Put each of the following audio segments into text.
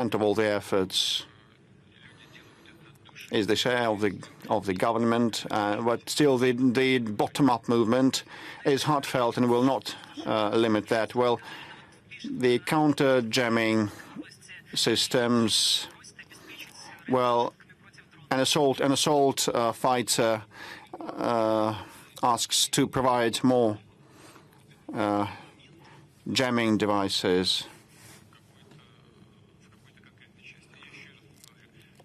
of all the efforts is the share of the government, but still the bottom-up movement is heartfelt and will not limit that. Well, the counter-jamming systems, well, an assault fighter asks to provide more jamming devices.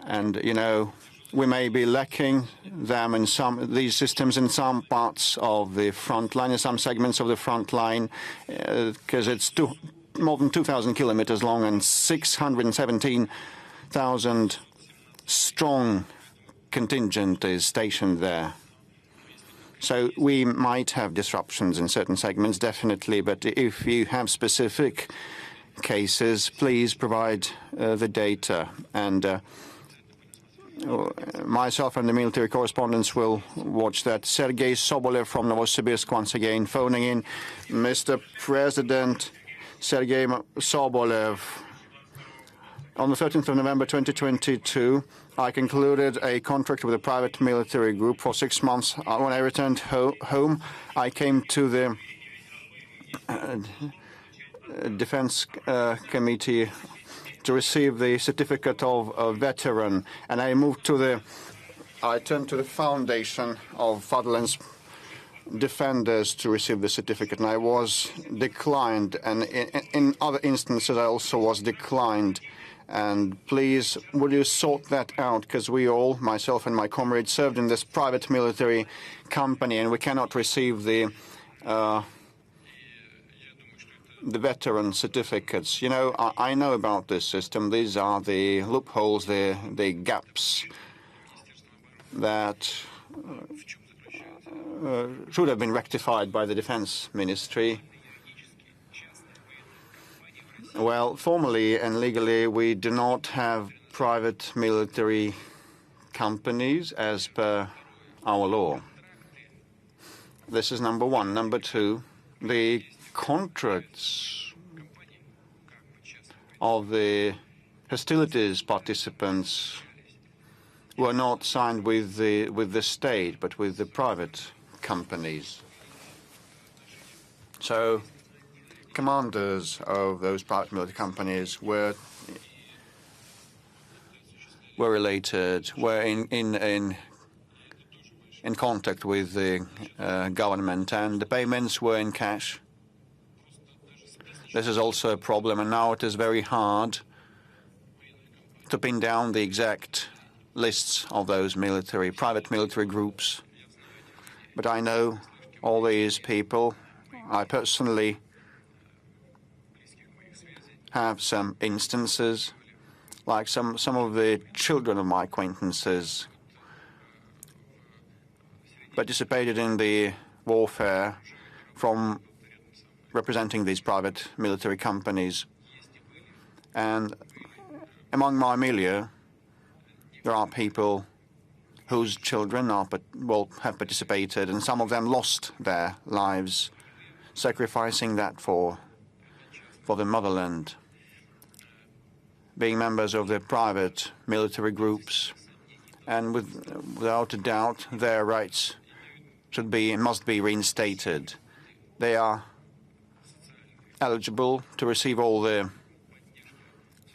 And, you know, we may be lacking them in these systems in some parts of the front line, in some segments of the front line, because it's more than 2,000 kilometers long and 617,000 strong contingent is stationed there. So we might have disruptions in certain segments, definitely, but if you have specific cases, please provide the data. And myself and the military correspondents will watch that. Sergei Sobolev from Novosibirsk once again phoning in. Mr. President, Sergei Sobolev, on the 13th of November 2022, I concluded a contract with a private military group for 6 months. When I returned home, I came to the Defense Committee to receive the certificate of a veteran, and I turned to the foundation of Fatherland's defenders to receive the certificate, and I was declined, and in other instances I also was declined. And please, will you sort that out, because we all, myself and my comrades, served in this private military company, and we cannot receive the veteran certificates. You know, I know about this system. These are the loopholes, the gaps that should have been rectified by the Defense Ministry. Well, formally and legally, we do not have private military companies as per our law. This is number one. Number two, the contracts of the hostilities participants were not signed with the state, but with the private companies. So commanders of those private military companies were related, were in contact with the government, and the payments were in cash. This is also a problem, and now it is very hard to pin down the exact lists of those private military groups. But I know all these people. I personally have some instances, like some of the children of my acquaintances participated in the warfare from representing these private military companies. And among my milieu, there are people whose children have participated, and some of them lost their lives, sacrificing that for the motherland. Being members of the private military groups, and without a doubt, their rights must be reinstated. They are eligible to receive all the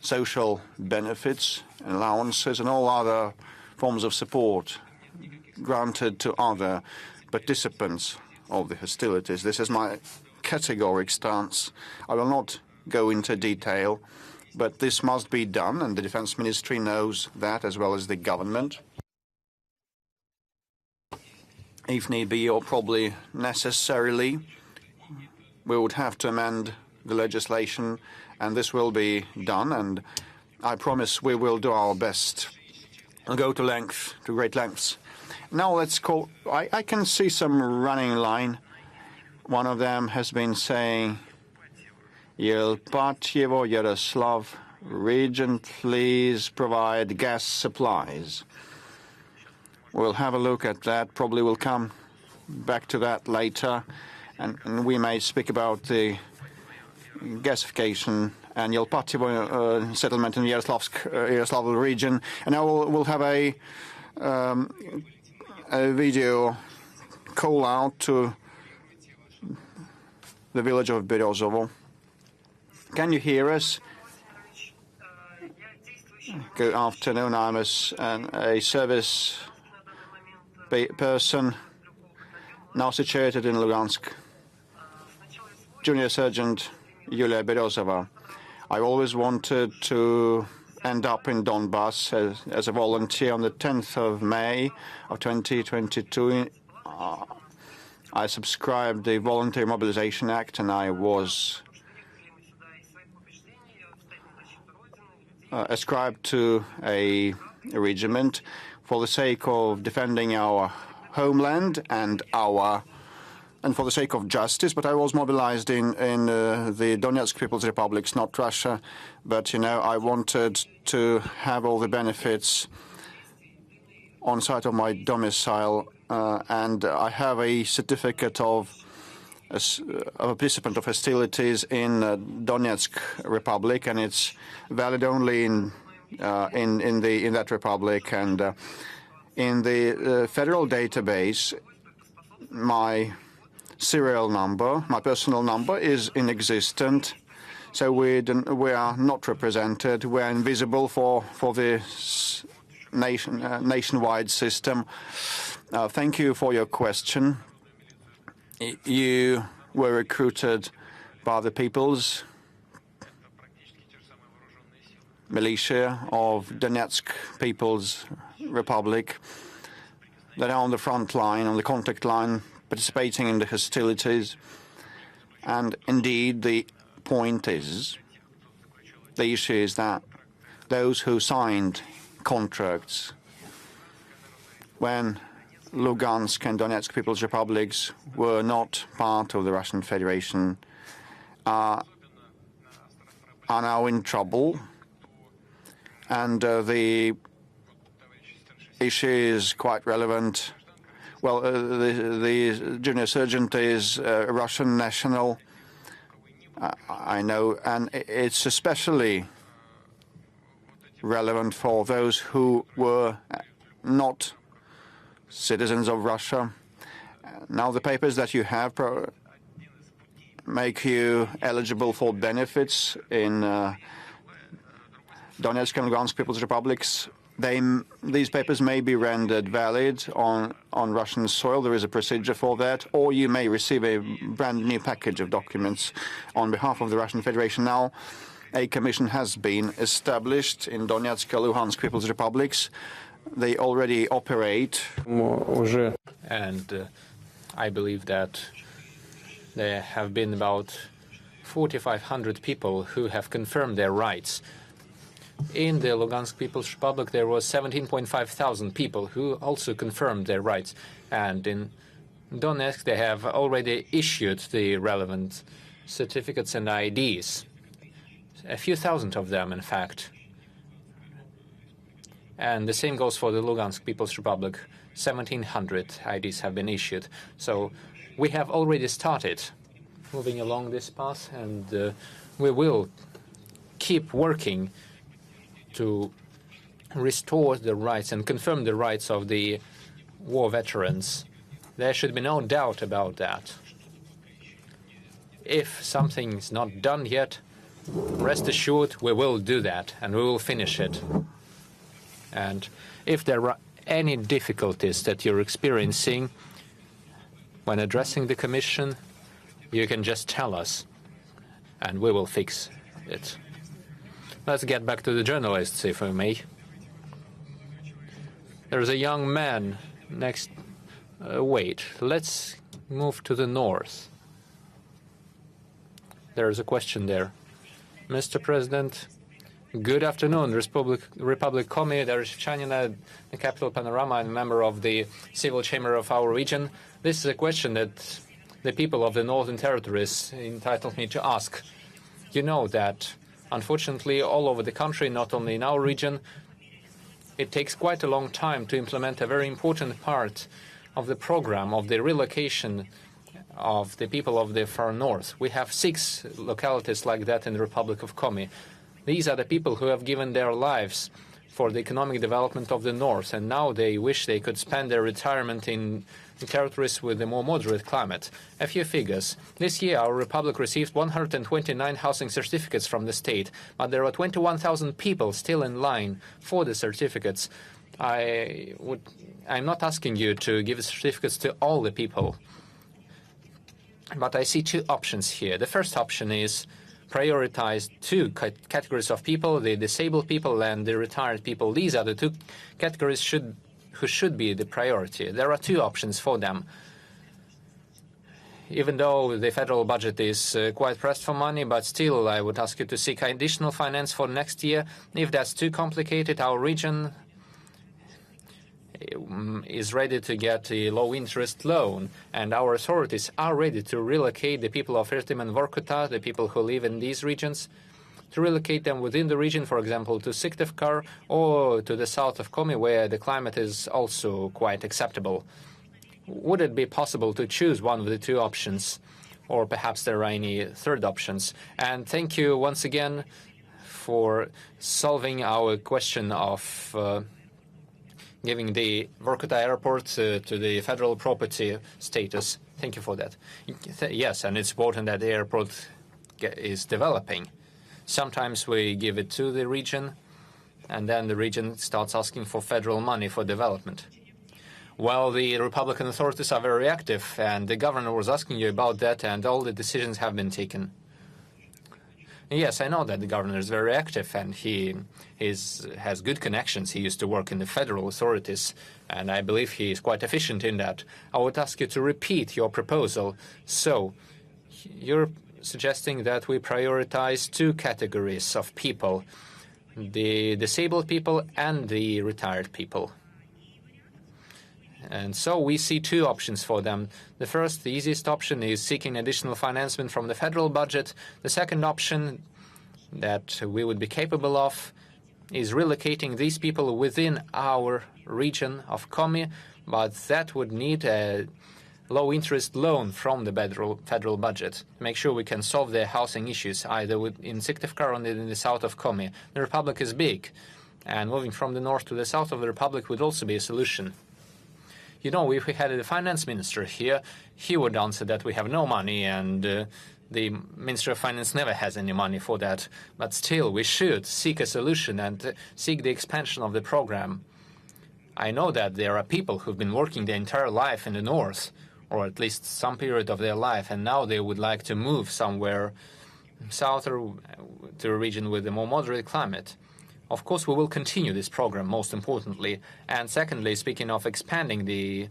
social benefits and allowances and all other forms of support granted to other participants of the hostilities. This is my categoric stance. I will not go into detail, but this must be done, and the Defense Ministry knows that, as well as the government. If need be, or probably necessarily, we would have to amend the legislation, and this will be done, and I promise we will do our best and go to great lengths. Now let's call. I can see some running line. One of them has been saying, Yelpatyevo, Yaroslav region, please provide gas supplies. We'll have a look at that. Probably we'll come back to that later, and we may speak about the gasification and Yelpativo settlement in Yaroslavl region. And now we'll have a video call out to the village of Beriozovo. Can you hear us? Good afternoon. I'm a service person now situated in Lugansk. Junior Sergeant Yulia Berezova. I always wanted to end up in Donbas as a volunteer. On the 10th of May of 2022, I subscribed the Voluntary Mobilization Act, and I was ascribed to a regiment for the sake of defending our homeland and for the sake of justice. But I was mobilized in the Donetsk People's Republics, not Russia. But, you know, I wanted to have all the benefits on site of my domicile, and I have a certificate of a participant of hostilities in Donetsk Republic, and it's valid only in that republic. And in the federal database, my serial number, my personal number, is inexistent. So we are not represented. We are invisible for this nationwide system. Thank you for your question. You were recruited by the People's Militia of Donetsk People's Republic that are on the front line, on the contact line, participating in the hostilities. And indeed, the point is, the issue is that those who signed contracts when Lugansk and Donetsk People's Republics were not part of the Russian Federation are now in trouble. And the issue is quite relevant. Well, the junior sergeant is a Russian national, I know, and it's especially relevant for those who were not citizens of Russia. Now, the papers that you have make you eligible for benefits in Donetsk and Lugansk People's Republics. These papers may be rendered valid on Russian soil. There is a procedure for that. Or you may receive a brand new package of documents on behalf of the Russian Federation. Now, a commission has been established in Donetsk and Luhansk People's Republics. They already operate. And I believe that there have been about 4,500 people who have confirmed their rights. In the Lugansk People's Republic, there was 17,500 people who also confirmed their rights. And in Donetsk, they have already issued the relevant certificates and IDs. A few thousand of them, in fact. And the same goes for the Lugansk People's Republic. 1,700 IDs have been issued. So we have already started moving along this path, and we will keep working to restore the rights and confirm the rights of the war veterans. There should be no doubt about that. If something is not done yet, rest assured we will do that, and we will finish it. And if there are any difficulties that you're experiencing when addressing the Commission, you can just tell us, and we will fix it. Let's get back to the journalists, if I may. There's a young man next. Wait, let's move to the north. There's a question there. Mr. President, good afternoon. Republic Komi, Darishchanina, the capital Panorama, and member of the civil chamber of our region. This is a question that the people of the Northern Territories entitled me to ask. You know that, unfortunately, all over the country, not only in our region, it takes quite a long time to implement a very important part of the program of the relocation of the people of the far north. We have 6 localities like that in the Republic of Komi. These are the people who have given their lives for the economic development of the north, and now they wish they could spend their retirement in territories with a more moderate climate. A few figures. This year, our republic received 129 housing certificates from the state, but there are 21,000 people still in line for the certificates. I'm not asking you to give certificates to all the people, but I see 2 options here. The first option is prioritize 2 categories of people, the disabled people and the retired people. These are the 2 categories who should be the priority. There are 2 options for them. Even though the federal budget is quite pressed for money, but still I would ask you to seek additional finance for next year. If that's too complicated, our region is ready to get a low-interest loan, and our authorities are ready to relocate the people of Irtim and Vorkuta, the people who live in these regions, to relocate them within the region, for example, to Syktyvkar or to the south of Komi, where the climate is also quite acceptable. Would it be possible to choose one of the 2 options, or perhaps there are any third options? And thank you once again for solving our question of giving the Vorkuta airport to the federal property status. Thank you for that. Yes, and it's important that the airport is developing. Sometimes we give it to the region, and then the region starts asking for federal money for development. Well, the Republican authorities are very active, and the governor was asking you about that, and all the decisions have been taken. Yes, I know that the governor is very active, and he has good connections. He used to work in the federal authorities, and I believe he is quite efficient in that. I would ask you to repeat your proposal. So, you're suggesting that we prioritize 2 categories of people, the disabled people and the retired people. And so we see 2 options for them. The first, the easiest option, is seeking additional financement from the federal budget. The second option that we would be capable of is relocating these people within our region of Komi, but that would need a low-interest loan from the federal budget. Make sure we can solve their housing issues, either in Syktyvkar or in the south of Komi. The republic is big, and moving from the north to the south of the republic would also be a solution. You know, if we had a finance minister here, he would answer that we have no money, and the Minister of Finance never has any money for that. But still, we should seek a solution and seek the expansion of the program. I know that there are people who've been working their entire life in the north, or at least some period of their life, and now they would like to move somewhere south or to a region with a more moderate climate. Of course, we will continue this program, most importantly. And secondly, speaking of expanding the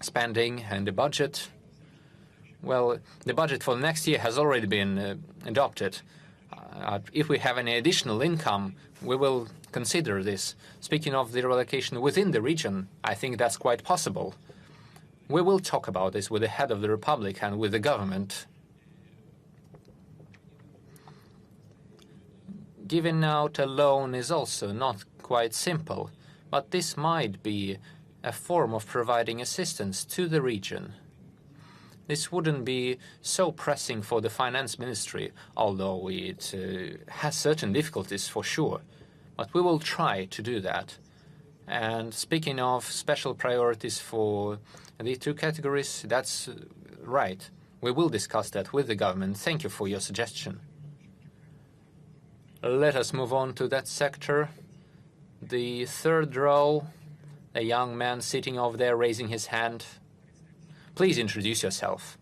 spending and the budget, well, the budget for next year has already been adopted. If we have any additional income, we will consider this. Speaking of the relocation within the region, I think that's quite possible. We will talk about this with the head of the republic and with the government. Giving out a loan is also not quite simple, but this might be a form of providing assistance to the region. This wouldn't be so pressing for the finance ministry, although it has certain difficulties for sure. But we will try to do that. And speaking of special priorities for the 2 categories, that's right. We will discuss that with the government. Thank you for your suggestion. Let us move on to that sector. The 3rd row, a young man sitting over there raising his hand. Please introduce yourself.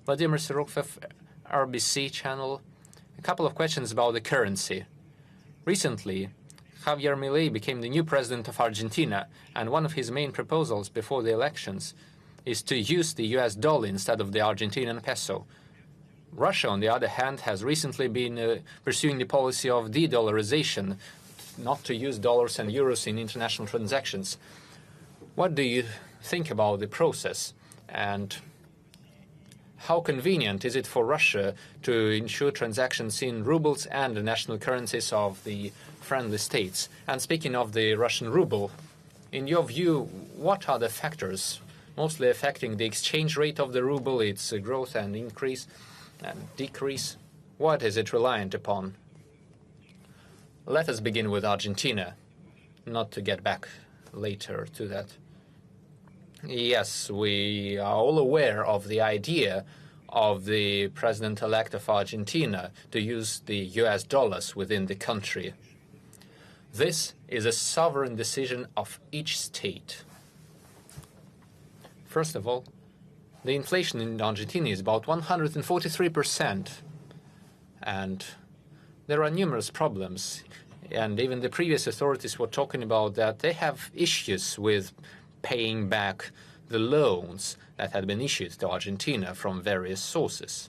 Vladimir Sirokov, RBC channel. A couple of questions about the currency. Recently, Javier Milei became the new president of Argentina, and one of his main proposals before the elections is to use the US dollar instead of the Argentinian peso. Russia, on the other hand, has recently been pursuing the policy of de-dollarization, not to use dollars and euros in international transactions. What do you think about the process, and how convenient is it for Russia to ensure transactions in rubles and the national currencies of the friendly states? And speaking of the Russian ruble, in your view, what are the factors mostly affecting the exchange rate of the ruble, its growth and increase and decrease. What is it reliant upon? Let us begin with Argentina, not to get back later to that. Yes, we are all aware of the idea of the president-elect of Argentina to use the US dollars within the country. This is a sovereign decision of each state. First of all, the inflation in Argentina is about 143%, and there are numerous problems. And even the previous authorities were talking about that they have issues with paying back the loans that had been issued to Argentina from various sources.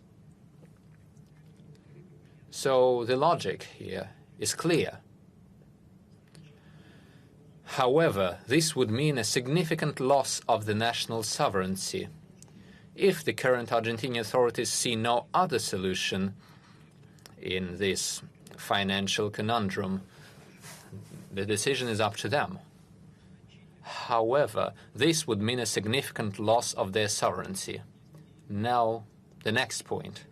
So the logic here is clear. However, this would mean a significant loss of the national sovereignty. If the current Argentinian authorities see no other solution in this financial conundrum, the decision is up to them. However, this would mean a significant loss of their sovereignty. Now, the next point.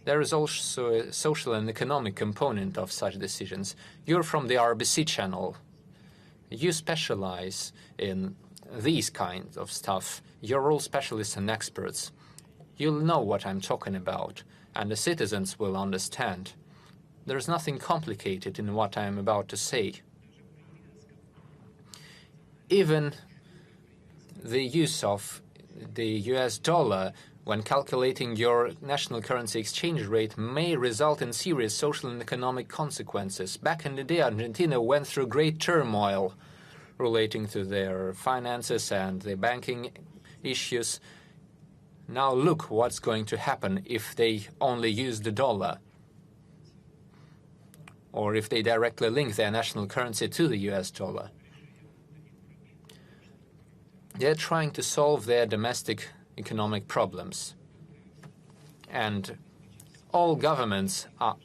There is also a social and economic component of such decisions. You're from the RBC channel. You specialize in these kinds of stuff. You're all specialists and experts. You'll know what I'm talking about, and the citizens will understand. There's nothing complicated in what I'm about to say. Even the use of the US dollar when calculating your national currency exchange rate may result in serious social and economic consequences. Back in the day, Argentina went through great turmoil relating to their finances and the banking issues. Now look what's going to happen if they only use the dollar, or if they directly link their national currency to the US dollar. They're trying to solve their domestic economic problems. And all governments are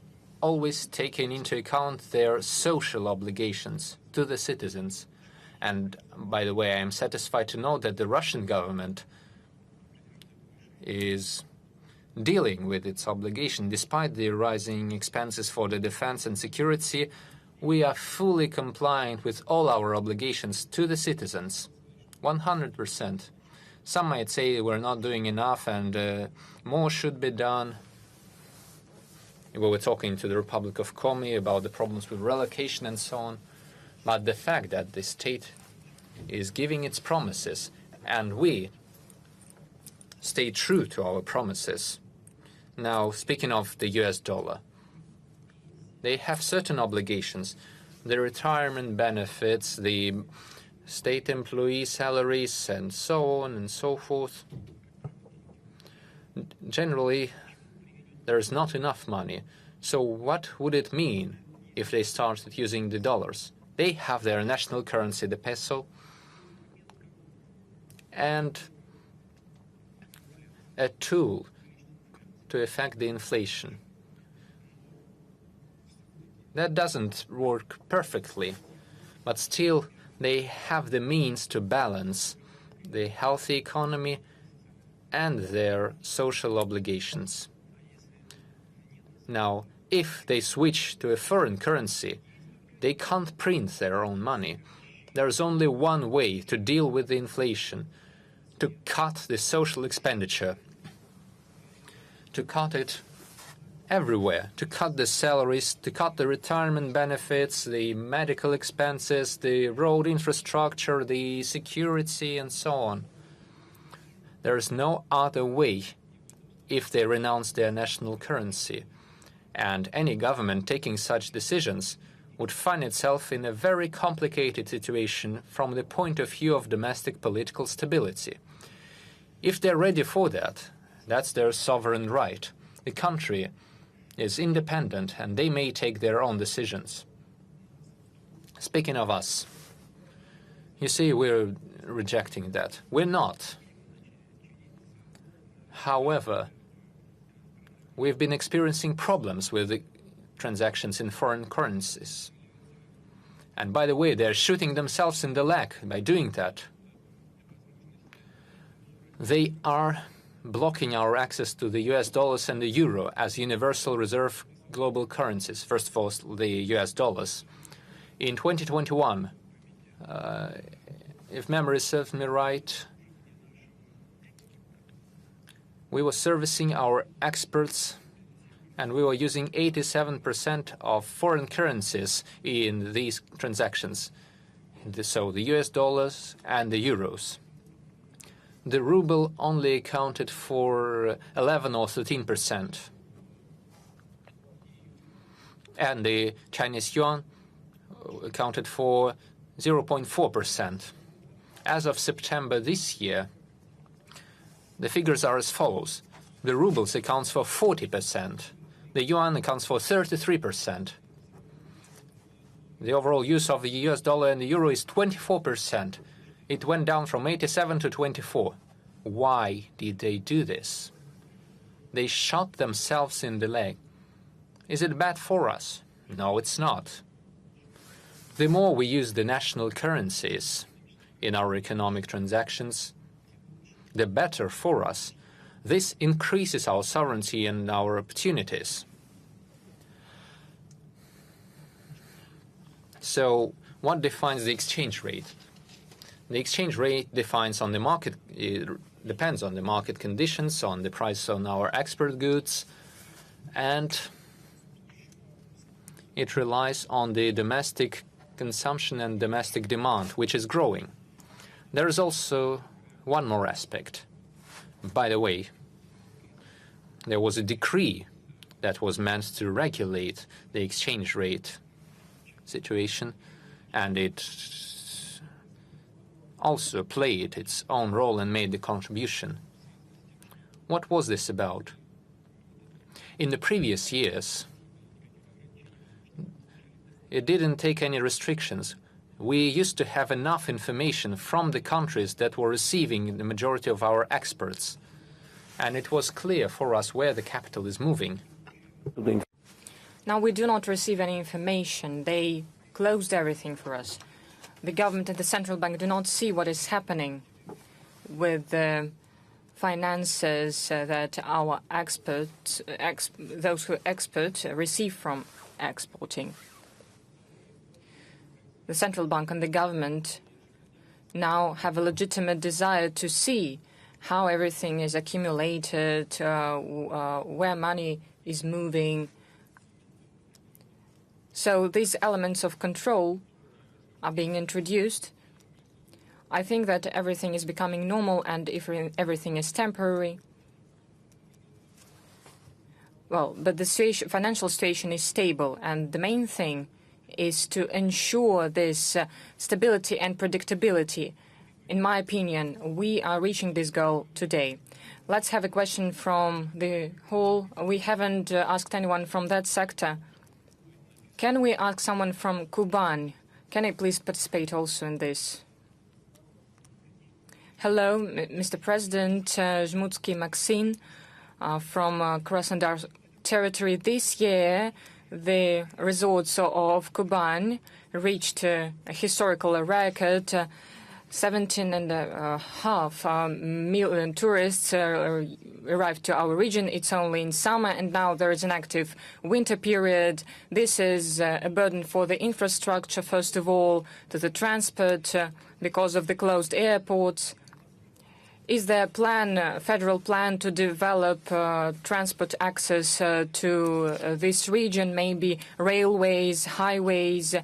always taking into account their social obligations to the citizens. And by the way, I am satisfied to know that the Russian government is dealing with its obligation. Despite the rising expenses for the defense and security, we are fully compliant with all our obligations to the citizens. 100%. Some might say we're not doing enough and more should be done. We were talking to the Republic of Komi about the problems with relocation and so on. But the fact that the state is giving its promises and we stay true to our promises. Now, speaking of the US dollar, they have certain obligations. The retirement benefits, the state employee salaries, and so on and so forth. Generally, there is not enough money. So what would it mean if they started using the dollars? They have their national currency, the peso, and a tool to affect the inflation. That doesn't work perfectly, but still they have the means to balance the healthy economy and their social obligations. Now, if they switch to a foreign currency, they can't print their own money. There's only one way to deal with the inflation: to cut the social expenditure, to cut it everywhere, to cut the salaries, to cut the retirement benefits, the medical expenses, the road infrastructure, the security, and so on. There is no other way if they renounce their national currency. And any government taking such decisions would find itself in a very complicated situation from the point of view of domestic political stability. If they're ready for that, that's their sovereign right. The country is independent and they may take their own decisions. Speaking of us, you see, we're rejecting that. We're not. However, we've been experiencing problems with the transactions in foreign currencies. And by the way, they're shooting themselves in the leg by doing that. They are blocking our access to the US dollars and the euro as universal reserve global currencies. First of all, the US dollars. In 2021, if memory serves me right, we were servicing our experts and we were using 87% of foreign currencies in these transactions. So the US dollars and the euros. The ruble only accounted for 11 or 13%. And the Chinese yuan accounted for 0.4%. As of September this year, the figures are as follows. The rubles accounts for 40%. The yuan accounts for 33%. The overall use of the US dollar and the euro is 24%. It went down from 87 to 24. Why did they do this? They shot themselves in the leg. Is it bad for us? No, it's not. The more we use the national currencies in our economic transactions, the better for us. This increases our sovereignty and our opportunities. So what defines the exchange rate? The exchange rate depends on the market conditions, on the price on our export goods, and it relies on the domestic consumption and domestic demand, which is growing. There is also one more aspect. By the way, there was a decree that was meant to regulate the exchange rate situation, and it also played its own role and made the contribution. What was this about? In the previous years, it didn't take any restrictions. We used to have enough information from the countries that were receiving the majority of our exports, and it was clear for us where the capital is moving. Now we do not receive any information. They closed everything for us. The government and the central bank do not see what is happening with the finances that our experts, those who export, receive from exporting. The central bank and the government now have a legitimate desire to see how everything is accumulated, where money is moving. So these elements of control are being introduced. I think that everything is becoming normal, and if everything is temporary. Well, but the financial situation is stable, and the main thing is to ensure this stability and predictability. In my opinion, we are reaching this goal today. Let's have a question from the hall. We haven't asked anyone from that sector. Can we ask someone from Kuban? Can I please participate also in this? Hello, Mr. President, Zhmutsky Maxine from Krasnodar territory. This year, the resorts of Kuban reached a historical record. 17.5 million tourists arrived to our region. It's only in summer, and now there is an active winter period. This is a burden for the infrastructure, first of all, to the transport because of the closed airports. Is there a plan, federal plan, to develop transport access to this region, maybe railways, highways?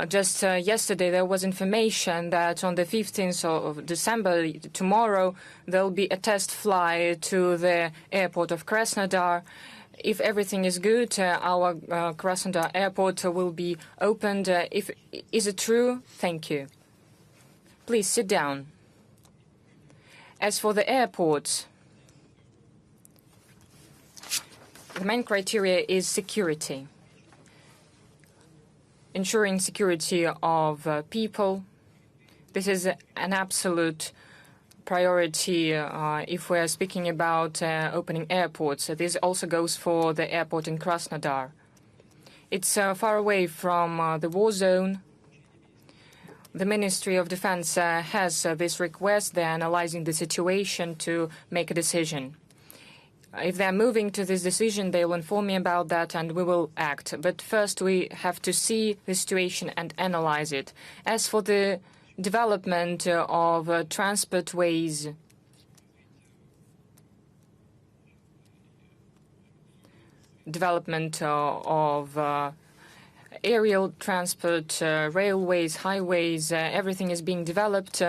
Just yesterday, there was information that on the 15th of December, tomorrow, there will be a test flight to the airport of Krasnodar. If everything is good, our Krasnodar airport will be opened. Is it true? Thank you. Please sit down. As for the airports, the main criteria is security. Ensuring security of people. This is an absolute priority if we are speaking about opening airports. This also goes for the airport in Krasnodar. It's far away from the war zone. The Ministry of Defense has this request. They're analyzing the situation to make a decision. If they're moving to this decision, they will inform me about that and we will act. But first we have to see the situation and analyze it. As for the development of transport ways, development of aerial transport, railways, highways, everything is being developed.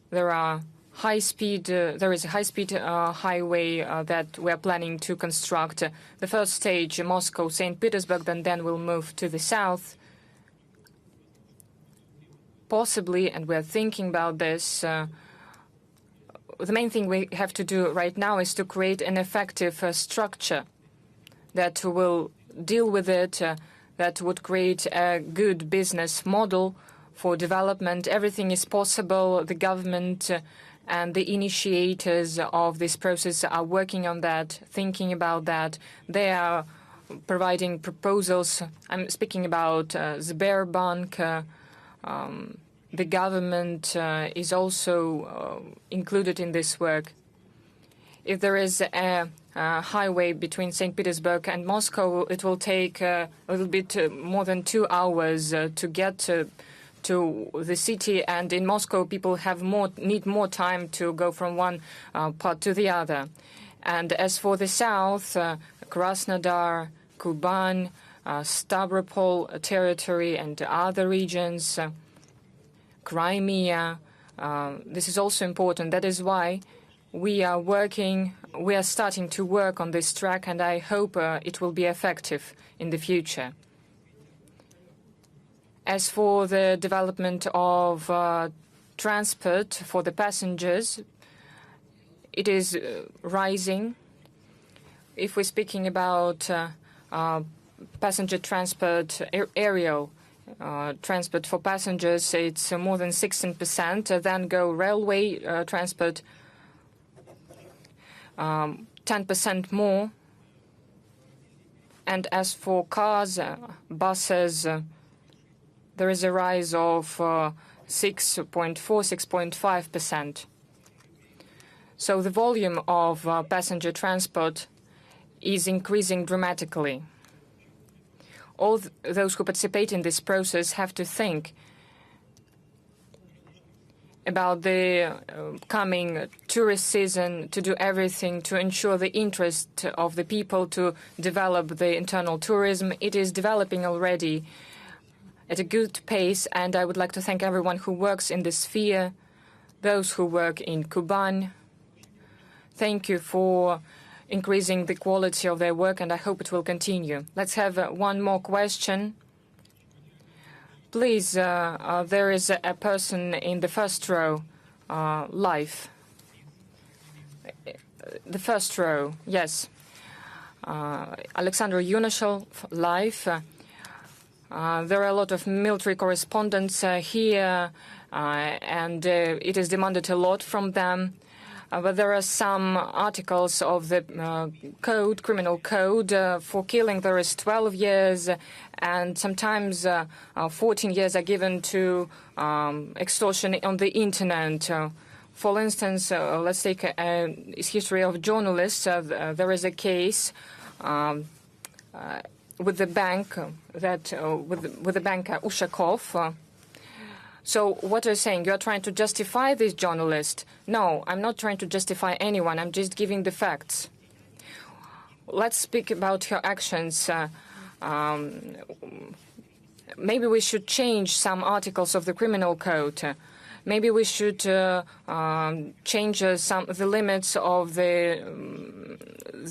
There is a high-speed highway that we're planning to construct. The first stage, Moscow, St. Petersburg, then we'll move to the south. Possibly, and we're thinking about this, the main thing we have to do right now is to create an effective structure that will deal with it, that would create a good business model for development. Everything is possible. The government and the initiators of this process are working on that, thinking about that. They are providing proposals. I'm speaking about Sberbank. The government is also included in this work. If there is a highway between St. Petersburg and Moscow, it will take a little bit more than 2 hours to get to the city, and in Moscow people need more time to go from one part to the other. And as for the south, Krasnodar, Kuban, Stavropol territory and other regions, Crimea, this is also important. That is why we are starting to work on this track, and I hope it will be effective in the future. As for the development of transport for the passengers, it is rising. If we're speaking about passenger transport, aerial transport for passengers, it's more than 16%. Then go railway transport, 10% more. And as for cars, buses, there is a rise of 6.4%, 6.5%. So the volume of passenger transport is increasing dramatically. All those who participate in this process have to think about the coming tourist season, to do everything to ensure the interest of the people to develop the internal tourism. It is developing already at a good pace, and I would like to thank everyone who works in this sphere, those who work in Kuban. Thank you for increasing the quality of their work, and I hope it will continue. Let's have one more question. Please, there is a person in the first row, live. The first row, yes. Alexander Yunashel, live. There are a lot of military correspondents here, and it is demanded a lot from them. But there are some articles of the criminal code. For killing, there is 12 years, and sometimes 14 years are given to extortion on the internet. For instance, let's take a history of journalists. There is a case with the bank with the banker Ushakov. So what are you saying? You are trying to justify this journalist? No, I'm not trying to justify anyone. I'm just giving the facts. Let's speak about her actions. Maybe we should change some articles of the criminal code. Maybe we should change the limits of the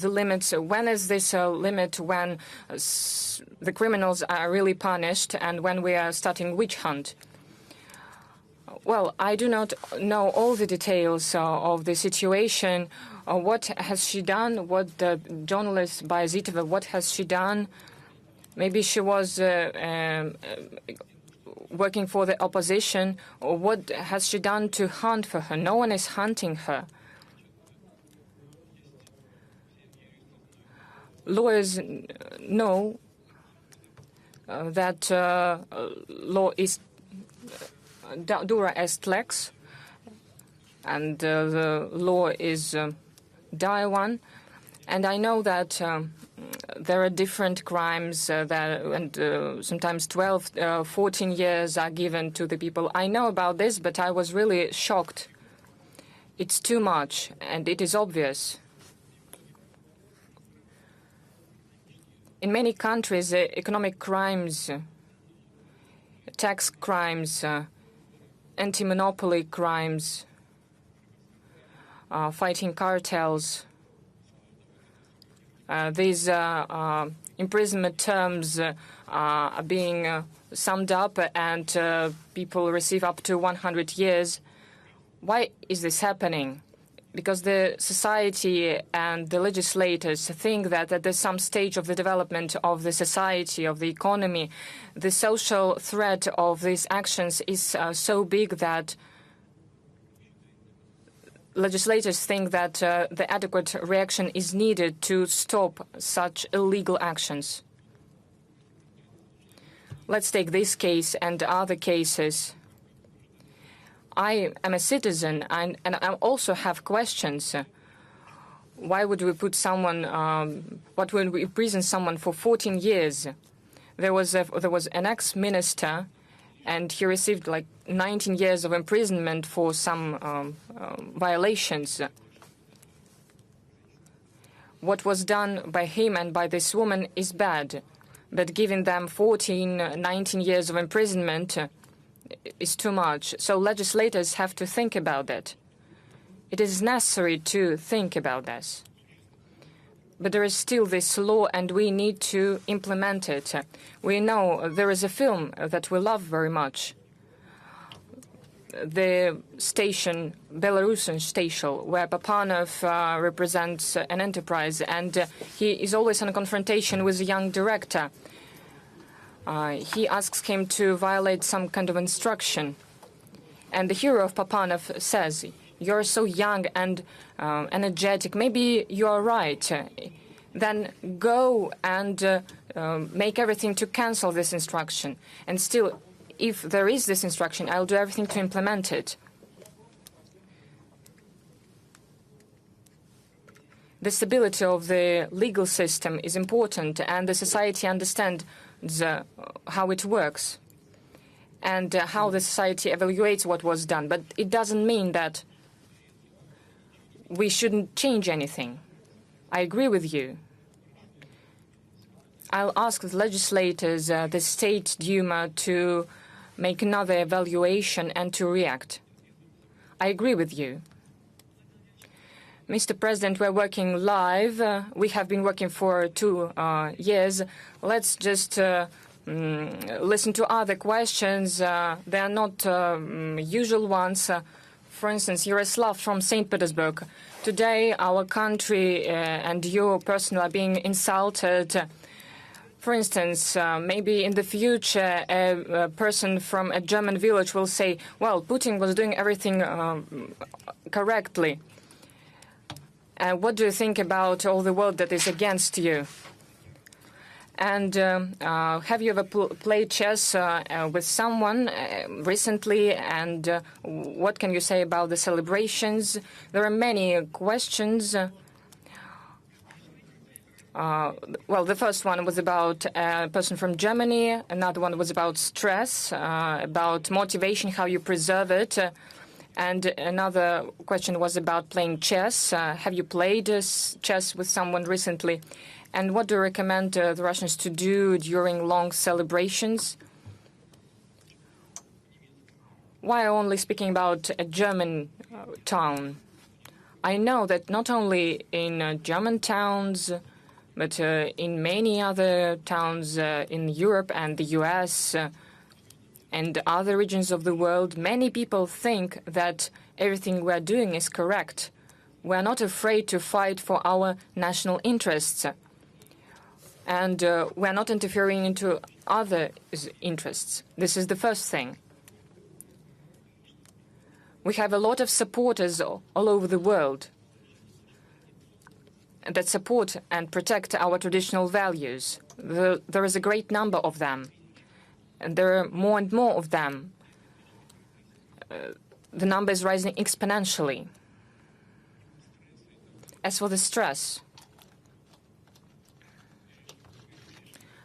limits. When is this limit? When the criminals are really punished, and when we are starting witch hunt? Well, I do not know all the details of the situation. What has she done? What the journalist Bayazitova, what has she done? Maybe she was working for the opposition. Or what has she done to hunt for her? No one is hunting her. Lawyers know that law is dura est lex, and the law is dire one. And I know that there are different crimes and sometimes 12, 14 years are given to the people. I know about this, but I was really shocked. It's too much, and it is obvious. In many countries, economic crimes, tax crimes, anti-monopoly crimes, fighting cartels, these imprisonment terms are being summed up, and people receive up to 100 years. Why is this happening? Because the society and the legislators think that at some stage of the development of the society, of the economy, the social threat of these actions is so big that legislators think that the adequate reaction is needed to stop such illegal actions. Let's take this case and other cases. I am a citizen, and I also have questions. Why would we put someone, what would we imprison someone for 14 years? There was an ex-minister, and he received like 19 years of imprisonment for some violations. What was done by him and by this woman is bad, but giving them 19 years of imprisonment is too much. So legislators have to think about that. It is necessary to think about this. But there is still this law, and we need to implement it. We know there is a film that we love very much. The station, Belarusian station, where Papanov represents an enterprise, and he is always in a confrontation with a young director. He asks him to violate some kind of instruction. And the hero of Papanov says, "You're so young and energetic. Maybe you are right. Then go and make everything to cancel this instruction. And still, if there is this instruction, I'll do everything to implement it." The stability of the legal system is important, and the society understands how it works and how the society evaluates what was done. But it doesn't mean that we shouldn't change anything. I agree with you. I'll ask the legislators, the State Duma, to make another evaluation and to react. I agree with you. Mr. President, we're working live. We have been working for 2 years. Let's just listen to other questions. They are not usual ones. For instance, Yaroslav from St. Petersburg. Today, our country and you personally are being insulted. For instance, maybe in the future, a person from a German village will say, well, Putin was doing everything correctly. What do you think about all the world that is against you? And have you ever played chess with someone recently? And what can you say about the celebrations? There are many questions. Well, the first one was about a person from Germany. Another one was about stress, about motivation, how you preserve it. And another question was about playing chess. Have you played chess with someone recently? And what do you recommend the Russians to do during long celebrations? Why only speaking about a German town? I know that not only in German towns, but in many other towns in Europe and the US and other regions of the world, many people think that everything we're doing is correct. We're not afraid to fight for our national interests. And we're not interfering into other interests. This is the first thing. We have a lot of supporters all over the world that support and protect our traditional values. There is a great number of them, and there are more and more of them. the number is rising exponentially. As for the stress,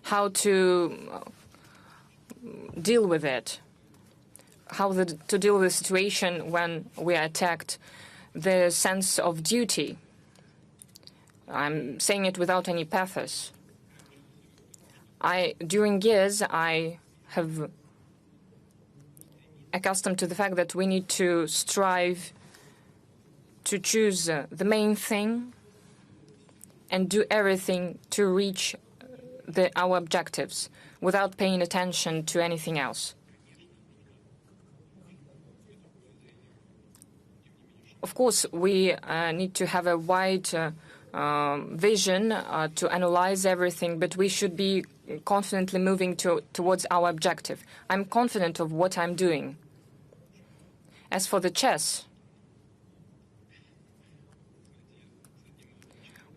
how to deal with it, to deal with the situation when we are attacked, the sense of duty. I'm saying it without any pathos. During years, I have accustomed to the fact that we need to strive to choose the main thing and do everything to reach our objectives without paying attention to anything else. Of course, we need to have a wide vision to analyze everything, but we should be confidently moving towards our objective. I'm confident of what I'm doing. As for the chess,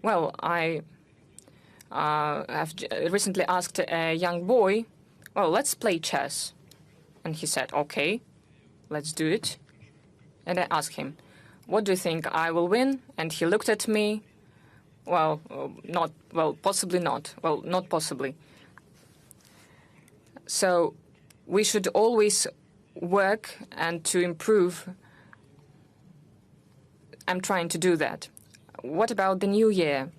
well, I have recently asked a young boy, well, let's play chess. And he said, okay, let's do it. And I asked him, what do you think, I will win? And he looked at me, possibly not. Well, not possibly. So we should always work and to improve. I'm trying to do that. What about the new year?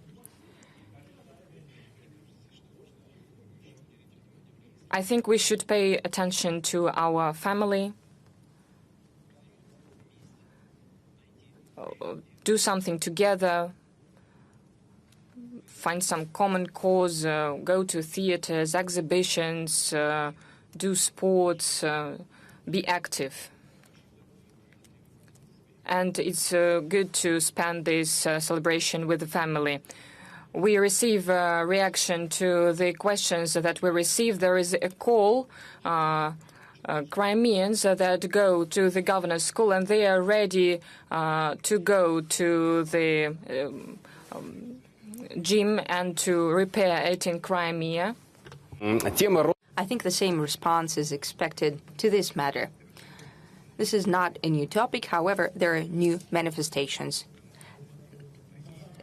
I think we should pay attention to our family, do something together, find some common cause, go to theaters, exhibitions, do sports, be active. And it's good to spend this celebration with the family. We receive a reaction to the questions that we receive. There is a call, Crimeans that go to the governor's school, and they are ready to go to the gym and to repair it in Crimea. I think the same response is expected to this matter. This is not a new topic, however, there are new manifestations.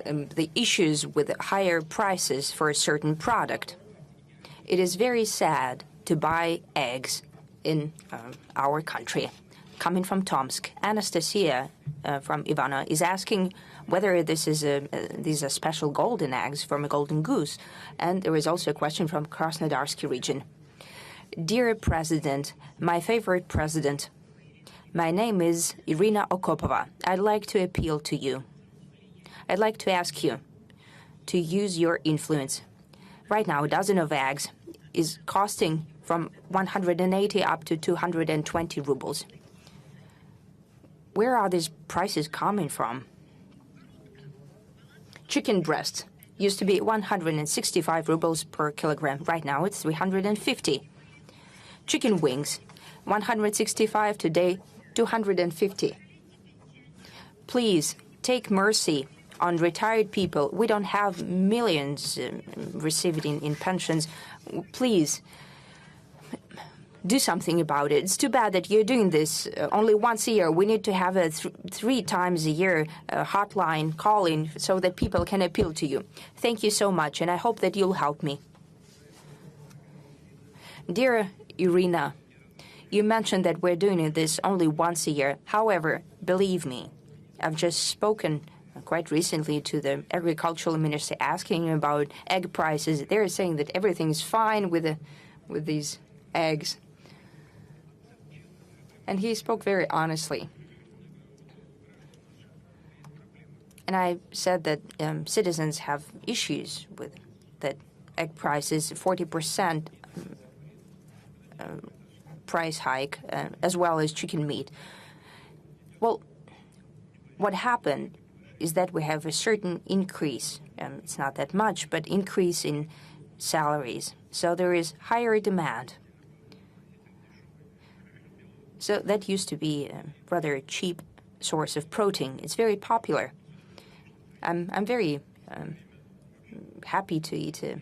The issues with higher prices for a certain product. It is very sad to buy eggs in our country. Coming from Tomsk, Anastasia from Ivana is asking whether these are special golden eggs from a golden goose. And there is also a question from Krasnodarsky region. Dear President, my favorite president, my name is Irina Okopova. I'd like to appeal to you. I'd like to ask you to use your influence. Right now, a dozen of eggs is costing from 180 up to 220 rubles. Where are these prices coming from? Chicken breast used to be 165 rubles per kilogram. Right now, it's 350. Chicken wings, 165, today 250. Please take mercy on retired people. We don't have millions received in pensions. Please do something about it. It's too bad that you're doing this only once a year. We need to have a 3 times a year hotline calling so that people can appeal to you. Thank you so much, and I hope that you'll help me. Dear Irina, you mentioned that we're doing this only once a year. However, believe me, I've just spoken quite recently to the agricultural minister asking about egg prices. They're saying that everything's fine with these eggs. And he spoke very honestly. And I said that citizens have issues with that egg prices, 40% price hike, as well as chicken meat. Well, what happened is that we have a certain increase, it's not that much, but increase in salaries. So there is higher demand. So that used to be a rather cheap source of protein. It's very popular. I'm very happy to eat a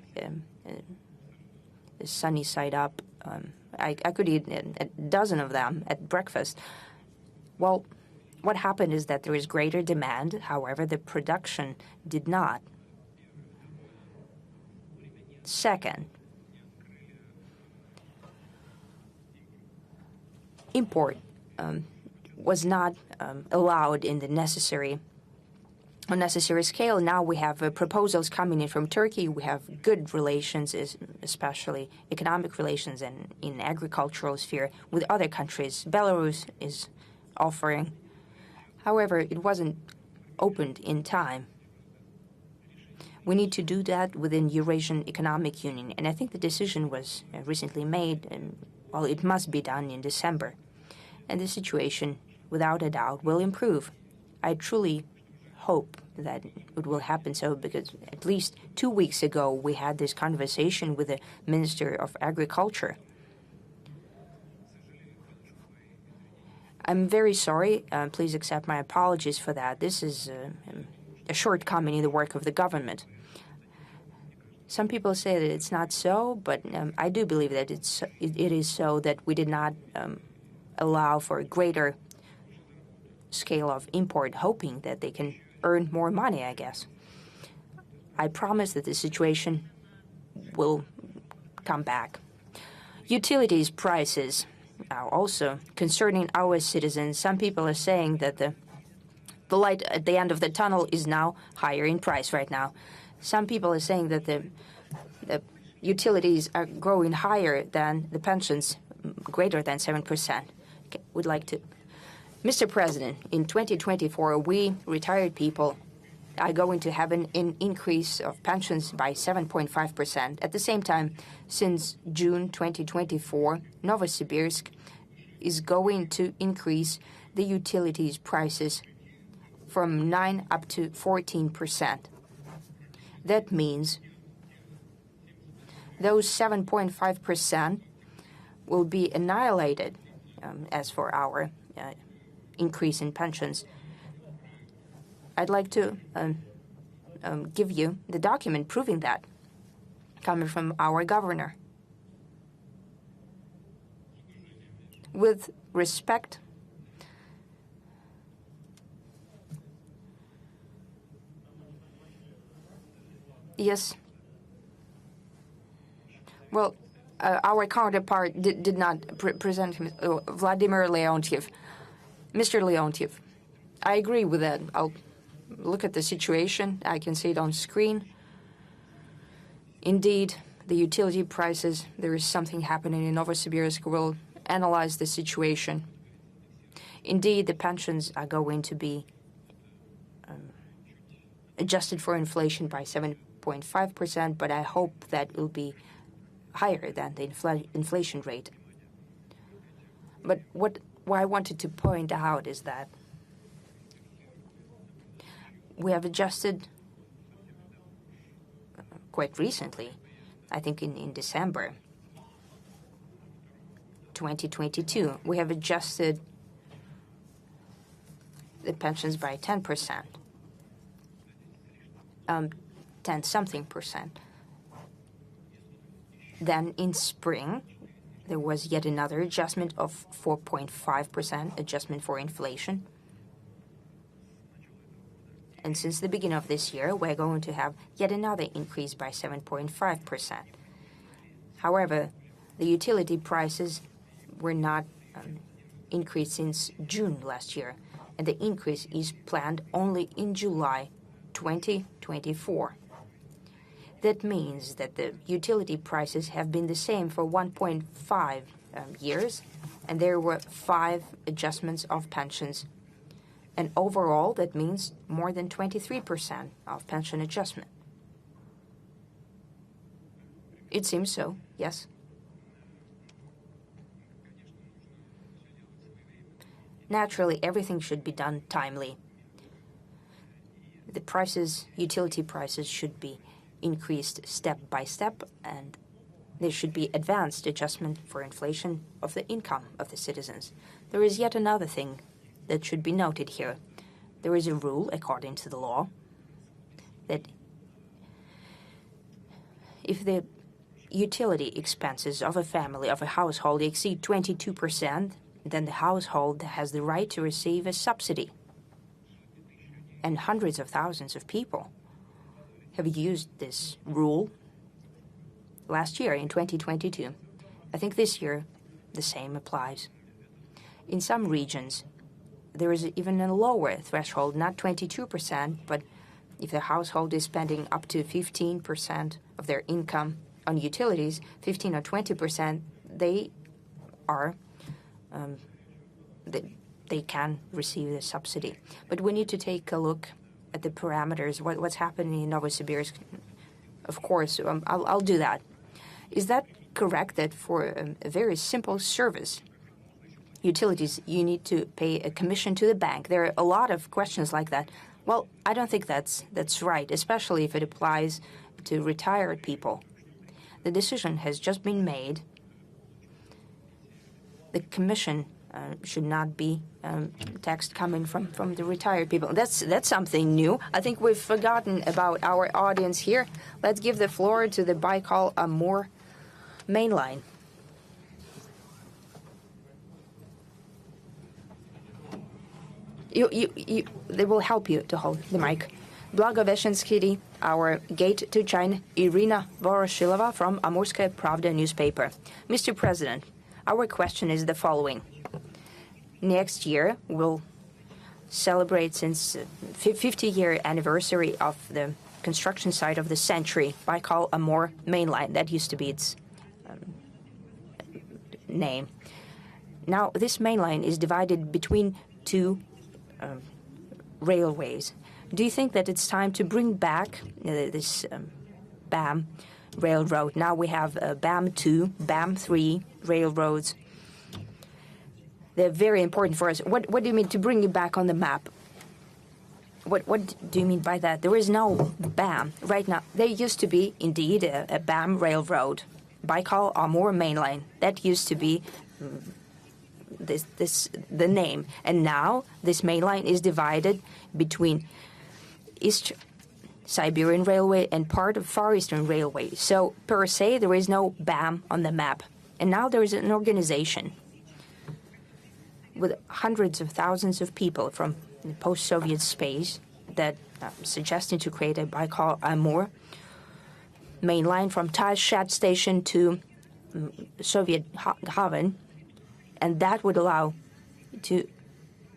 sunny side up. I could eat a dozen of them at breakfast. Well, what happened is that there is greater demand, however, the production did not. Second, import was not allowed in the necessary scale. Now we have proposals coming in from Turkey. We have good relations, especially economic relations and in agricultural sphere with other countries. Belarus is offering. However, it wasn't opened in time. We need to do that within Eurasian Economic Union, and I think the decision was recently made, and well, it must be done in December. And the situation, without a doubt, will improve. I truly hope that it will happen so, because at least 2 weeks ago we had this conversation with the Minister of Agriculture. I'm very sorry. Please accept my apologies for that. This is a shortcoming in the work of the government. Some people say that it's not so, but I do believe that it is so, that we did not allow for a greater scale of import, hoping that they can earn more money, I guess. I promise that the situation will come back. Utilities prices are also concerning our citizens. Some people are saying that the light at the end of the tunnel is now higher in price right now. Some people are saying that the utilities are growing higher than the pensions, greater than 7%. Would like to... Mr. President, in 2024, we retired people are going to have an increase of pensions by 7.5%. At the same time, since June 2024, Novosibirsk is going to increase the utilities prices from 9 up to 14%. That means those 7.5% will be annihilated as for our increase in pensions. I'd like to give you the document proving that, coming from our governor. With respect, yes. Well, our counterpart did not present him, Vladimir Leontiev. Mr. Leontiev, I agree with that. I'll look at the situation. I can see it on screen. Indeed, the utility prices, there is something happening in Novosibirsk. We'll analyze the situation. Indeed, the pensions are going to be adjusted for inflation by 7.5%, but I hope that will be higher than the inflation rate. But what I wanted to point out is that we have adjusted quite recently, I think in December 2022, we have adjusted the pensions by 10%, 10-something%. Then in spring, there was yet another adjustment of 4.5% adjustment for inflation. And since the beginning of this year, we're going to have yet another increase by 7.5%. However, the utility prices were not increased since June last year, and the increase is planned only in July 2024. That means that the utility prices have been the same for 1.5 years, and there were 5 adjustments of pensions. And overall, that means more than 23% of pension adjustment. It seems so, yes. Naturally, everything should be done timely. The prices, utility prices, should be increased step by step, and there should be advanced adjustment for inflation of the income of the citizens. There is yet another thing that should be noted here. There is a rule, according to the law, that if the utility expenses of a family, of a household, exceed 22%, then the household has the right to receive a subsidy. And hundreds of thousands of people have used this rule last year in 2022. I think this year the same applies. In some regions, there is even a lower threshold, not 22%, but if the household is spending up to 15% of their income on utilities, 15 or 20%, they can receive the subsidy. But we need to take a look at the parameters, what's happening in Novosibirsk. Of course, I'll do that. Is that correct that for a very simple service, utilities, you need to pay a commission to the bank? There are a lot of questions like that. Well, I don't think that's right, especially if it applies to retired people. The decision has just been made. The commission should not be taxed coming from the retired people. That's something new. I think we've forgotten about our audience here. Let's give the floor to the Baikal-Amur main line. They will help you to hold the mic. Blagoveshensky, our gate to China, Irina Voroshilova from Amurskaya Pravda newspaper. Mr. President, our question is the following. Next year, we'll celebrate since 50-year anniversary of the construction site of the century, Baikal-Amur mainline. That used to be its name. Now, this mainline is divided between two railways. Do you think that it's time to bring back this BAM railroad? Now we have BAM 2, BAM 3 railroads. They're very important for us. What do you mean to bring it back on the map? What do you mean by that? There is no BAM right now. There used to be, indeed, a BAM railroad, Baikal-Amur mainline. That used to be the name. And now this mainline is divided between East Siberian Railway and part of Far Eastern Railway. So per se, there is no BAM on the map. And now there is an organization with hundreds of thousands of people from the post-Soviet space that suggesting to create a Baikal-Amur main line from Tashkent station to Soviet Haven, and that would allow to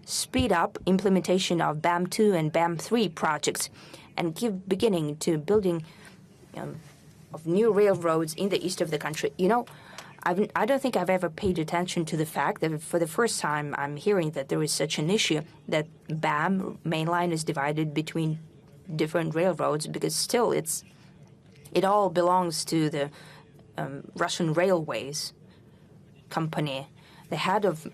speed up implementation of BAM 2 and BAM 3 projects and give beginning to building of new railroads in the east of the country. You know, I don't think I've ever paid attention to the fact that for the first time I'm hearing that there is such an issue that BAM mainline is divided between different railroads, because still it all belongs to the Russian Railways company. The head of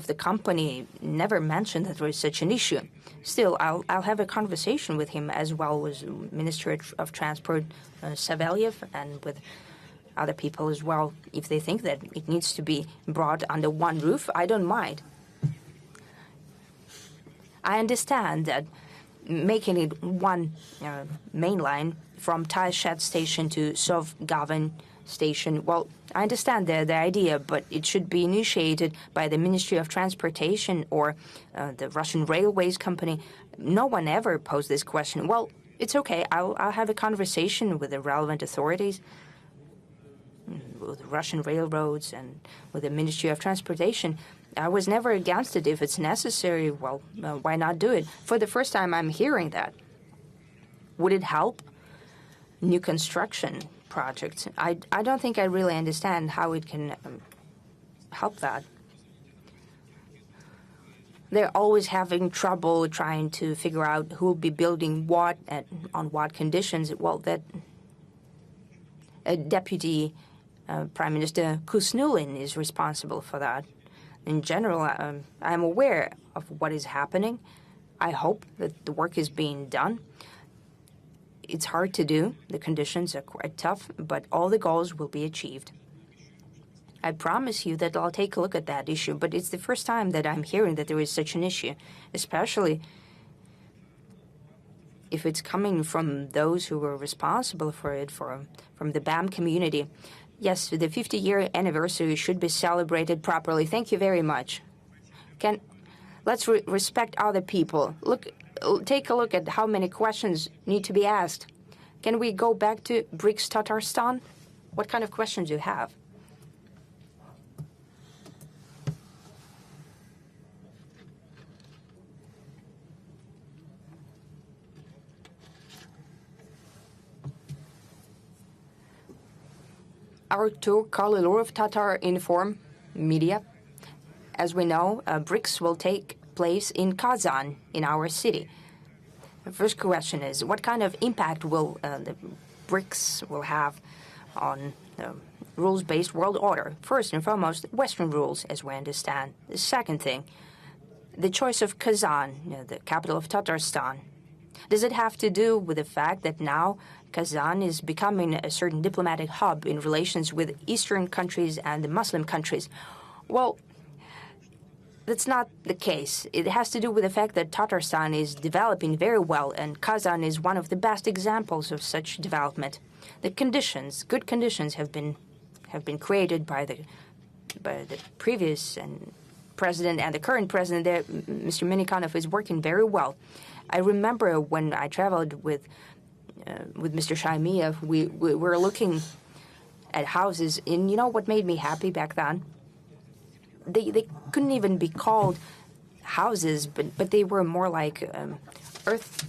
the company never mentioned that there is such an issue. Still, I'll have a conversation with him as well as Minister of Transport Savelyev and with other people as well. If they think that it needs to be brought under one roof, I don't mind. I understand that making it one main line from Tashkent station to Sovgavin station, well, I understand the idea, but it should be initiated by the Ministry of Transportation or the Russian Railways company. No one ever posed this question. Well, it's okay. I'll have a conversation with the relevant authorities, with the Russian railroads and with the Ministry of Transportation. I was never against it. If it's necessary, well, why not do it? For the first time, I'm hearing that. Would it help new construction projects? I don't think I really understand how it can help that. They're always having trouble trying to figure out who will be building what and on what conditions. Well, that Deputy Prime Minister Kusnulin is responsible for that. In general, I'm aware of what is happening. I hope that the work is being done. It's hard to do. The conditions are quite tough, but all the goals will be achieved. I promise you that I'll take a look at that issue, but it's the first time that I'm hearing that there is such an issue, especially if it's coming from those who were responsible for it, from the BAM community. Yes, the 50-year anniversary should be celebrated properly. Thank you very much. Let's respect other people. Take a look at how many questions need to be asked. Can we go back to BRICS Tatarstan? What kind of questions do you have? Artur Karlilov, Tatar Inform Media. As we know, BRICS will take place in Kazan, in our city. The first question is, what kind of impact will the BRICS will have on the rules-based world order? First and foremost, Western rules, as we understand. The second thing, the choice of Kazan, the capital of Tatarstan. Does it have to do with the fact that now Kazan is becoming a certain diplomatic hub in relations with Eastern countries and the Muslim countries? Well, that's not the case. It has to do with the fact that Tatarstan is developing very well, and Kazan is one of the best examples of such development. The conditions, good conditions, have been created by the previous president and the current president. There, Mr. Minikanov is working very well. I remember when I traveled with Mr. Shaimiev, we were looking at houses, and you know what made me happy back then? They couldn't even be called houses, but they were more like earth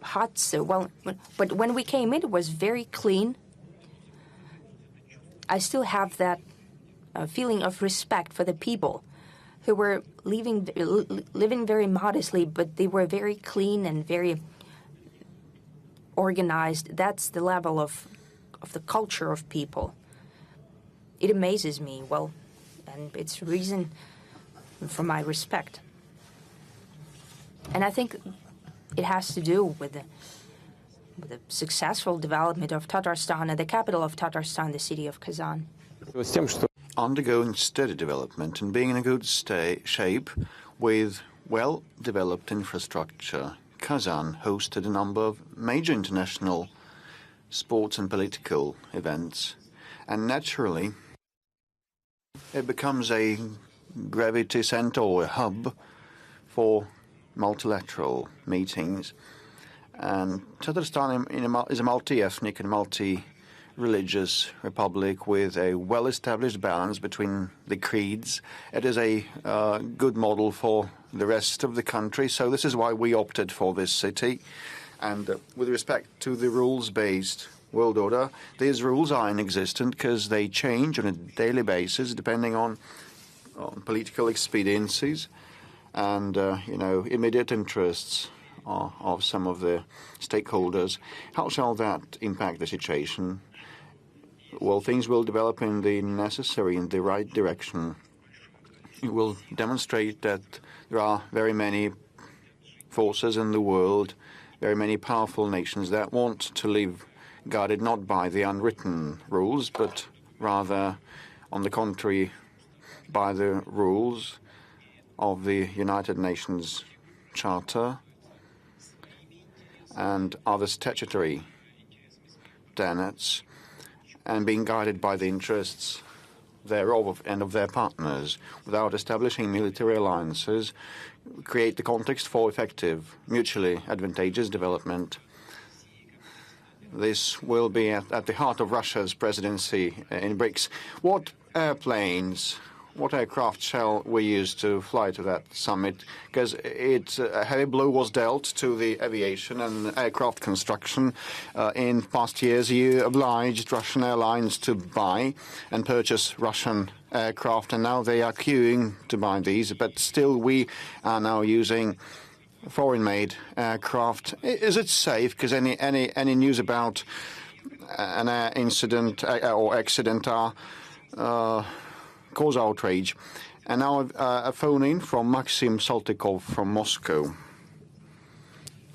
huts. But when we came in, it was very clean. I still have that feeling of respect for the people who were living very modestly, but they were very clean and very organized. That's the level of the culture of people. It amazes me, and it's a reason for my respect. And I think it has to do with the successful development of Tatarstan and the capital of Tatarstan, the city of Kazan. Undergoing steady development and being in a good shape with well-developed infrastructure. Kazan hosted a number of major international sports and political events, and naturally it becomes a gravity center or a hub for multilateral meetings. And Tatarstan is a multi-ethnic and multi-religious republic with a well-established balance between the creeds. It is a good model for the rest of the country, so this is why we opted for this city. And with respect to the rules-based world order, these rules are in existence because they change on a daily basis depending on political expediencies and immediate interests of some of the stakeholders. How shall that impact the situation? Well, things will develop in the necessary and the right direction. It will demonstrate that there are very many forces in the world, very many powerful nations that want to live guided not by the unwritten rules, but rather, on the contrary, by the rules of the United Nations Charter and other statutory tenets, and being guided by the interests thereof and of their partners, without establishing military alliances, create the context for effective, mutually advantageous development. This will be at the heart of Russia's presidency in BRICS. What airplanes, what aircraft shall we use to fly to that summit? Because a heavy blow was dealt to the aviation and aircraft construction. In past years, you obliged Russian airlines to buy and purchase Russian aircraft, and now they are queuing to buy these. But still, we are now using foreign-made aircraft. Is it safe? Because any news about an air incident or accident cause outrage. And now a phone in from Maxim Saltykov from Moscow.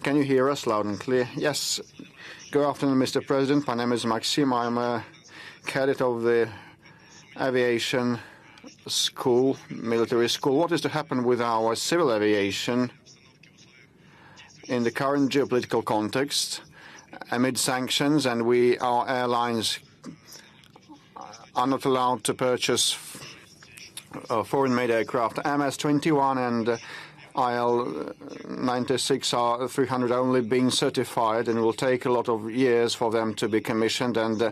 Can you hear us loud and clear? Yes. Good afternoon, Mr. President. My name is Maxim. I'm a cadet of the aviation school, military school. What is to happen with our civil aviation in the current geopolitical context amid sanctions, and our airlines are not allowed to purchase foreign-made aircraft. MS-21 and IL-96 are 300 only being certified, and it will take a lot of years for them to be commissioned. And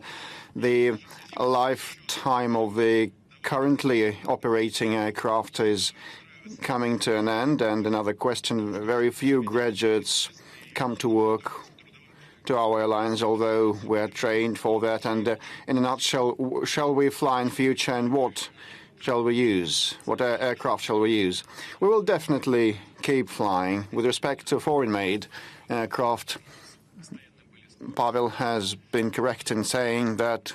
the lifetime of the currently operating aircraft is coming to an end. And another question, very few graduates come to work to our airlines, although we're trained for that. And in a nutshell, shall we fly in future, and what shall we use? What aircraft shall we use? We will definitely keep flying. With respect to foreign-made aircraft, Pavel has been correct in saying that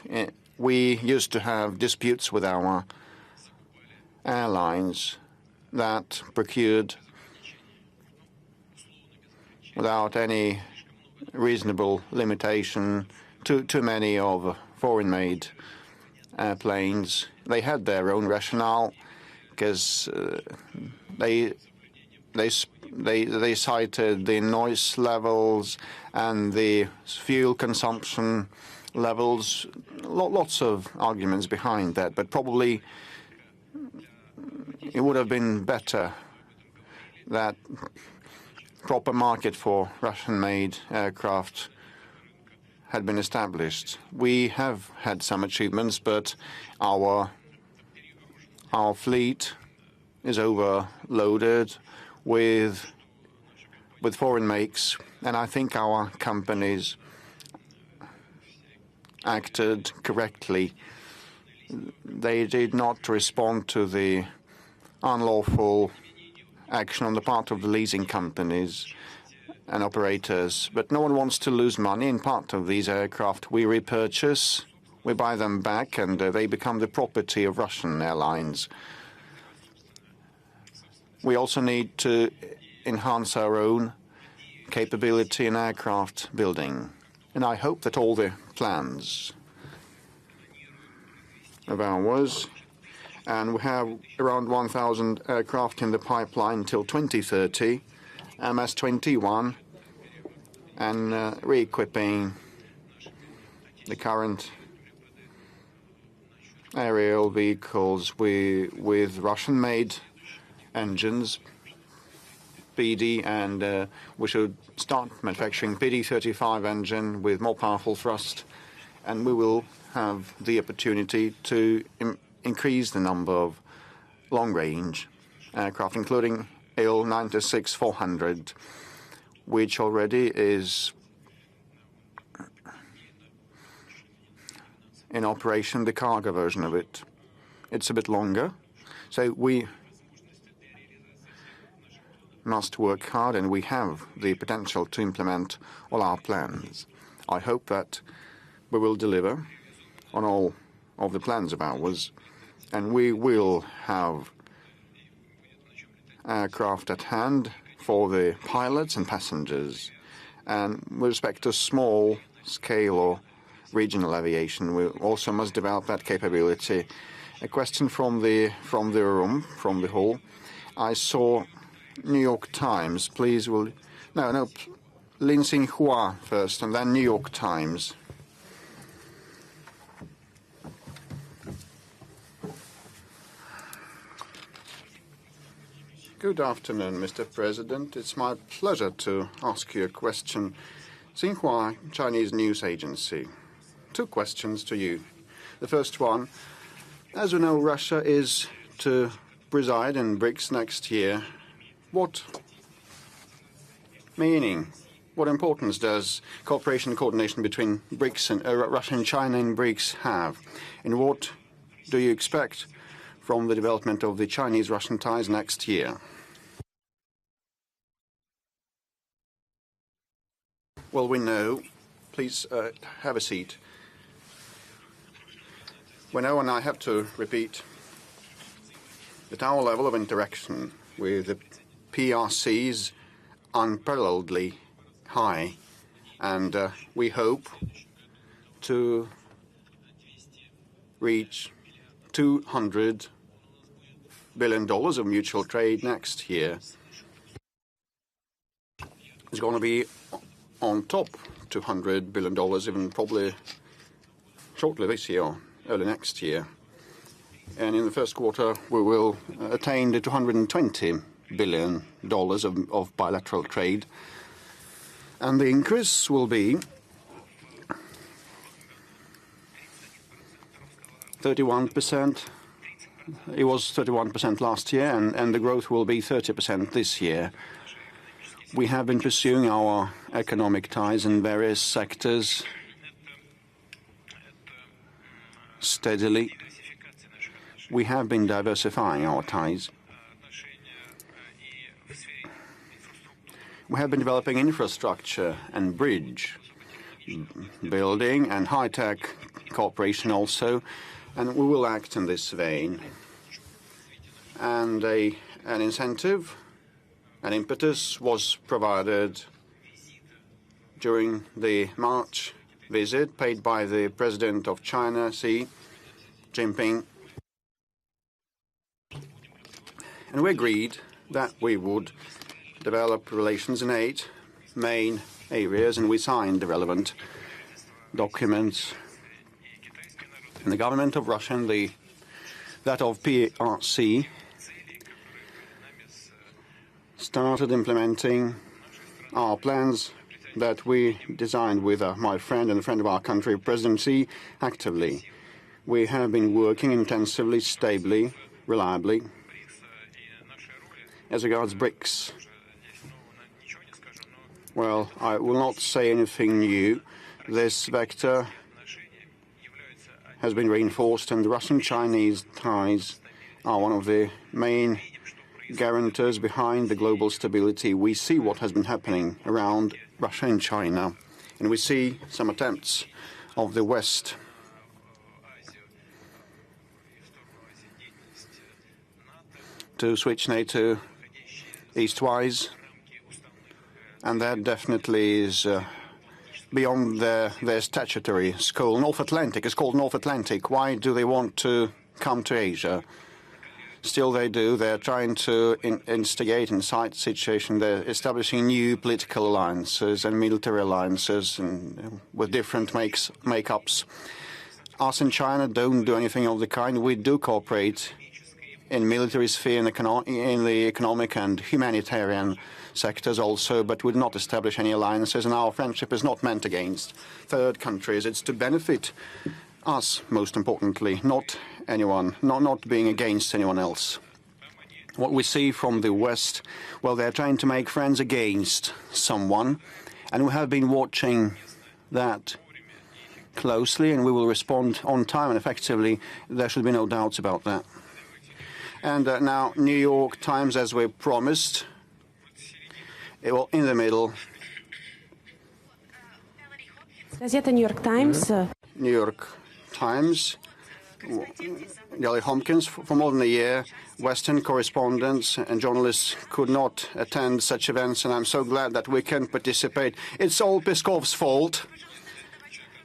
we used to have disputes with our airlines that procured without any reasonable limitation too many of foreign-made airplanes. They had their own rationale because they cited the noise levels and the fuel consumption levels. Lots of arguments behind that, but probably it would have been better that proper market for Russian-made aircraft had been established. We have had some achievements, but our fleet is overloaded with foreign makes, and I think our companies acted correctly. They did not respond to the unlawful action on the part of the leasing companies and operators. But no one wants to lose money in part of these aircraft. We repurchase, we buy them back, and they become the property of Russian airlines. We also need to enhance our own capability in aircraft building. And I hope that all the plans of ours, and we have around 1,000 aircraft in the pipeline until 2030, MS-21, and re-equipping the current aerial vehicles with Russian-made engines, PD, and we should start manufacturing PD-35 engine with more powerful thrust, and we will have the opportunity to increase the number of long-range aircraft, including Il-96-400, which already is in operation, the cargo version of it. It's a bit longer, so we must work hard, and we have the potential to implement all our plans. I hope that we will deliver on all of the plans of ours, and we will have aircraft at hand for the pilots and passengers. And with respect to small scale or regional aviation, we also must develop that capability. A question from the room, from the hall. I saw New York Times. Please, Lin Xinhua first, and then New York Times. Good afternoon, Mr. President. It's my pleasure to ask you a question. Xinhua, Chinese news agency. Two questions to you. The first one, as we know, Russia is to preside in BRICS next year. What meaning, what importance does cooperation and coordination between BRICS and Russia and China in BRICS have? And what do you expect from the development of the Chinese-Russian ties next year? Well, we know. Please have a seat. We know, and I have to repeat, that our level of interaction with the PRC is unparalleledly high, and we hope to reach $200 billion of mutual trade next year. It's going to be on top $200 billion, even probably shortly this year, early next year. And in the first quarter, we will attain the $220 billion of bilateral trade. And the increase will be 31%. It was 31% last year, and the growth will be 30% this year. We have been pursuing our economic ties in various sectors steadily. We have been diversifying our ties. We have been developing infrastructure and bridge building and high-tech cooperation also, and we will act in this vein. And an incentive, an impetus was provided during the March visit paid by the President of China, Xi Jinping. And we agreed that we would develop relations in 8 main areas, and we signed the relevant documents. And the government of Russia and that of PRC started implementing our plans that we designed with my friend and a friend of our country, President Xi, actively. We have been working intensively, stably, reliably. As regards BRICS, well, I will not say anything new. This vector has been reinforced, and the Russian-Chinese ties are one of the main guarantors behind the global stability. We see what has been happening around Russia and China, and we see some attempts of the West to switch NATO eastwise, and that definitely is beyond their statutory scope. North Atlantic is called North Atlantic. Why do they want to come to Asia? Still they do. They're trying to instigate, incite the situation. They're establishing new political alliances and military alliances and with different makeups. Us in China don't do anything of the kind. We do cooperate in military sphere, in the economic and humanitarian sectors also, but we do not establish any alliances, and our friendship is not meant against third countries. It's to benefit us, most importantly, not anyone, not being against anyone else. What we see from the West, well, they're trying to make friends against someone, and we have been watching that closely, and we will respond on time and effectively. There should be no doubts about that. And now, New York Times, as we promised, well, in the middle. New York Times. New York Times. Gally Hopkins, for more than a year, Western correspondents and journalists could not attend such events, and I'm so glad that we can participate. It's all Peskov's fault.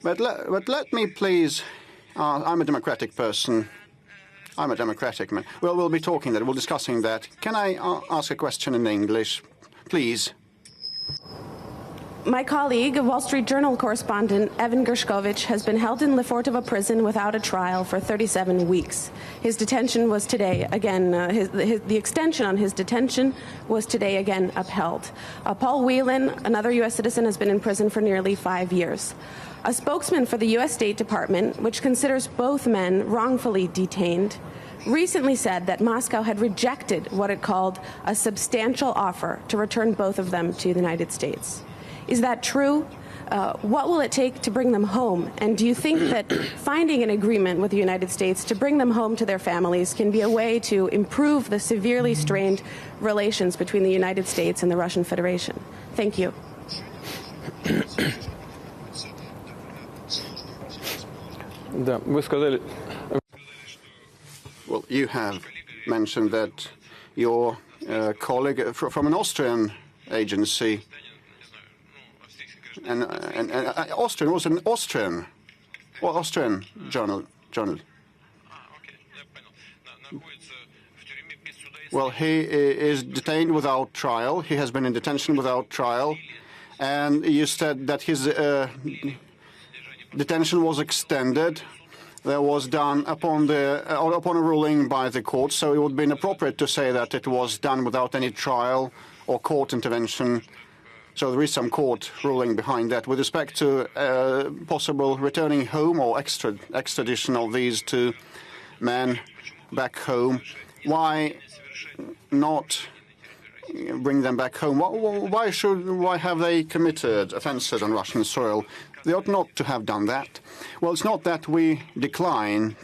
But let me please, I'm a democratic person. I'm a democratic man. Well, we'll be talking that. We'll be discussing that. Can I ask a question in English, please? My colleague, Wall Street Journal correspondent Evan Gershkovich, has been held in Lefortovo prison without a trial for 37 weeks. His detention was today again, the extension on his detention was today again upheld. Paul Whelan, another U.S. citizen, has been in prison for nearly 5 years. A spokesman for the U.S. State Department, which considers both men wrongfully detained, recently said that Moscow had rejected what it called a substantial offer to return both of them to the United States. Is that true? What will it take to bring them home? And do you think that finding an agreement with the United States to bring them home to their families can be a way to improve the severely strained relations between the United States and the Russian Federation? Thank you. Well, you have mentioned that your colleague from an Austrian agency, and Austrian was an Austrian journal. Well, he is detained without trial. He has been in detention without trial, and you said that his detention was extended that was done upon a ruling by the court, so it would have been appropriate to say that it was done without any trial or court intervention. So there is some court ruling behind that. With respect to possible returning home or extradition of these two men back home, why not bring them back home? Why have they committed offences on Russian soil? They ought not to have done that. Well, it's not that we decline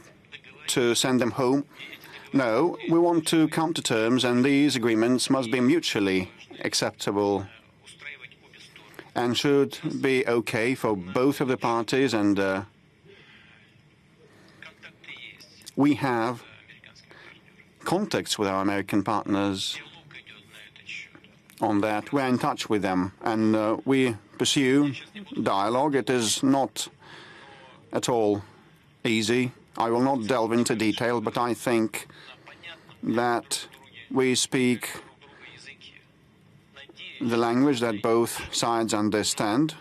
to send them home. No, we want to come to terms, and these agreements must be mutually acceptable and should be okay for both of the parties. And we have contacts with our American partners on that. We're in touch with them, and we pursue dialogue. It is not at all easy. I will not delve into detail, but I think that we speak the language that both sides understand,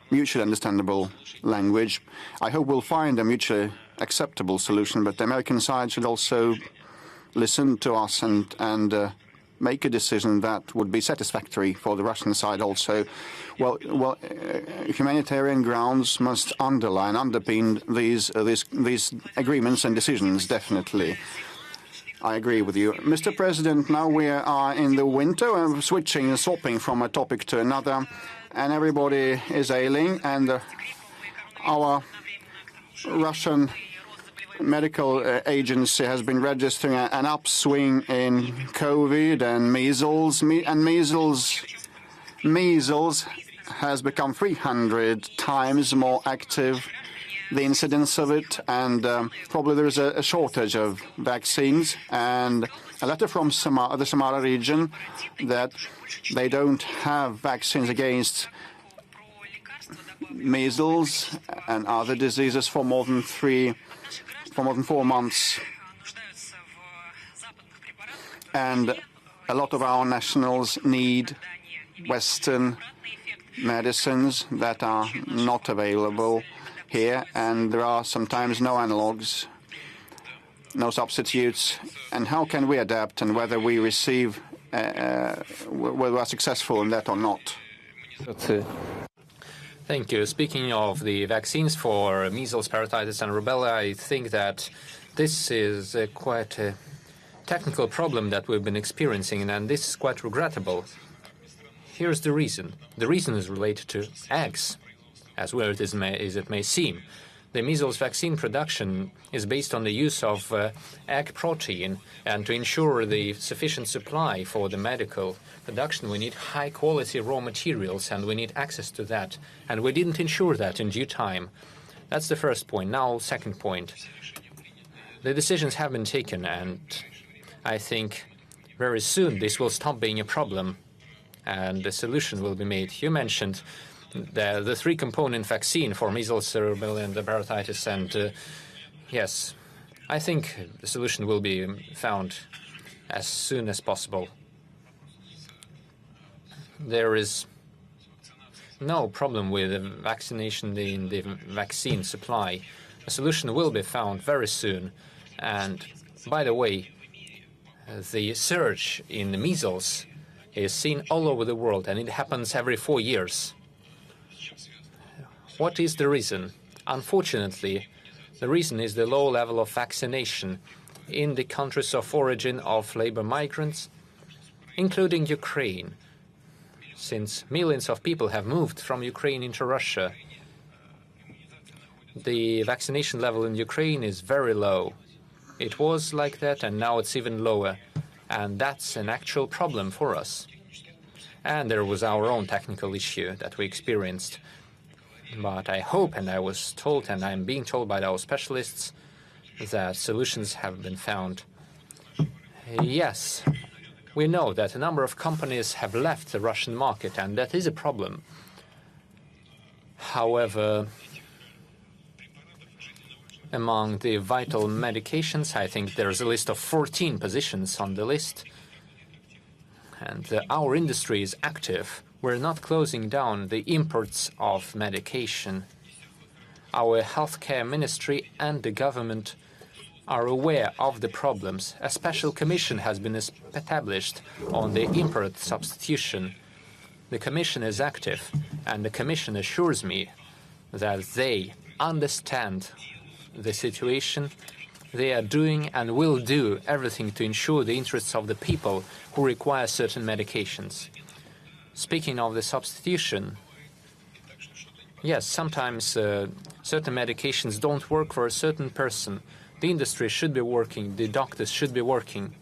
mutually understandable language. I hope we'll find a mutually acceptable solution, but the American side should also listen to us and make a decision that would be satisfactory for the Russian side also. Well, humanitarian grounds must underpin these agreements and decisions, definitely. I agree with you. Mr. President, now we are in the winter, and switching and swapping from a topic to another, and everybody is ailing, and our Russian medical agency has been registering an upswing in COVID and measles. Measles has become 300 times more active, the incidence of it, and probably there is a shortage of vaccines. And a letter from the Samara region that they don't have vaccines against measles and other diseases for more than 4 months. And a lot of our nationals need Western medicines that are not available here, and there are sometimes no analogues, no substitutes. And how can we adapt, and whether we receive, whether we are successful in that or not? Thank you. Speaking of the vaccines for measles, parotitis, and rubella, I think that this is quite a technical problem that we've been experiencing, and this is quite regrettable. Here's the reason. The reason is related to eggs, as weird as it may seem. The measles vaccine production is based on the use of egg protein, and to ensure the sufficient supply for the medical production, we need high-quality raw materials, and we need access to that. And we didn't ensure that in due time. That's the first point. Now, second point. The decisions have been taken, and I think very soon this will stop being a problem, and a solution will be made. You mentioned the three-component vaccine for measles, rubella, and parotitis, and yes, I think the solution will be found as soon as possible. There is no problem with the vaccination in the vaccine supply. A solution will be found very soon. And by the way, the surge in the measles is seen all over the world, and it happens every 4 years. What is the reason? Unfortunately, the reason is the low level of vaccination in the countries of origin of labor migrants, including Ukraine, since millions of people have moved from Ukraine into Russia. The vaccination level in Ukraine is very low. It was like that, and now it's even lower. And that's an actual problem for us. And there was our own technical issue that we experienced. But I hope, and I was told, and I'm being told by our specialists, that solutions have been found. Yes, we know that a number of companies have left the Russian market, and that is a problem. However, among the vital medications, I think there's a list of 14 positions on the list. And our industry is active. We're not closing down the imports of medication. Our healthcare ministry and the government are aware of the problems. A special commission has been established on the import substitution. The commission is active, and the commission assures me that they understand the situation. They are doing and will do everything to ensure the interests of the people who require certain medications. Speaking of the substitution, yes, sometimes certain medications don't work for a certain person. The industry should be working, the doctors should be working.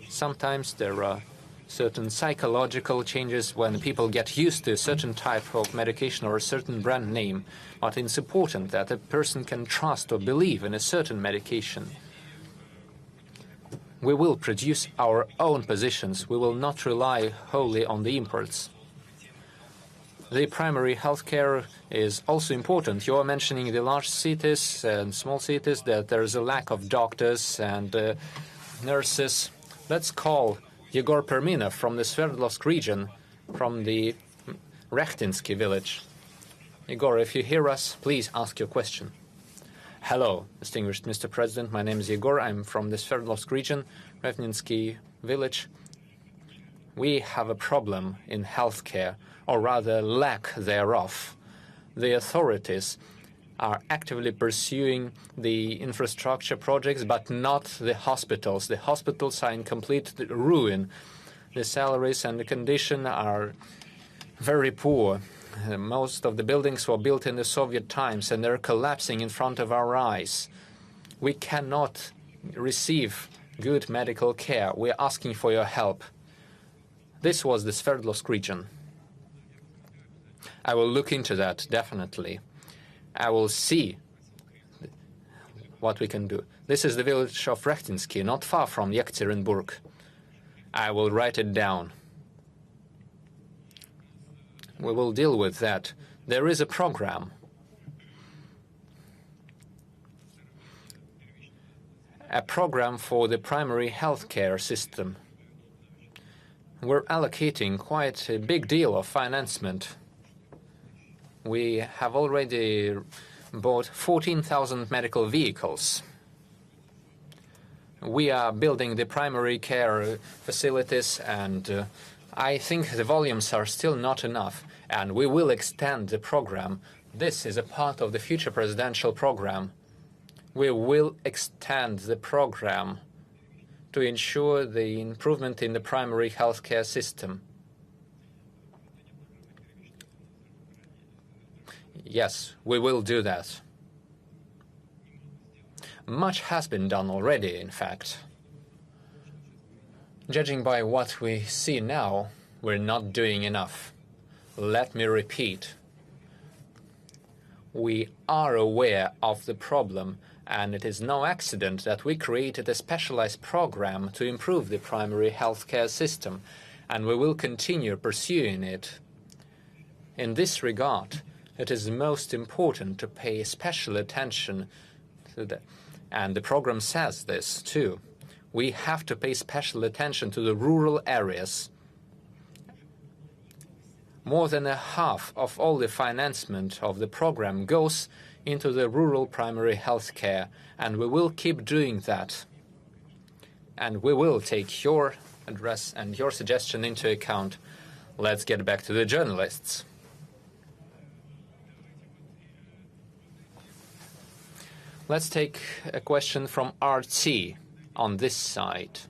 Sometimes there are certain psychological changes when people get used to a certain type of medication or a certain brand name. But it's important that a person can trust or believe in a certain medication. We will produce our own positions. We will not rely wholly on the imports. The primary healthcare is also important. You are mentioning the large cities and small cities, that there is a lack of doctors and nurses. Let's call Yegor Permina from the Sverdlovsk region, from the Rechtinsky village. Yegor, if you hear us, please ask your question. Hello, distinguished Mr. President. My name is Yegor. I'm from the Sverdlovsk region, Rechtinsky village. We have a problem in healthcare, or rather lack thereof. The authorities are actively pursuing the infrastructure projects, but not the hospitals. The hospitals are in complete ruin. The salaries and the condition are very poor. Most of the buildings were built in the Soviet times, and they're collapsing in front of our eyes. We cannot receive good medical care. We're asking for your help. This was the Sverdlovsk region. I will look into that, definitely. I will see what we can do. This is the village of Rechtinsky, not far from Yekaterinburg. I will write it down. We will deal with that. There is a program. A program for the primary healthcare system. We're allocating quite a big deal of financement. We have already bought 14,000 medical vehicles. We are building the primary care facilities, and I think the volumes are still not enough, and we will extend the program. This is a part of the future presidential program. We will extend the program to ensure the improvement in the primary healthcare system. Yes, we will do that. Much has been done already, in fact. Judging by what we see now, we're not doing enough. Let me repeat. We are aware of the problem, and it is no accident that we created a specialized program to improve the primary healthcare system, and we will continue pursuing it. In this regard, it is most important to pay special attention to that. And the program says this, too. We have to pay special attention to the rural areas. More than a half of all the financement of the program goes into the rural primary health care, and we will keep doing that. And we will take your address and your suggestion into account. Let's get back to the journalists. Let's take a question from RT on this side.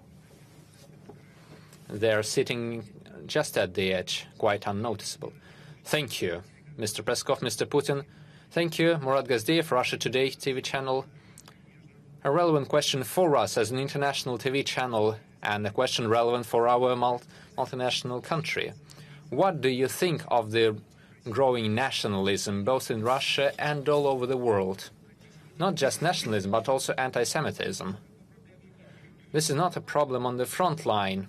They're sitting just at the edge, quite unnoticeable. Thank you, Mr. Peskov, Mr. Putin. Thank you, Murat Gazdeev, Russia Today TV channel. A relevant question for us as an international TV channel, and a question relevant for our multinational country. What do you think of the growing nationalism, both in Russia and all over the world? Not just nationalism, but also anti-Semitism. This is not a problem on the front line.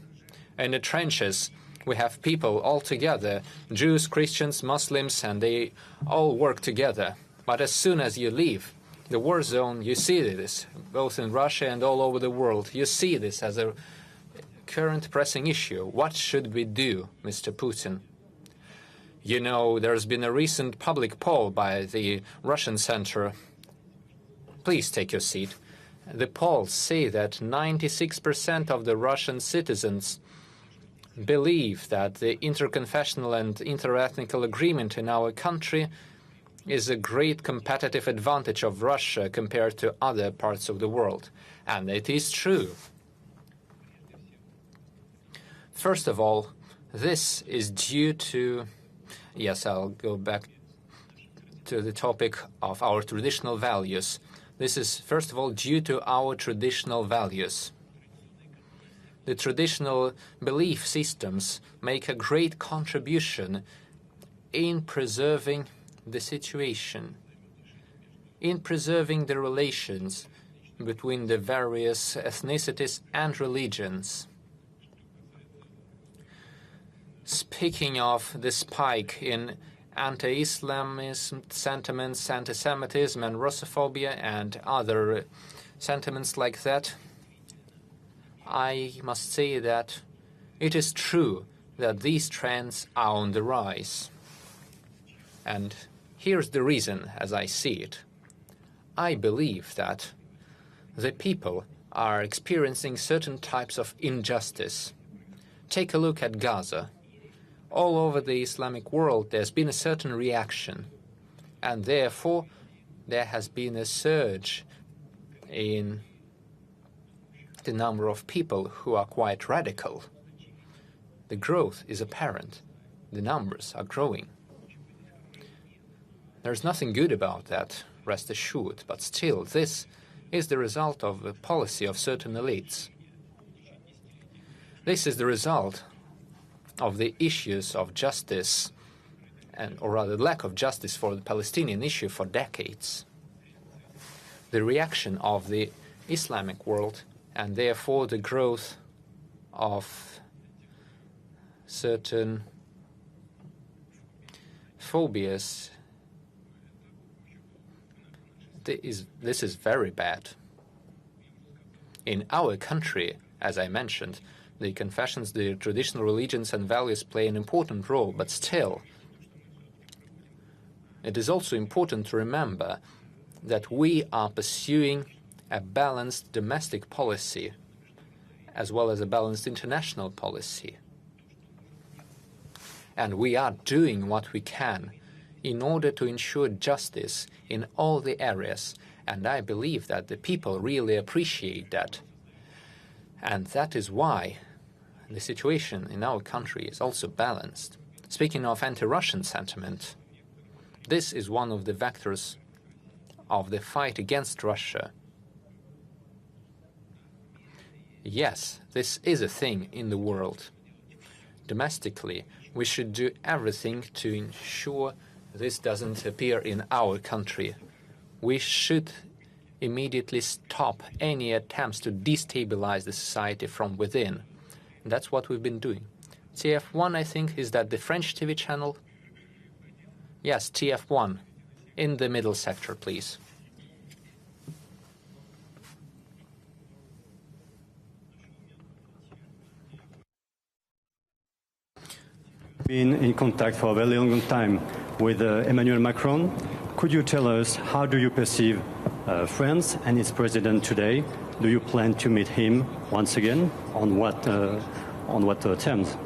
In the trenches, we have people all together, Jews, Christians, Muslims, and they all work together. But as soon as you leave the war zone, you see this, both in Russia and all over the world. You see this as a current pressing issue. What should we do, Mr. Putin? You know, there's been a recent public poll by the Russian Center. Please take your seat. The polls say that 96% of the Russian citizens believe that the interconfessional and interethnical agreement in our country is a great competitive advantage of Russia compared to other parts of the world. And it is true. First of all, this is due to, yes, I'll go back to the topic of our traditional values. This is, first of all, due to our traditional values. The traditional belief systems make a great contribution in preserving the situation, in preserving the relations between the various ethnicities and religions. Speaking of the spike in anti-Islamism sentiments, anti-Semitism and Russophobia and other sentiments like that, I must say that it is true that these trends are on the rise. And here's the reason, as I see it. I believe that the people are experiencing certain types of injustice. Take a look at Gaza. All over the Islamic world, there's been a certain reaction, and therefore there has been a surge in the number of people who are quite radical. The growth is apparent. The numbers are growing. There's nothing good about that, rest assured, but still, this is the result of the policy of certain elites. This is the result of the issues of justice, or rather lack of justice for the Palestinian issue for decades. The reaction of the Islamic world and therefore the growth of certain phobias, this is very bad. In our country, as I mentioned, the confessions, the traditional religions and values play an important role, but still, it is also important to remember that we are pursuing a balanced domestic policy as well as a balanced international policy. And we are doing what we can in order to ensure justice in all the areas, and I believe that the people really appreciate that. And that is why the situation in our country is also balanced. Speaking of anti-Russian sentiment, this is one of the vectors of the fight against Russia. Yes, this is a thing in the world. Domestically, we should do everything to ensure this doesn't appear in our country. We should immediately stop any attempts to destabilize the society from within. And that's what we've been doing. TF1, I think, is that the French TV channel? Yes, TF1. In the middle sector, please. Been in contact for a very long time with Emmanuel Macron. Could you tell us how do you perceive France and its president today? Do you plan to meet him once again? On what terms?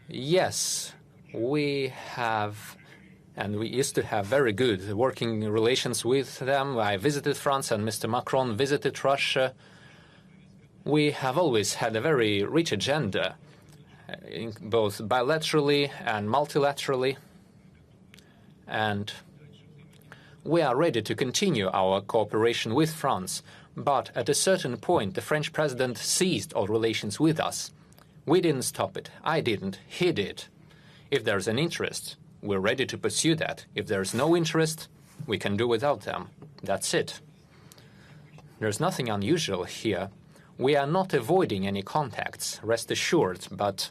Yes, we have. And we used to have very good working relations with them. I visited France and Mr. Macron visited Russia. We have always had a very rich agenda, both bilaterally and multilaterally. And we are ready to continue our cooperation with France. But at a certain point, the French president ceased all relations with us. We didn't stop it. I didn't. He did. If there's an interest, we're ready to pursue that. If there's no interest, we can do without them. That's it. There's nothing unusual here. We are not avoiding any contacts, rest assured, but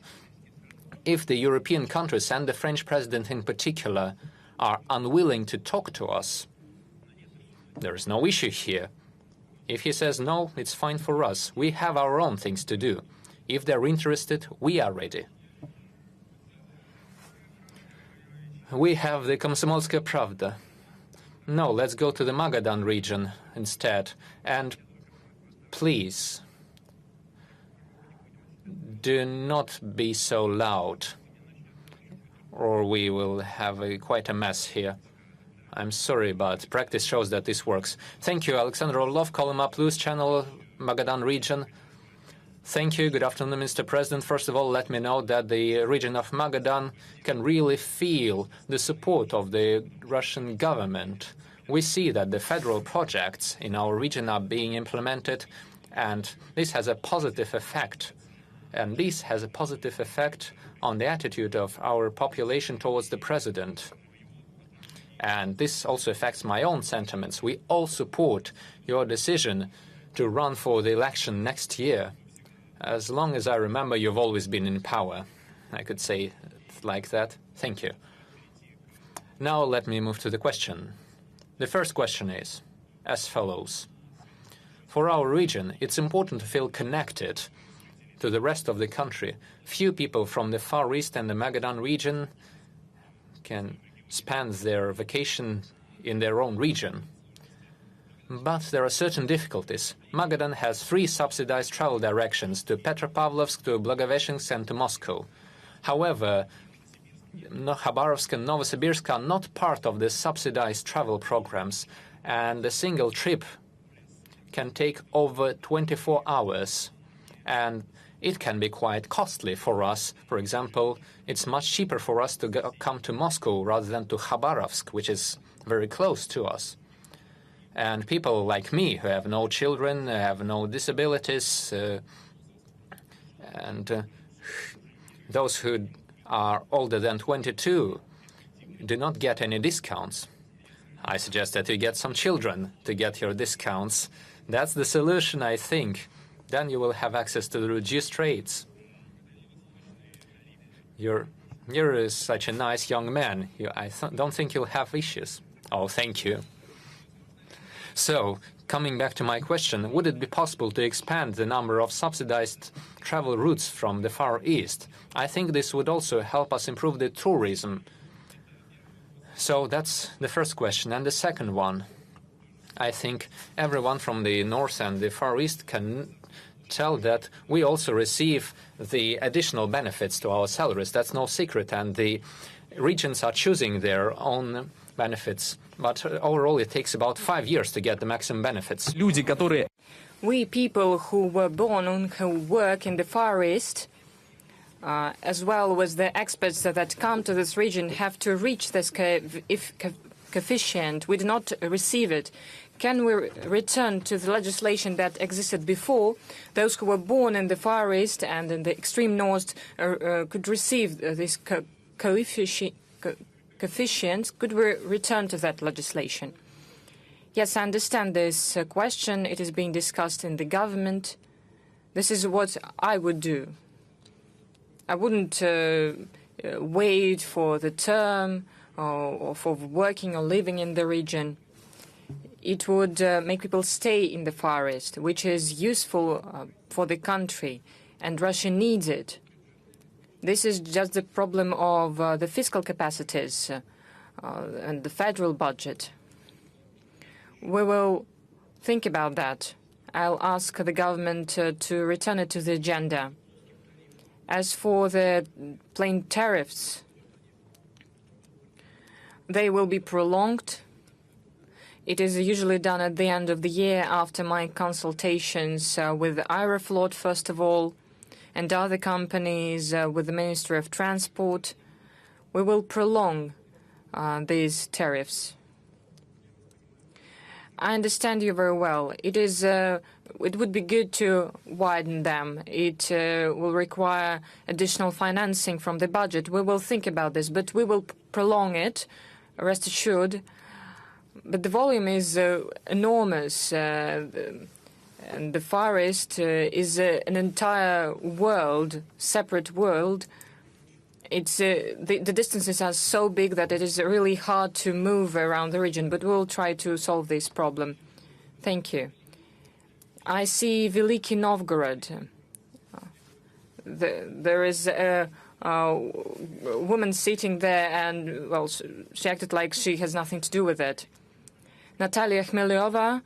if the European countries and the French president in particular are unwilling to talk to us, there is no issue here. If he says no, it's fine for us. We have our own things to do. If they're interested, we are ready. We have the Komsomolskaya Pravda. No, let's go to the Magadan region instead. And please, do not be so loud, or we will have quite a mess here. I'm sorry, but practice shows that this works. Thank you, Alexander Orlov, Kolyma Plus channel, Magadan region. Thank you. Good afternoon, Mr. President. First of all, let me know that the region of Magadan can really feel the support of the Russian government. We see that the federal projects in our region are being implemented, and this has a positive effect. And this has a positive effect on the attitude of our population towards the president. And this also affects my own sentiments. We all support your decision to run for the election next year. As long as I remember, you've always been in power. I could say it like that. Thank you. Now let me move to the question. The first question is as follows. For our region, it's important to feel connected to the rest of the country. Few people from the Far East and the Magadan region can spend their vacation in their own region. But there are certain difficulties. Magadan has 3 subsidized travel directions to Petropavlovsk, to Blagoveshchensk and to Moscow. However, Khabarovsk and Novosibirsk are not part of the subsidized travel programs, and a single trip can take over 24 hours. And it can be quite costly for us. For example, it's much cheaper for us to come to Moscow rather than to Khabarovsk, which is very close to us. And people like me, who have no children, have no disabilities, and those who are older than 22 do not get any discounts. I suggest that you get some children to get your discounts. That's the solution, I think. Then you will have access to the reduced rates. You're such a nice young man. I don't think you'll have issues. Oh, thank you. So, coming back to my question, would it be possible to expand the number of subsidized travel routes from the Far East? I think this would also help us improve the tourism. So that's the first question. And the second one, I think everyone from the North and the Far East can tell that we also receive the additional benefits to our salaries. That's no secret, and the regions are choosing their own benefits. But overall, it takes about 5 years to get the maximum benefits. We people who were born and who work in the Far East, as well as the experts that come to this region, have to reach this coefficient. We do not receive it. Can we return to the legislation that existed before? Those who were born in the Far East and in the extreme North could receive this coefficients. Could we return to that legislation? Yes, I understand this question. It is being discussed in the government. This is what I would do. I wouldn't wait for the term or for working or living in the region. It would make people stay in the Far East, which is useful for the country, and Russia needs it. This is just the problem of the fiscal capacities and the federal budget. We will think about that. I'll ask the government to return it to the agenda. As for the plane tariffs, they will be prolonged. It is usually done at the end of the year after my consultations with Aeroflot, first of all, and other companies with the Ministry of Transport. We will prolong these tariffs. I understand you very well. It would be good to widen them. It will require additional financing from the budget. We will think about this, but we will prolong it, rest assured. But the volume is enormous, and the Far East is an entire world, separate world. It's the distances are so big that it is really hard to move around the region, but we'll try to solve this problem. Thank you. I see Veliki Novgorod. There is a woman sitting there, and, well, she acted like she has nothing to do with it. Natalia Khmelyova,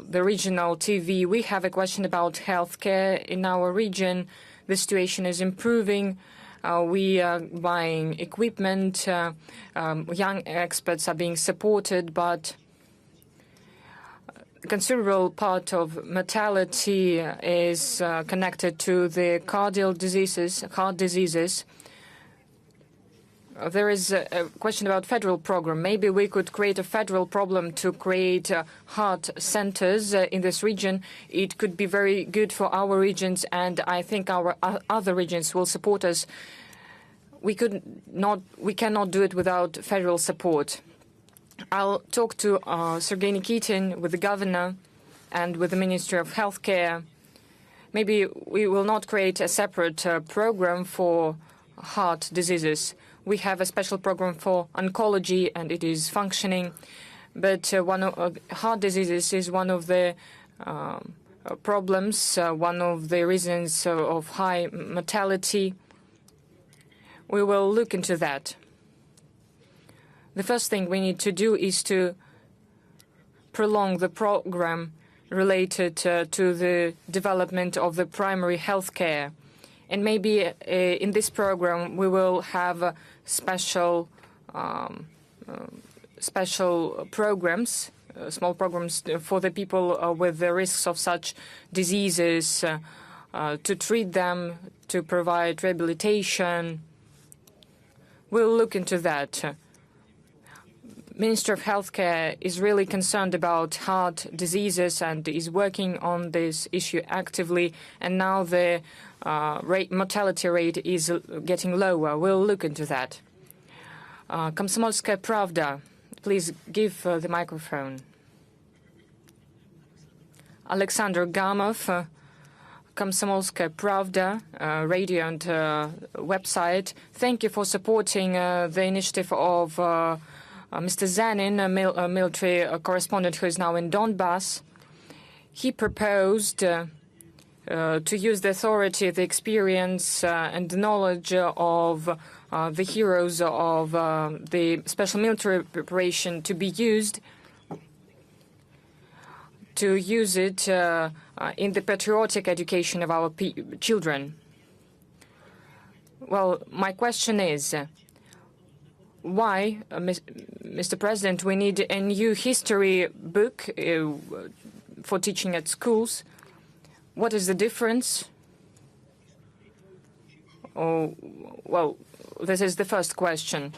the regional TV. We have a question about healthcare in our region. The situation is improving. We are buying equipment. Young experts are being supported, but a considerable part of mortality is connected to the heart diseases. There is a question about federal program. Maybe we could create a federal program to create heart centers in this region. It could be very good for our regions, and I think our other regions will support us. We cannot do it without federal support. I'll talk to Sergei Nikitin, with the governor and with the Ministry of Healthcare. Maybe we will not create a separate program for heart diseases. We have a special program for oncology, and it is functioning. But heart diseases is one of the problems, one of the reasons of high mortality. We will look into that. The first thing we need to do is to prolong the program related to the development of the primary health care. And maybe in this program we will have special programs, small programs for the people with the risks of such diseases, to treat them, to provide rehabilitation. We'll look into that. Minister of Healthcare is really concerned about heart diseases and is working on this issue actively. And now the mortality rate is getting lower. We'll look into that. Komsomolskaya Pravda, please give the microphone. Alexander Gamov, Komsomolskaya Pravda, radio and website. Thank you for supporting the initiative of Mr. Zanin, a military correspondent who is now in Donbas. He proposed to use the authority, the experience, and the knowledge of the heroes of the special military operation to be used, to use it in the patriotic education of our children. Well, my question is, why, Mr. President, we need a new history book for teaching at schools? What is the difference? Oh, well, this is the first question.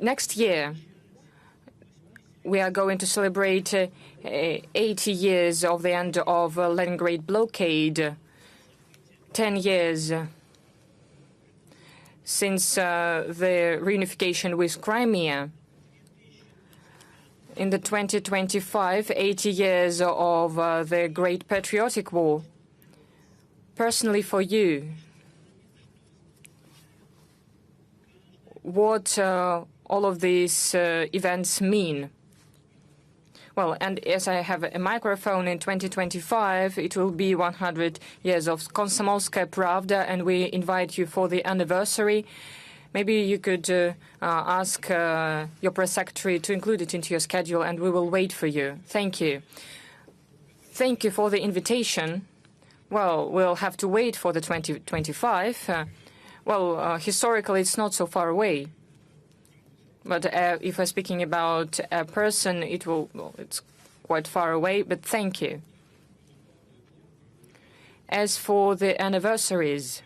Next year, we are going to celebrate 80 years of the end of Leningrad blockade, 10 years since the reunification with Crimea. In the 2025, 80 years of the Great Patriotic War. Personally, for you, what all of these events mean? Well, and as I have a microphone, in 2025, it will be 100 years of Komsomolskaya Pravda, and we invite you for the anniversary. Maybe you could ask your press secretary to include it into your schedule, and we will wait for you. Thank you. Thank you for the invitation. Well, we'll have to wait for the 2025. Historically, it's not so far away. But if we're speaking about a person, it's quite far away, but thank you. As for the anniversaries,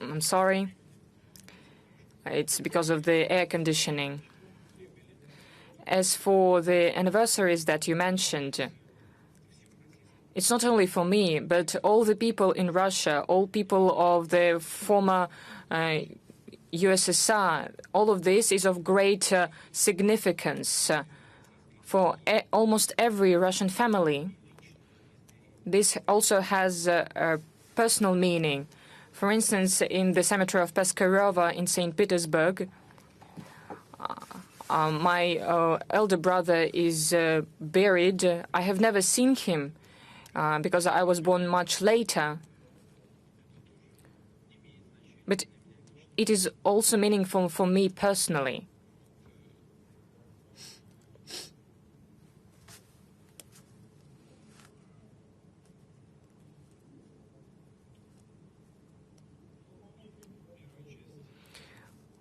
I'm sorry, it's because of the air conditioning. As for the anniversaries that you mentioned, it's not only for me, but all the people in Russia, all people of the former USSR, all of this is of great significance for almost every Russian family. This also has a personal meaning. For instance, in the cemetery of Peskarova in St. Petersburg, My elder brother is buried. I have never seen him because I was born much later. But it is also meaningful for me personally.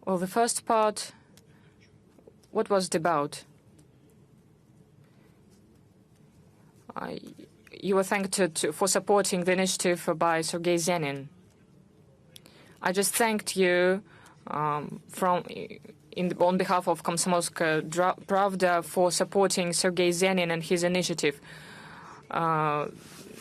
Well, the first part, what was it about? You were thanked for supporting the initiative by Sergei Zenin. I just thanked you on behalf of Komsomolskaya Pravda for supporting Sergei Zenin and his initiative.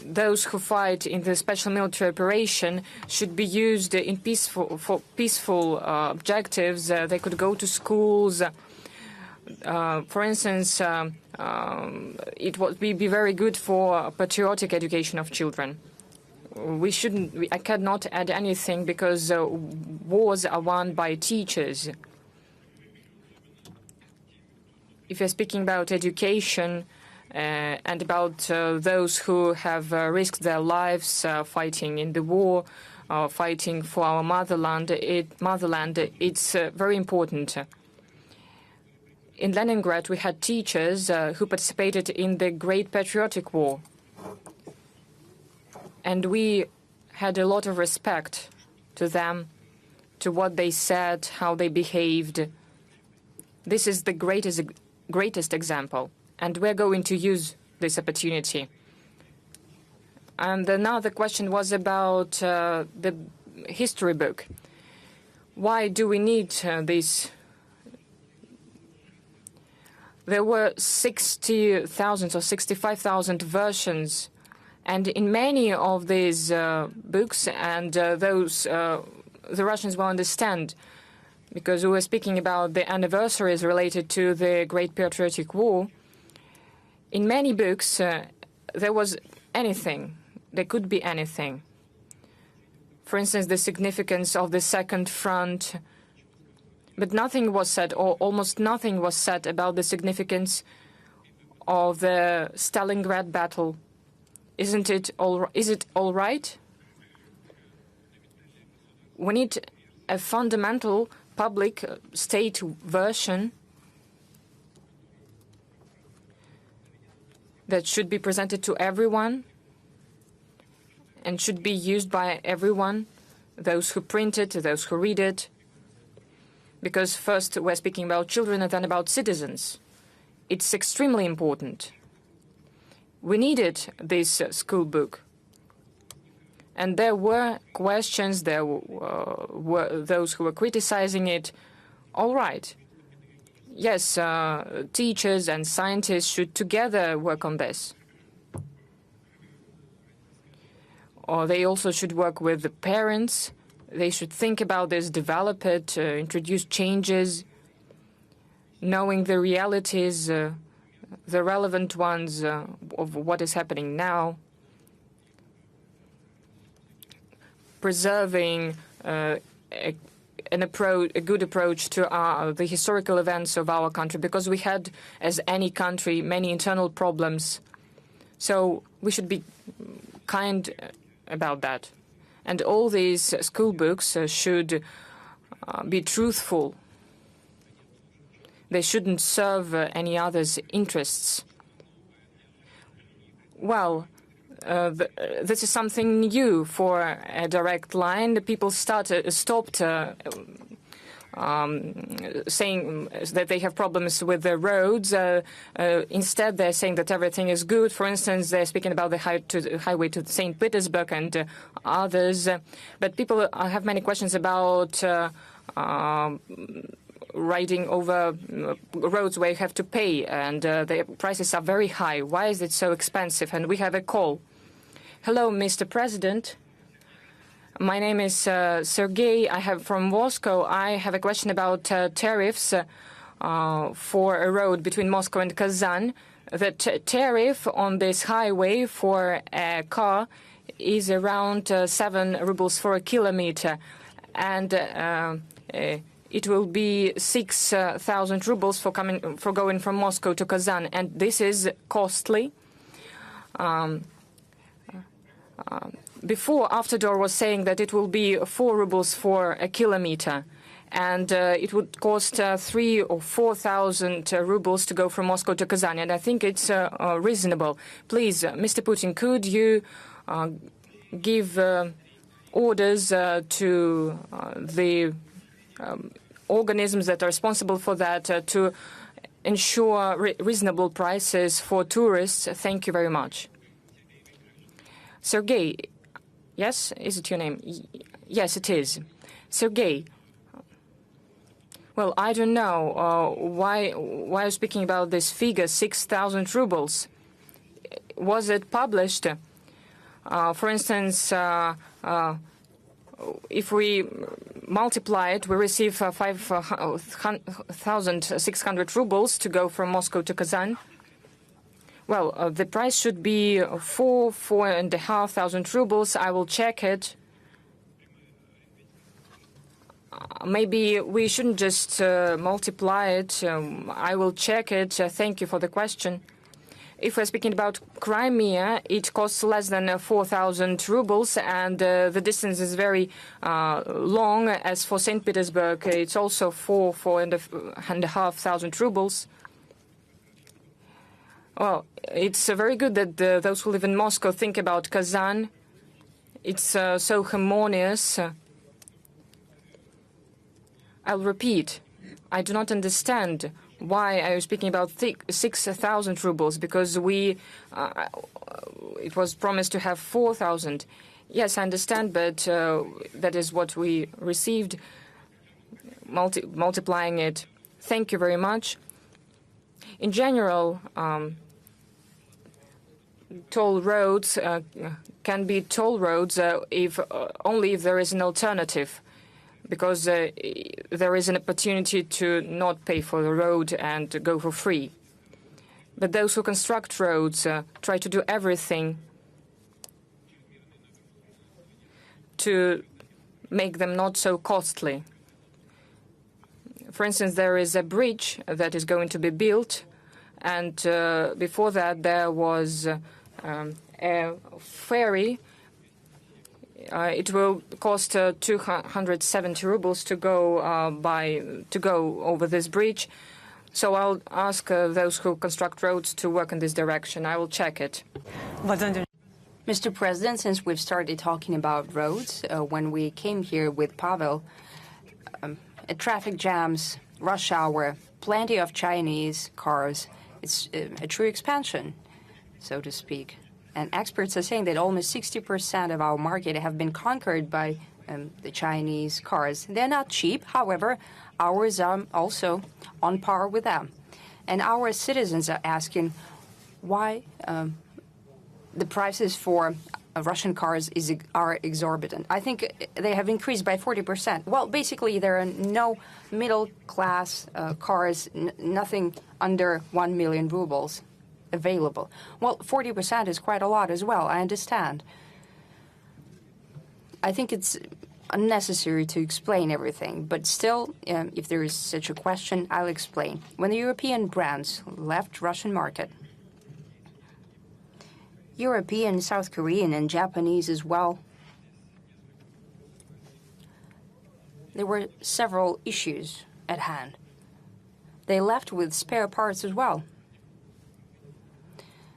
Those who fight in the special military operation should be used in for peaceful objectives. They could go to schools. For instance, it would be very good for patriotic education of children. I cannot add anything because wars are won by teachers. If you're speaking about education and about those who have risked their lives fighting in the war, fighting for our motherland, it's very important. In Leningrad, we had teachers who participated in the Great Patriotic War. And we had a lot of respect to them, to what they said, how they behaved. This is the greatest example, and we're going to use this opportunity. And another question was about the history book. Why do we need this? There were 60,000 or 65,000 versions. And in many of these books, and the Russians will understand, because we were speaking about the anniversaries related to the Great Patriotic War. In many books, there was anything. There could be anything. For instance, the significance of the Second Front. But nothing was said, or almost nothing was said, about the significance of the Stalingrad battle. Is it all right? We need a fundamental public state version that should be presented to everyone and should be used by everyone, those who print it, those who read it. Because first we're speaking about children and then about citizens. It's extremely important. We needed this school book. And there were questions, there were those who were criticizing it. All right. Yes, teachers and scientists should together work on this. Or they also should work with the parents. They should think about this, develop it, introduce changes, knowing the realities, the relevant ones of what is happening now, preserving a good approach to the historical events of our country, because we had, as any country, many internal problems. So we should be kind about that. And all these school books should be truthful. They shouldn't serve any other's interests. Well, this is something new for a direct line. The people stopped saying that they have problems with the roads. Instead, they're saying that everything is good. For instance, they're speaking about the highway to St. Petersburg and others. But people have many questions about riding over roads where you have to pay, and the prices are very high. Why is it so expensive? And we have a call. Hello, Mr. President. My name is Sergei. I have from Moscow. I have a question about tariffs for a road between Moscow and Kazan. The tariff on this highway for a car is around 7 rubles for a kilometer. And it will be 6,000 rubles for going from Moscow to Kazan, and this is costly. Before, Avtodor was saying that it will be 4 rubles for a kilometer, and it would cost 3,000 or 4,000 rubles to go from Moscow to Kazan, and I think it's reasonable. Please, Mr. Putin, could you give orders to the organisms that are responsible for that to ensure reasonable prices for tourists? Thank you very much. Sergey, yes, is it your name? Yes, it is. Sergey, well, I don't know why you're speaking about this figure, 6,000 rubles. Was it published? For instance, if we multiply it, we receive 5,600 rubles to go from Moscow to Kazan. Well, the price should be 4,500 rubles. I will check it. Maybe we shouldn't just multiply it. I will check it. Thank you for the question. If we're speaking about Crimea, it costs less than 4,000 rubles, and the distance is very long. As for St. Petersburg, it's also 4,500 rubles. Well, it's very good that those who live in Moscow think about Kazan. It's so harmonious. I'll repeat. I do not understand why are you speaking about 6,000 rubles, because it was promised to have 4,000. Yes, I understand, but that is what we received, multiplying it. Thank you very much. In general, toll roads can be toll roads only if there is an alternative, because there is an opportunity to not pay for the road and to go for free. But those who construct roads try to do everything to make them not so costly. For instance, there is a bridge that is going to be built, and before that there was a ferry. It will cost 270 rubles to go over this bridge. So I'll ask those who construct roads to work in this direction. I will check it. Mr. President, since we've started talking about roads, when we came here with Pavel, traffic jams, rush hour, plenty of Chinese cars. It's a true expansion, so to speak. And experts are saying that almost 60% of our market have been conquered by the Chinese cars. They're not cheap, however, ours are also on par with them. And our citizens are asking why the prices for Russian cars are exorbitant. I think they have increased by 40%. Well, basically, there are no middle-class cars, nothing under 1 million rubles available. Well, 40% is quite a lot as well, I understand. I think it's unnecessary to explain everything, but still, if there is such a question, I'll explain. When the European brands left Russian market, European, South Korean, and Japanese as well, there were several issues at hand. They left with spare parts as well.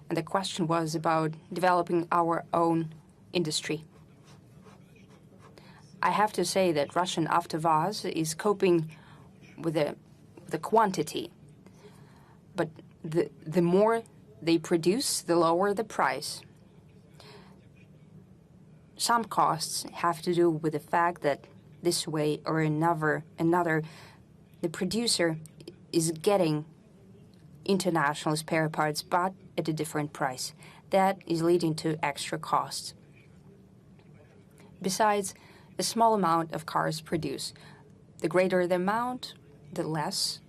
And the question was about developing our own industry. I have to say that Russian Avtovaz is coping with the quantity. But the more they produce, the lower the price. Some costs have to do with the fact that this way or another, the producer is getting international spare parts, but at a different price. That is leading to extra costs. Besides, a small amount of cars produced. The greater the amount, the less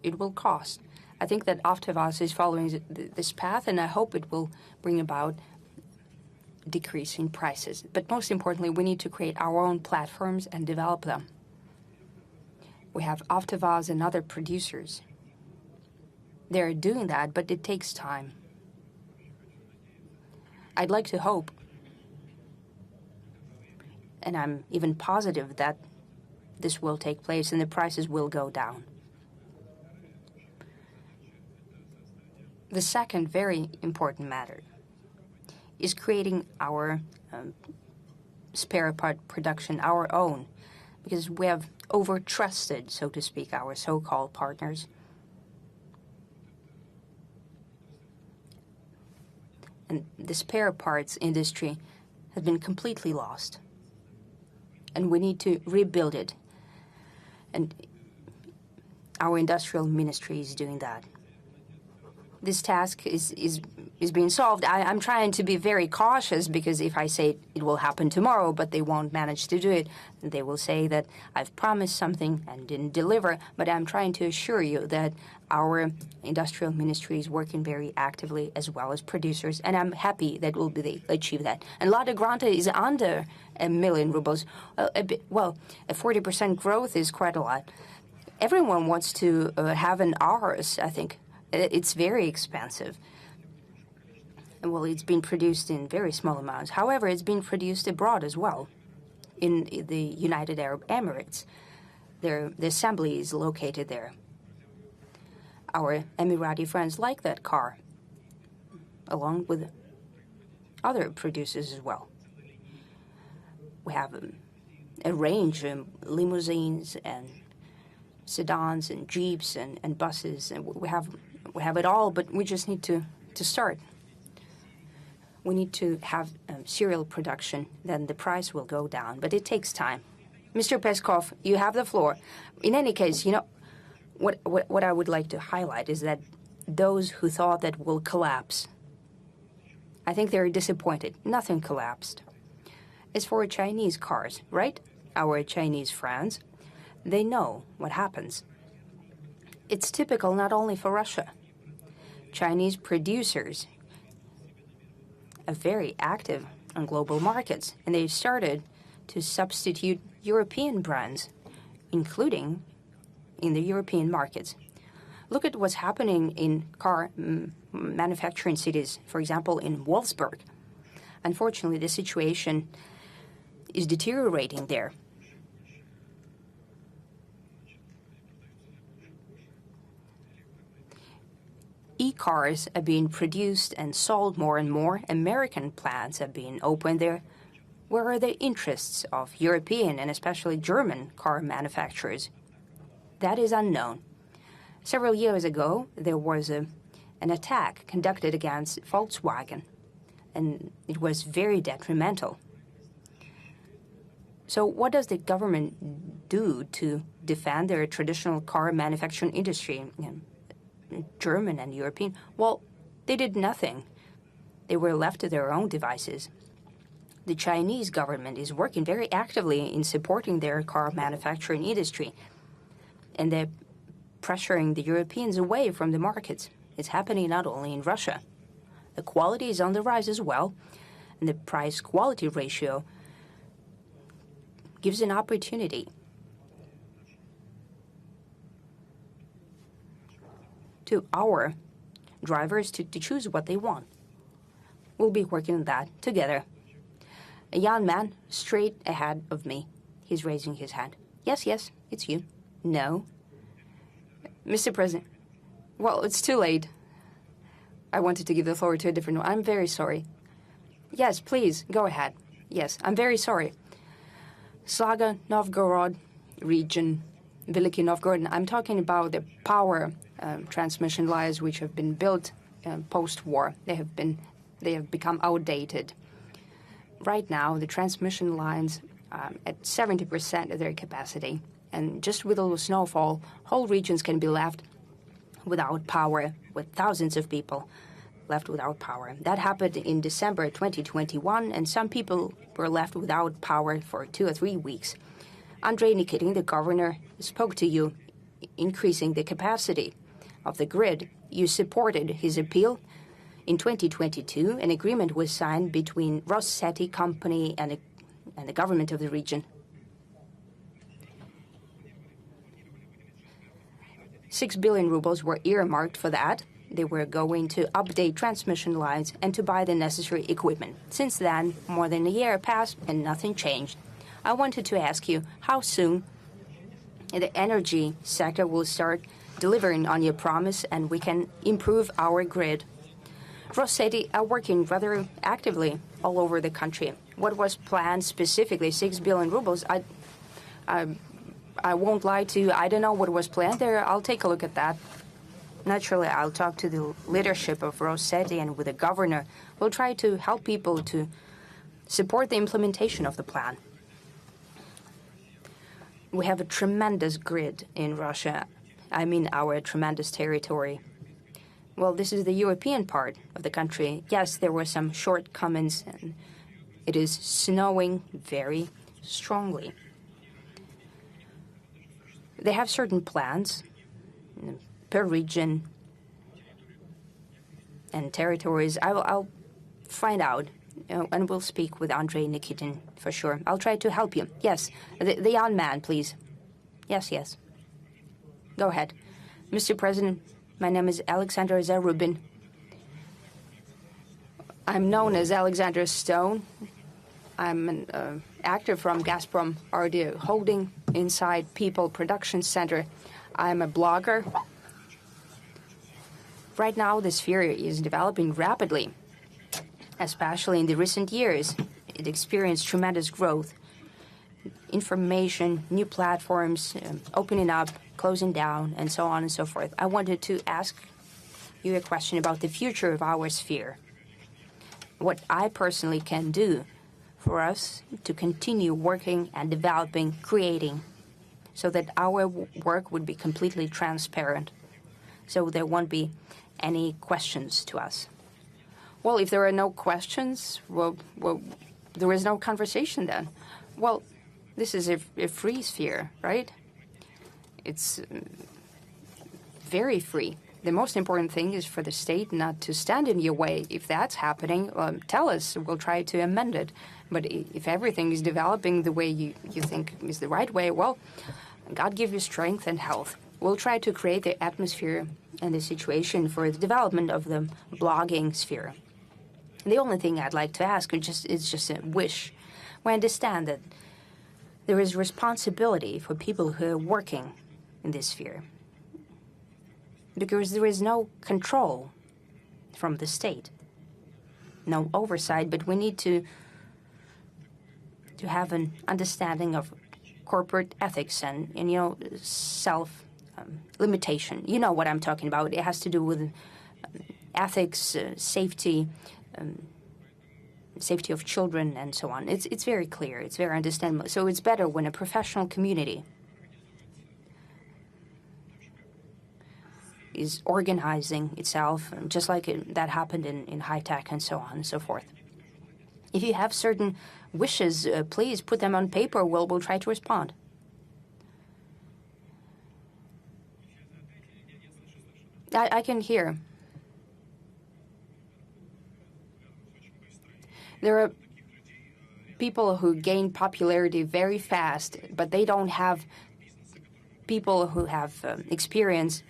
it will cost. I think that Avtovaz is following this path, and I hope it will bring about decrease in prices. But most importantly, we need to create our own platforms and develop them. We have AvtoVAZ and other producers. They're doing that, but it takes time. I'd like to hope, and I'm even positive that this will take place and the prices will go down. The second very important matter is creating our spare part production, our own, because we have over-trusted, so to speak, our so-called partners. And the spare parts industry has been completely lost. And we need to rebuild it. And our industrial ministry is doing that. This task is being solved. I'm trying to be very cautious because if I say it will happen tomorrow, but they won't manage to do it, they will say that I've promised something and didn't deliver. But I'm trying to assure you that our industrial ministry is working very actively as well as producers, and I'm happy that we'll achieve that. And Lada Granta is under 1 million rubles. A 40% growth is quite a lot. Everyone wants to have an Rs, I think. It's very expensive. Well, it's been produced in very small amounts. However, it's been produced abroad as well, in the United Arab Emirates. The assembly is located there. Our Emirati friends like that car, along with other producers as well. We have a range of limousines and sedans and jeeps and buses, and we have it all, but we just need to start. We need to have serial production, then the price will go down, but it takes time. Mr. Peskov, you have the floor. In any case, you know, what I would like to highlight is that those who thought that will collapse, I think they're disappointed. Nothing collapsed. As for Chinese cars, right? Our Chinese friends, they know what happens. It's typical not only for Russia. Chinese producers are very active on global markets, and they've started to substitute European brands, including in the European markets. Look at what's happening in car manufacturing cities, for example, in Wolfsburg. Unfortunately, the situation is deteriorating there. E-cars are being produced and sold more and more. American plants are being opened there. Where are the interests of European and especially German car manufacturers? That is unknown. Several years ago, there was an attack conducted against Volkswagen, and it was very detrimental. So what does the government do to defend their traditional car manufacturing industry? German and European, well, they did nothing. They were left to their own devices. The Chinese government is working very actively in supporting their car manufacturing industry, and they're pressuring the Europeans away from the markets. It's happening not only in Russia. The quality is on the rise as well, and the price-quality ratio gives an opportunity to our drivers to choose what they want. We'll be working on that together. A young man straight ahead of me. He's raising his hand. Yes, it's you. No. Mr. President, well, it's too late. I wanted to give the floor to a different one. I'm very sorry. Yes, please, go ahead. Yes, I'm very sorry. Slaga, Novgorod region, Veliki Novgorod. I'm talking about the power transmission lines which have been built post-war. They have become outdated. Right now, the transmission lines at 70% of their capacity, and just with a little snowfall, whole regions can be left without power, with thousands of people left without power. That happened in December 2021, and some people were left without power for 2 or 3 weeks. Andrei Nikitin, the governor, spoke to you, increasing the capacity of the grid. You supported his appeal. In 2022, an agreement was signed between Rosseti company and the government of the region. 6 billion rubles were earmarked for that. They were going to update transmission lines and to buy the necessary equipment. Since then, more than a year passed and nothing changed. I wanted to ask you how soon the energy sector will start delivering on your promise and we can improve our grid. Rossetti are working rather actively all over the country. What was planned specifically, 6 billion rubles, I won't lie to you, I don't know what was planned there. I'll take a look at that. Naturally, I'll talk to the leadership of Rossetti and with the governor. We'll try to help people to support the implementation of the plan. We have a tremendous grid in Russia. I mean our tremendous territory. Well, this is the European part of the country. Yes, there were some shortcomings, and it is snowing very strongly. They have certain plans per region and territories. I'll find out, and we'll speak with Andrei Nikitin for sure. I'll try to help you. Yes, the young man, please. Yes. Go ahead. Mr. President, my name is Alexander Zarubin. I'm known as Alexander Stone. I'm an actor from Gazprom RD Holding inside People Production Center. I'm a blogger. Right now, the sphere is developing rapidly, especially in the recent years. It experienced tremendous growth. Information, new platforms, opening up, closing down, and so on and so forth. I wanted to ask you a question about the future of our sphere. What I personally can do for us to continue working and developing, creating, so that our work would be completely transparent, so there won't be any questions to us. Well, if there are no questions, well, there is no conversation then. Well, this is a free sphere, right? It's very free. The most important thing is for the state not to stand in your way. If that's happening, tell us. We'll try to amend it. But if everything is developing the way you think is the right way, well, God give you strength and health. We'll try to create the atmosphere and the situation for the development of the blogging sphere. The only thing I'd like to ask is just a wish. We understand that there is responsibility for people who are working in this sphere, because there is no control from the state, no oversight, but we need to have an understanding of corporate ethics and self-limitation. You know what I'm talking about. It has to do with ethics, safety, safety of children, and so on. It's very clear. It's very understandable. So it's better when a professional community is organizing itself, just like that happened in high tech and so on and so forth. If you have certain wishes, please put them on paper. We'll try to respond. I can hear. There are people who gain popularity very fast, but they don't have people who have experience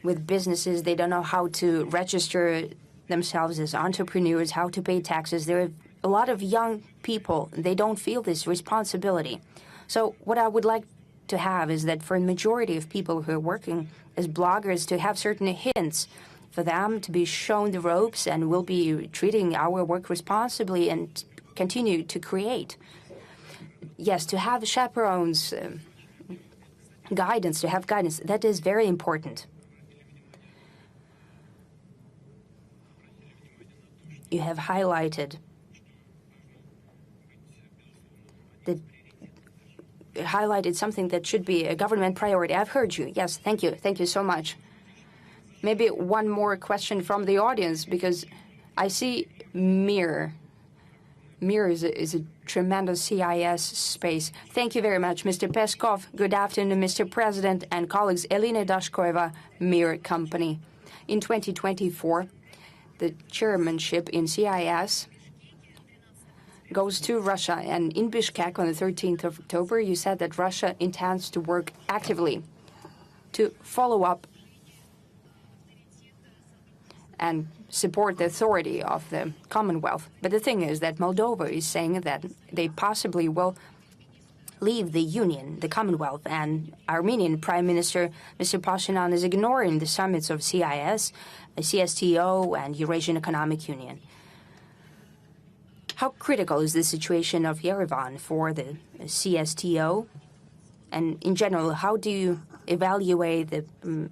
with businesses. They don't know how to register themselves as entrepreneurs, how to pay taxes. There are a lot of young people. They don't feel this responsibility. So what I would like to have is that for a majority of people who are working as bloggers, to have certain hints for them to be shown the ropes, and we'll be treating our work responsibly and continue to create. Yes, to have chaperones, guidance, to have guidance, that is very important. You have highlighted something that should be a government priority. I've heard you. Yes, thank you. Thank you so much. Maybe one more question from the audience, because I see Mir. Mir is a tremendous CIS space. Thank you very much, Mr. Peskov. Good afternoon, Mr. President and colleagues. Elena Dashkoeva, Mir Company. In 2024, the chairmanship in CIS goes to Russia. And in Bishkek on the 13th of October, you said that Russia intends to work actively to follow up and support the authority of the Commonwealth. But the thing is that Moldova is saying that they possibly will leave the Union, the Commonwealth, and Armenian Prime Minister Mr. Pashinyan is ignoring the summits of CIS, CSTO, and Eurasian Economic Union. How critical is the situation of Yerevan for the CSTO? And in general, how do you evaluate the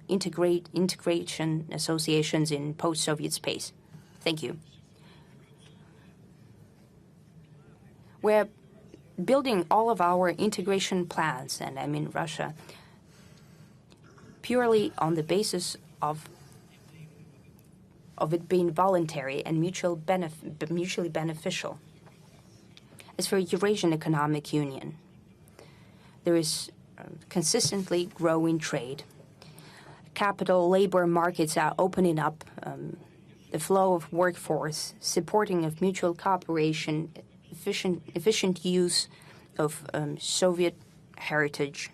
integration associations in post-Soviet space? Thank you. We're building all of our integration plans, and I mean Russia, purely on the basis of it being voluntary and mutually beneficial. As for Eurasian Economic Union, there is consistently growing trade. Capital labor markets are opening up, the flow of workforce, supporting of mutual cooperation, efficient use of Soviet heritage,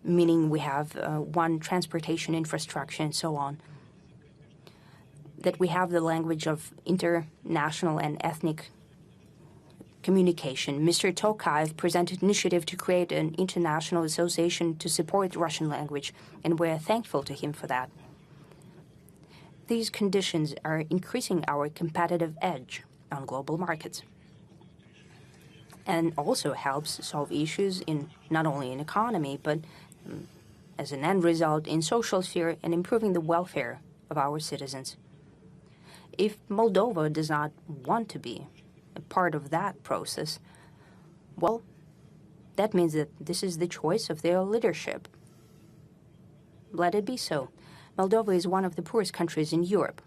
meaning we have one transportation infrastructure and so on, that we have the language of international and ethnic communication. Mr. Tokayev presented an initiative to create an international association to support the Russian language, and we're thankful to him for that. These conditions are increasing our competitive edge on global markets and also helps solve issues in not only in economy, but as an end result in social sphere and improving the welfare of our citizens. If Moldova does not want to be a part of that process, well, that means that this is the choice of their leadership. Let it be so. Moldova is one of the poorest countries in Europe.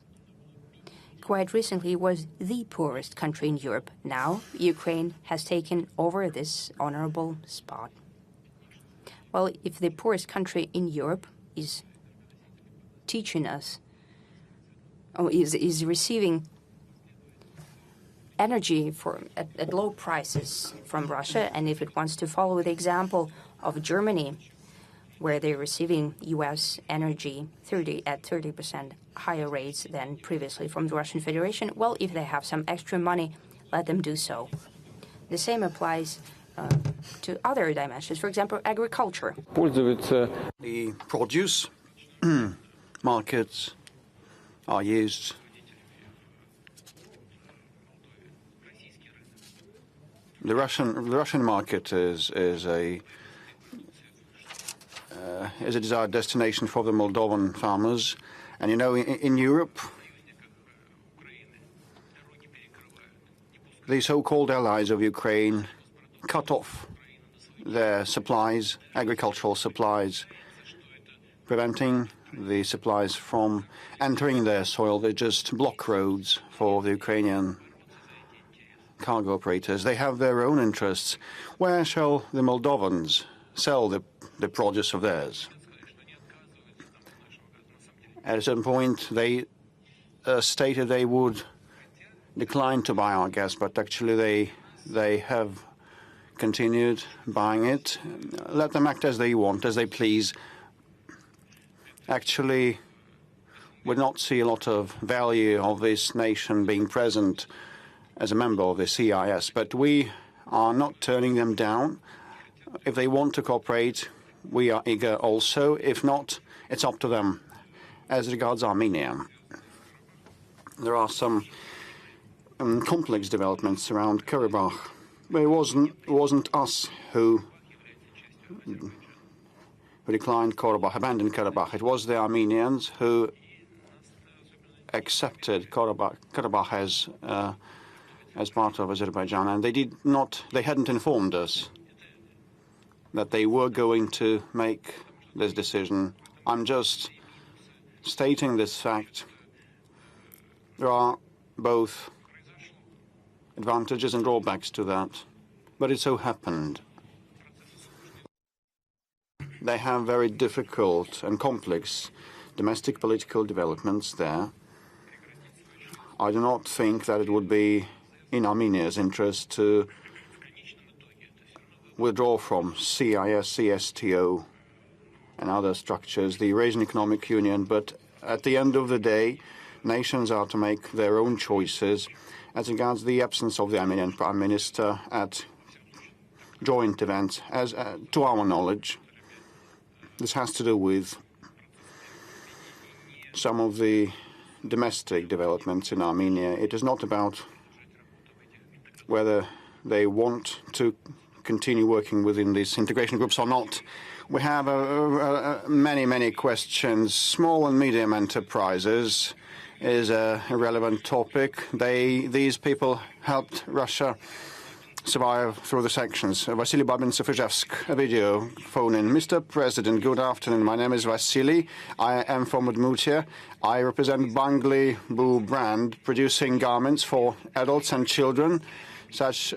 Quite recently, it was the poorest country in Europe. Now, Ukraine has taken over this honorable spot. Well, if the poorest country in Europe is teaching us, or is receiving energy at low prices from Russia, and if it wants to follow the example of Germany, where they're receiving U.S. energy at 30% higher rates than previously from the Russian Federation, well, if they have some extra money, let them do so. The same applies to other dimensions, for example, agriculture. The produce markets are used the Russian market is a desired destination for the Moldovan farmers, and you know in Europe the so-called allies of Ukraine cut off their supplies, agricultural supplies, preventing the supplies from entering their soil. They just block roads for the Ukrainian cargo operators. They have their own interests. Where shall the Moldovans sell the produce of theirs? At a certain point, they stated they would decline to buy our gas, but actually they have continued buying it. Let them act as they want, as they please. Actually, would not see a lot of value of this nation being present as a member of the CIS, but we are not turning them down. If they want to cooperate, we are eager also. If not, it's up to them. As regards Armenia, there are some complex developments around Karabakh. But it wasn't us who declined Karabakh, abandoned Karabakh. It was the Armenians who accepted Karabakh as part of Azerbaijan, and they hadn't informed us that they were going to make this decision. I'm just stating this fact. There are both advantages and drawbacks to that, but it so happened they have very difficult and complex domestic political developments there. I do not think that it would be in Armenia's interest to withdraw from CIS, CSTO, and other structures, the Eurasian Economic Union. But at the end of the day, nations are to make their own choices. As regards the absence of the Armenian Prime Minister at joint events, as to our knowledge, this has to do with some of the domestic developments in Armenia. It is not about whether they want to continue working within these integration groups or not. We have many questions. Small and medium enterprises is a relevant topic. These people helped Russia survive through the sanctions. Vasily Babin-Sofizhevsk, a video phone in. Mr. President, good afternoon. My name is Vasily. I am from Udmurtia. I represent Bangli Boo brand, producing garments for adults and children, such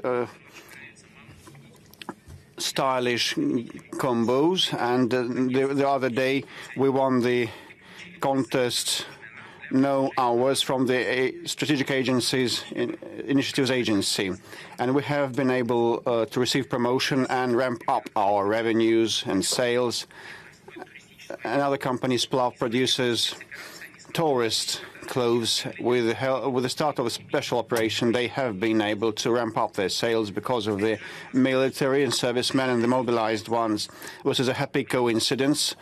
stylish combos. And the other day, we won the contest No Hours from the Strategic Agencies Initiatives Agency, and we have been able to receive promotion and ramp up our revenues and sales. Another company, Splav, produces tourist clothes. With the start of a special operation, they have been able to ramp up their sales because of the military and servicemen and the mobilized ones. This is a happy coincidence,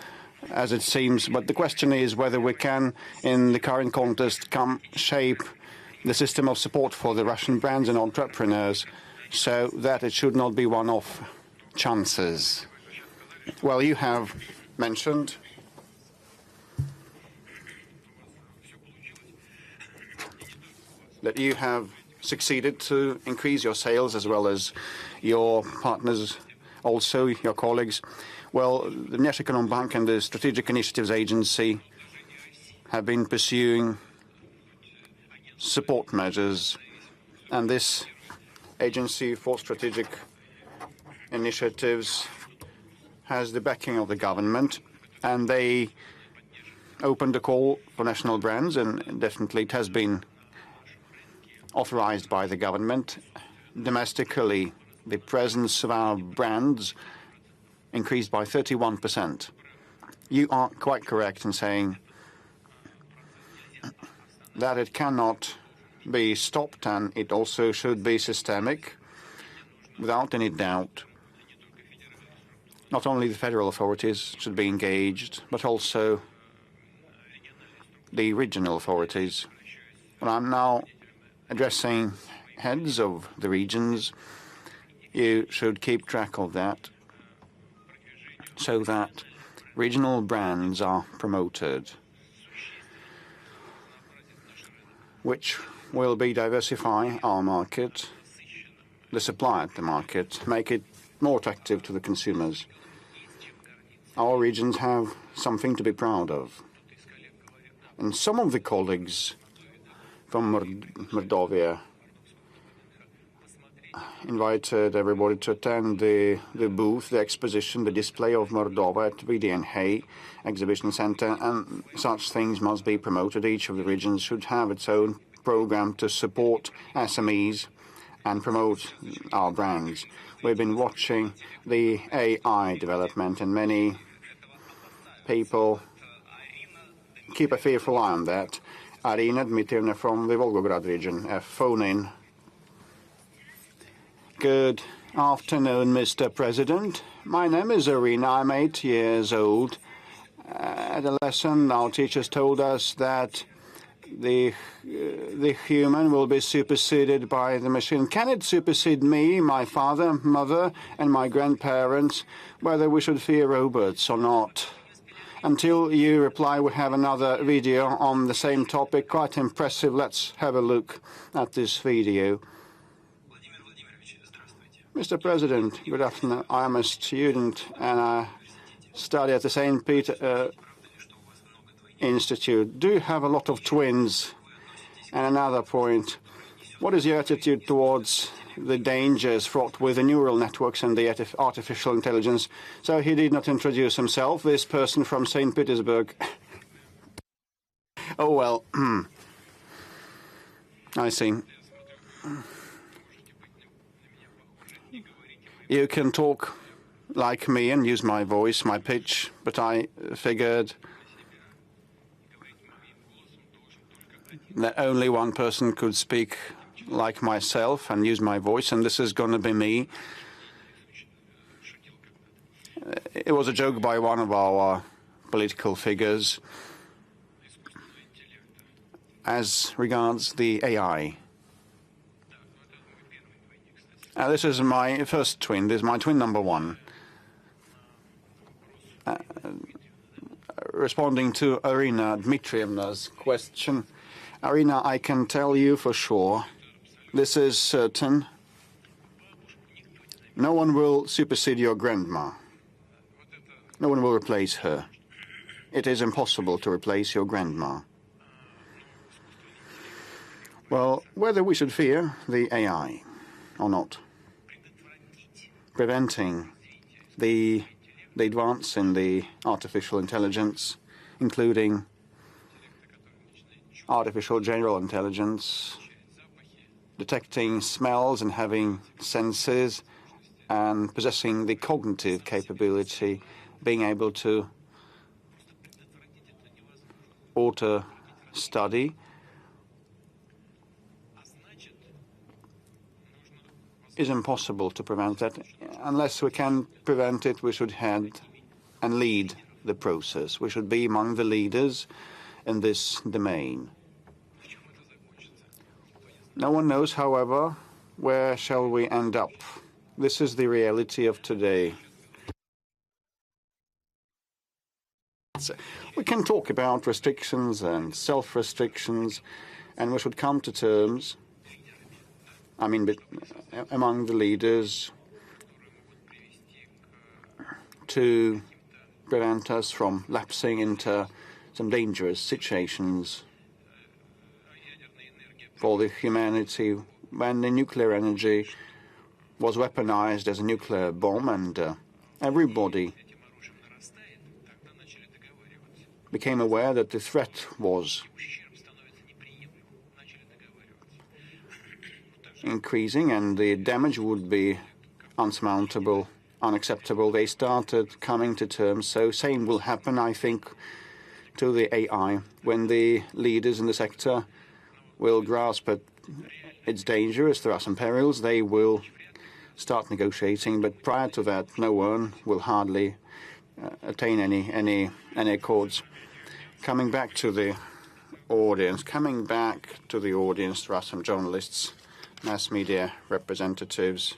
as it seems, but the question is whether we can, in the current context, shape the system of support for the Russian brands and entrepreneurs so that it should not be one-off chances. Well, you have mentioned that you have succeeded to increase your sales as well as your partners, also your colleagues. Well, the National Bank and the Strategic Initiatives Agency have been pursuing support measures, and this Agency for Strategic Initiatives has the backing of the government, and they opened a call for national brands, and definitely it has been authorized by the government. Domestically, the presence of our brands increased by 31%. You are quite correct in saying that it cannot be stopped, and it also should be systemic, without any doubt. Not only the federal authorities should be engaged, but also the regional authorities. And I'm now addressing heads of the regions. You should keep track of that, so that regional brands are promoted, which will be diversify our market, the supply at the market, make it more attractive to the consumers. Our regions have something to be proud of. And some of the colleagues from Mordovia invited everybody to attend the booth, the exposition, the display of Moldova at VDNH Exhibition Center, and such things must be promoted. Each of the regions should have its own program to support SMEs and promote our brands. We've been watching the AI development, and many people keep a fearful eye on that. Arina Dmitrievna from the Volgograd region, a phone-in. Good afternoon, Mr. President. My name is Arina. I'm 8 years old. At a lesson, our teachers told us that the human will be superseded by the machine. Can it supersede me, my father, mother, and my grandparents, whether we should fear robots or not? Until you reply, we have another video on the same topic, quite impressive. Let's have a look at this video. Mr. President, good afternoon. I am a student and I study at the St. Peter Institute. Do you have a lot of twins? And another point, what is your attitude towards the dangers fraught with the neural networks and the artificial intelligence? So he did not introduce himself, this person from St. Petersburg. Oh, well, I see. You can talk like me and use my voice, my pitch, but I figured that only one person could speak like myself and use my voice, and this is going to be me. It was a joke by one of our political figures as regards the AI. This is my first twin. This is my twin number one. Responding to Arina Dmitrievna's question, Arina, I can tell you for sure, this is certain, no one will supersede your grandma. No one will replace her. It is impossible to replace your grandma. Well, whether we should fear the AI or not, preventing the advance in the artificial intelligence, including artificial general intelligence, detecting smells and having senses, and possessing the cognitive capability, being able to auto-study, is impossible to prevent that. Unless we can prevent it, we should head and lead the process. We should be among the leaders in this domain. No one knows, however, where shall we end up. This is the reality of today. We can talk about restrictions and self-restrictions, and we should come to terms, among the leaders, to prevent us from lapsing into some dangerous situations for the humanity when the nuclear energy was weaponized as a nuclear bomb, and everybody became aware that the threat was increasing and the damage would be unsurmountable, unacceptable. They started coming to terms. So same will happen, I think, to the AI when the leaders in the sector will grasp at its dangers. There are some perils. They will start negotiating, but prior to that, no one will hardly attain any accords. Coming back to the audience, there are some journalists, mass media representatives.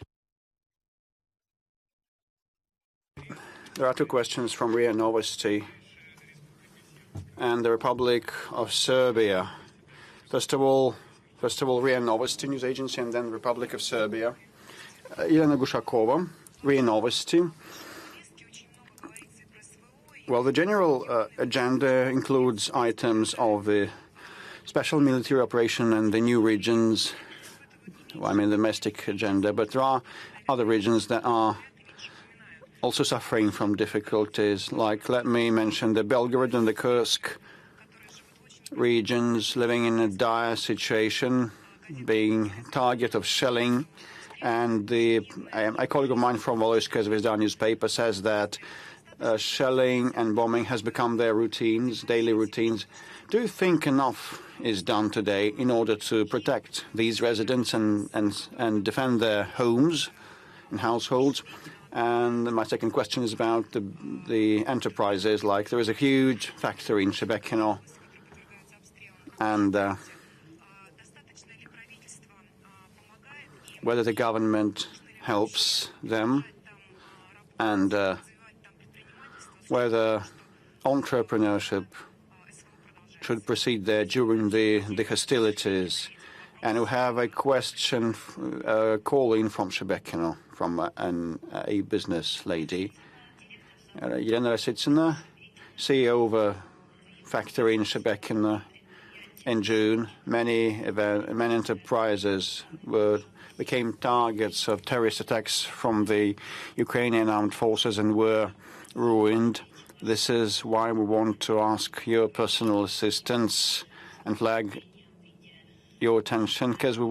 There are two questions from RIA Novosti and the Republic of Serbia. First of all, RIA Novosti news agency, and then Republic of Serbia. Elena Gushakova, RIA Novosti. Well, the general agenda includes items of the special military operation and the new regions, the domestic agenda, but there are other regions that are also suffering from difficulties. Like, let me mention the Belgorod and the Kursk regions living in a dire situation, being target of shelling. And a colleague of mine from Voloyska Zvezda newspaper says that shelling and bombing has become their routines, daily routines. Do you think enough is done today in order to protect these residents and defend their homes and households? And my second question is about the enterprises. Like, there is a huge factory in Shebekino, and whether the government helps them, and whether entrepreneurship should proceed there during the hostilities. And we have a question, calling from Shebekino, from a business lady. Elena Rasitsina, CEO of a factory in Shebekino. In June, many enterprises became targets of terrorist attacks from the Ukrainian armed forces and were ruined. This is why we want to ask your personal assistance and flag your attention, because we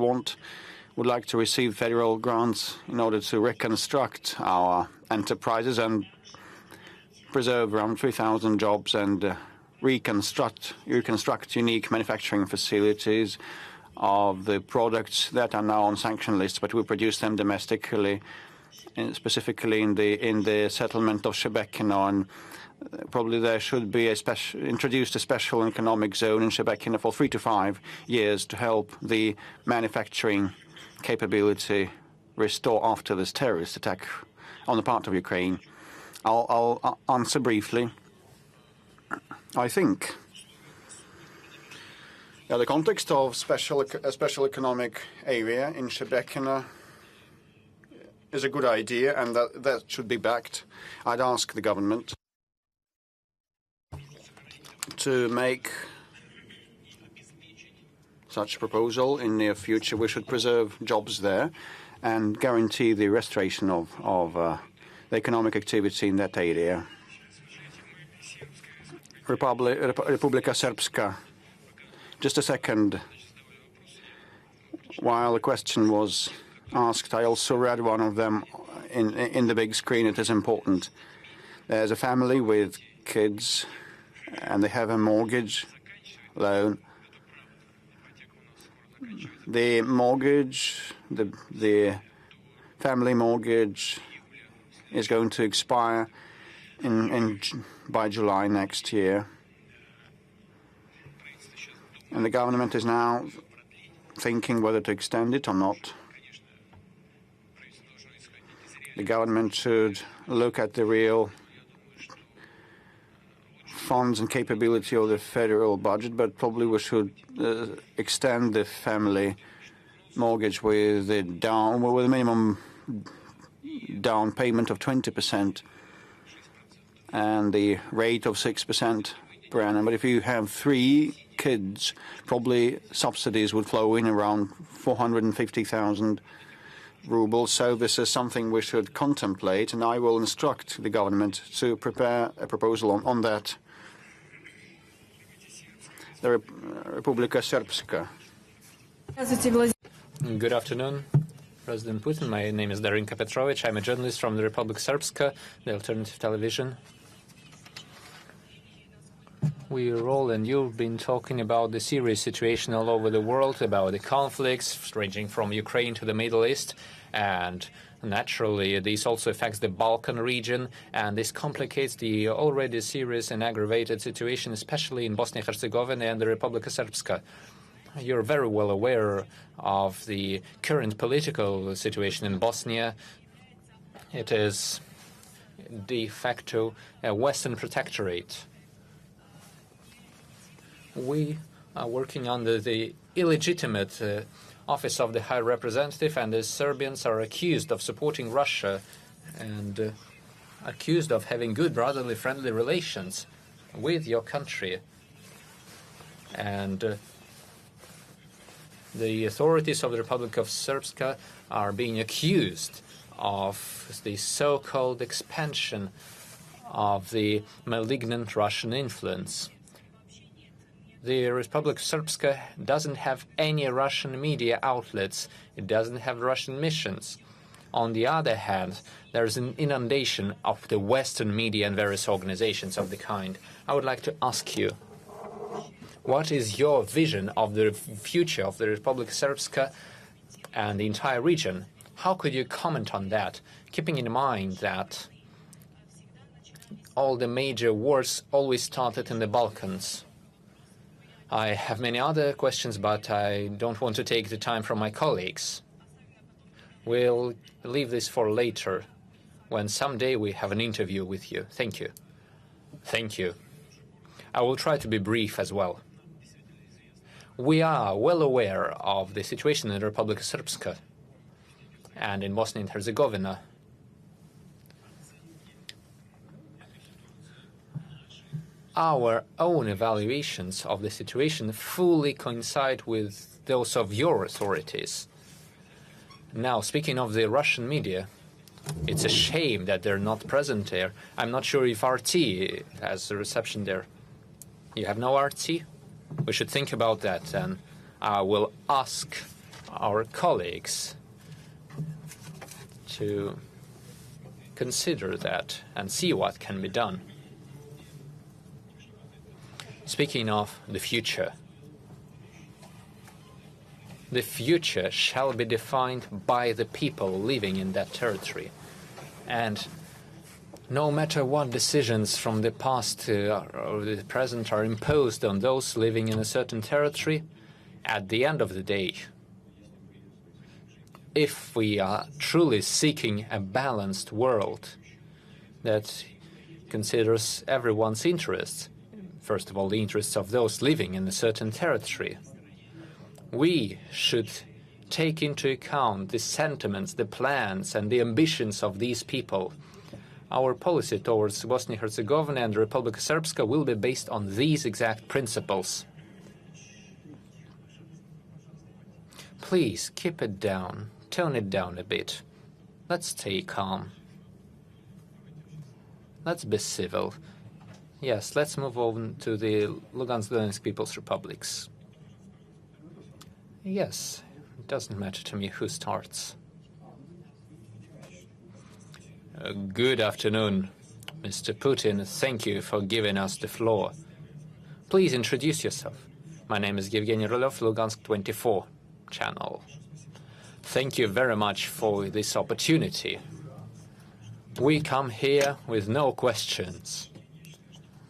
would like to receive federal grants in order to reconstruct our enterprises and preserve around 3,000 jobs and reconstruct unique manufacturing facilities of the products that are now on sanction lists, but we produce them domestically, and specifically in the settlement of Shebekino. And probably there should be introduced a special economic zone in Shebekino for 3 to 5 years to help the manufacturing capability restore after this terrorist attack on the part of Ukraine. I'll answer briefly. I think the context of a special economic area in Shebekino is a good idea, and that should be backed. I'd ask the government to make such a proposal in the near future. We should preserve jobs there and guarantee the restoration of the economic activity in that area. Republika Srpska. Just a second. While the question was asked, I also read one of them in the big screen. It is important. There's a family with kids, and they have a mortgage loan. The mortgage, the family mortgage, is going to expire by July next year. And the government is now thinking whether to extend it or not. The government should look at the real funds and capability of the federal budget, but probably we should extend the family mortgage with a minimum down payment of 20% and the rate of 6% per annum. But if you have 3 kids, probably subsidies would flow in around 450,000 rubles. So this is something we should contemplate, and I will instruct the government to prepare a proposal on that. The Republika Srpska. Good afternoon, President Putin. My name is Darinka Petrovich. I'm a journalist from the Republika Srpska, the alternative television. We're all, and you've been talking about the serious situation all over the world, about the conflicts ranging from Ukraine to the Middle East, and naturally this also affects the Balkan region, and this complicates the already serious and aggravated situation, especially in Bosnia and Herzegovina and the Republika Srpska. You're very well aware of the current political situation in Bosnia. It is de facto a Western protectorate. We are working under the illegitimate office of the High Representative, and the Serbians are accused of supporting Russia and accused of having good brotherly friendly relations with your country. And the authorities of the Republic of Srpska are being accused of the so-called expansion of the malignant Russian influence. The Republic of Srpska doesn't have any Russian media outlets. It doesn't have Russian missions. On the other hand, there's an inundation of the Western media and various organizations of the kind. I would like to ask you, what is your vision of the future of the Republic of Srpska and the entire region? How could you comment on that, keeping in mind that all the major wars always started in the Balkans? I have many other questions, but I don't want to take the time from my colleagues. We'll leave this for later, when someday we have an interview with you. Thank you. Thank you. I will try to be brief as well. We are well aware of the situation in the Republika Srpska and in Bosnia and Herzegovina. Our own evaluations of the situation fully coincide with those of your authorities. Now, speaking of the Russian media, it's a shame that they're not present there. I'm not sure if RT has a reception there. You have no RT? We should think about that, and I will ask our colleagues to consider that and see what can be done. Speaking of the future shall be defined by the people living in that territory. And no matter what decisions from the past or the present are imposed on those living in a certain territory, at the end of the day, if we are truly seeking a balanced world that considers everyone's interests, first of all, the interests of those living in a certain territory, we should take into account the sentiments, the plans, and the ambitions of these people. Our policy towards Bosnia-Herzegovina and the Republika Srpska will be based on these exact principles. Please keep it down, tone it down a bit. Let's stay calm. Let's be civil. Yes, let's move on to the Lugansk Donetsk People's Republics. Yes, it doesn't matter to me who starts. Good afternoon, Mr. Putin. Thank you for giving us the floor. Please introduce yourself. My name is Yevgeny Rylov, Lugansk 24 channel. Thank you very much for this opportunity. We come here with no questions.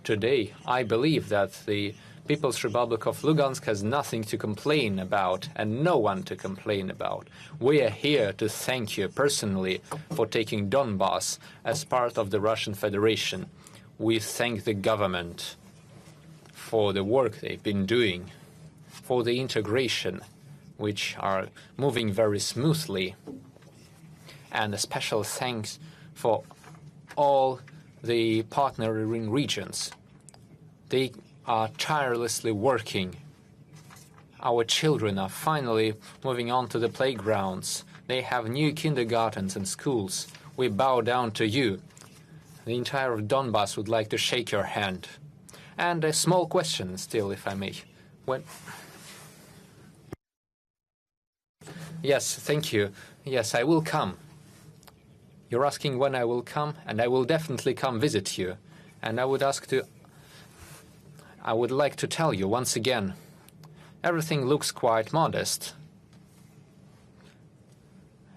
Today, I believe that the People's Republic of Lugansk has nothing to complain about and no one to complain about. We are here to thank you personally for taking Donbas as part of the Russian Federation. We thank the government for the work they've been doing, for the integration, which are moving very smoothly. And a special thanks for all the partnering regions. They are tirelessly working. Our children are finally moving on to the playgrounds. They have new kindergartens and schools. We bow down to you. The entire Donbas would like to shake your hand. And a small question still, if I may. Yes, thank you. Yes, I will come. You're asking when I will come, and I will definitely come visit you. And I would like to tell you once again, everything looks quite modest.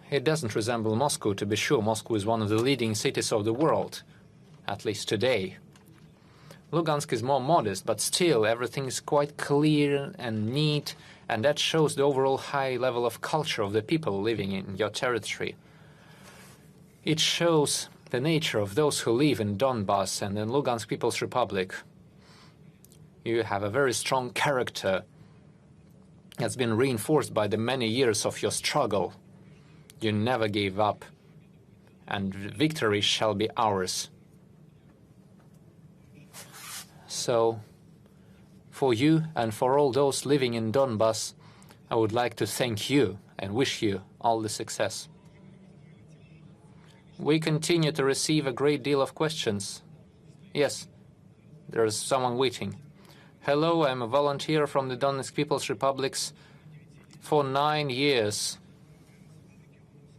It doesn't resemble Moscow, to be sure. Moscow is one of the leading cities of the world, at least today. Lugansk is more modest, but still everything is quite clear and neat, and that shows the overall high level of culture of the people living in your territory. It shows the nature of those who live in Donbas and in Lugansk People's Republic. You have a very strong character that's been reinforced by the many years of your struggle. You never gave up, and victory shall be ours. So, for you and for all those living in Donbas, I would like to thank you and wish you all the success. We continue to receive a great deal of questions. Yes, there's someone waiting. Hello, I'm a volunteer from the Donetsk People's Republics. For 9 years,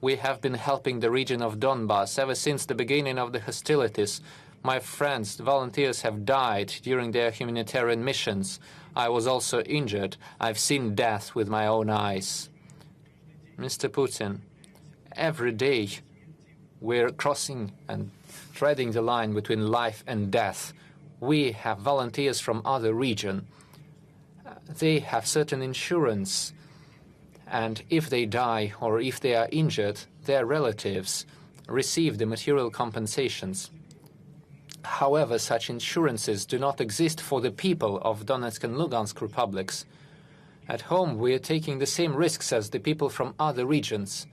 we have been helping the region of Donbas ever since the beginning of the hostilities. My friends, the volunteers, have died during their humanitarian missions. I was also injured. I've seen death with my own eyes. Mr. Putin, every day we're crossing and treading the line between life and death. We have volunteers from other regions. They have certain insurance, and if they die or if they are injured, their relatives receive the material compensations. However, such insurances do not exist for the people of Donetsk and Lugansk republics. At home, we are taking the same risks as the people from other regions.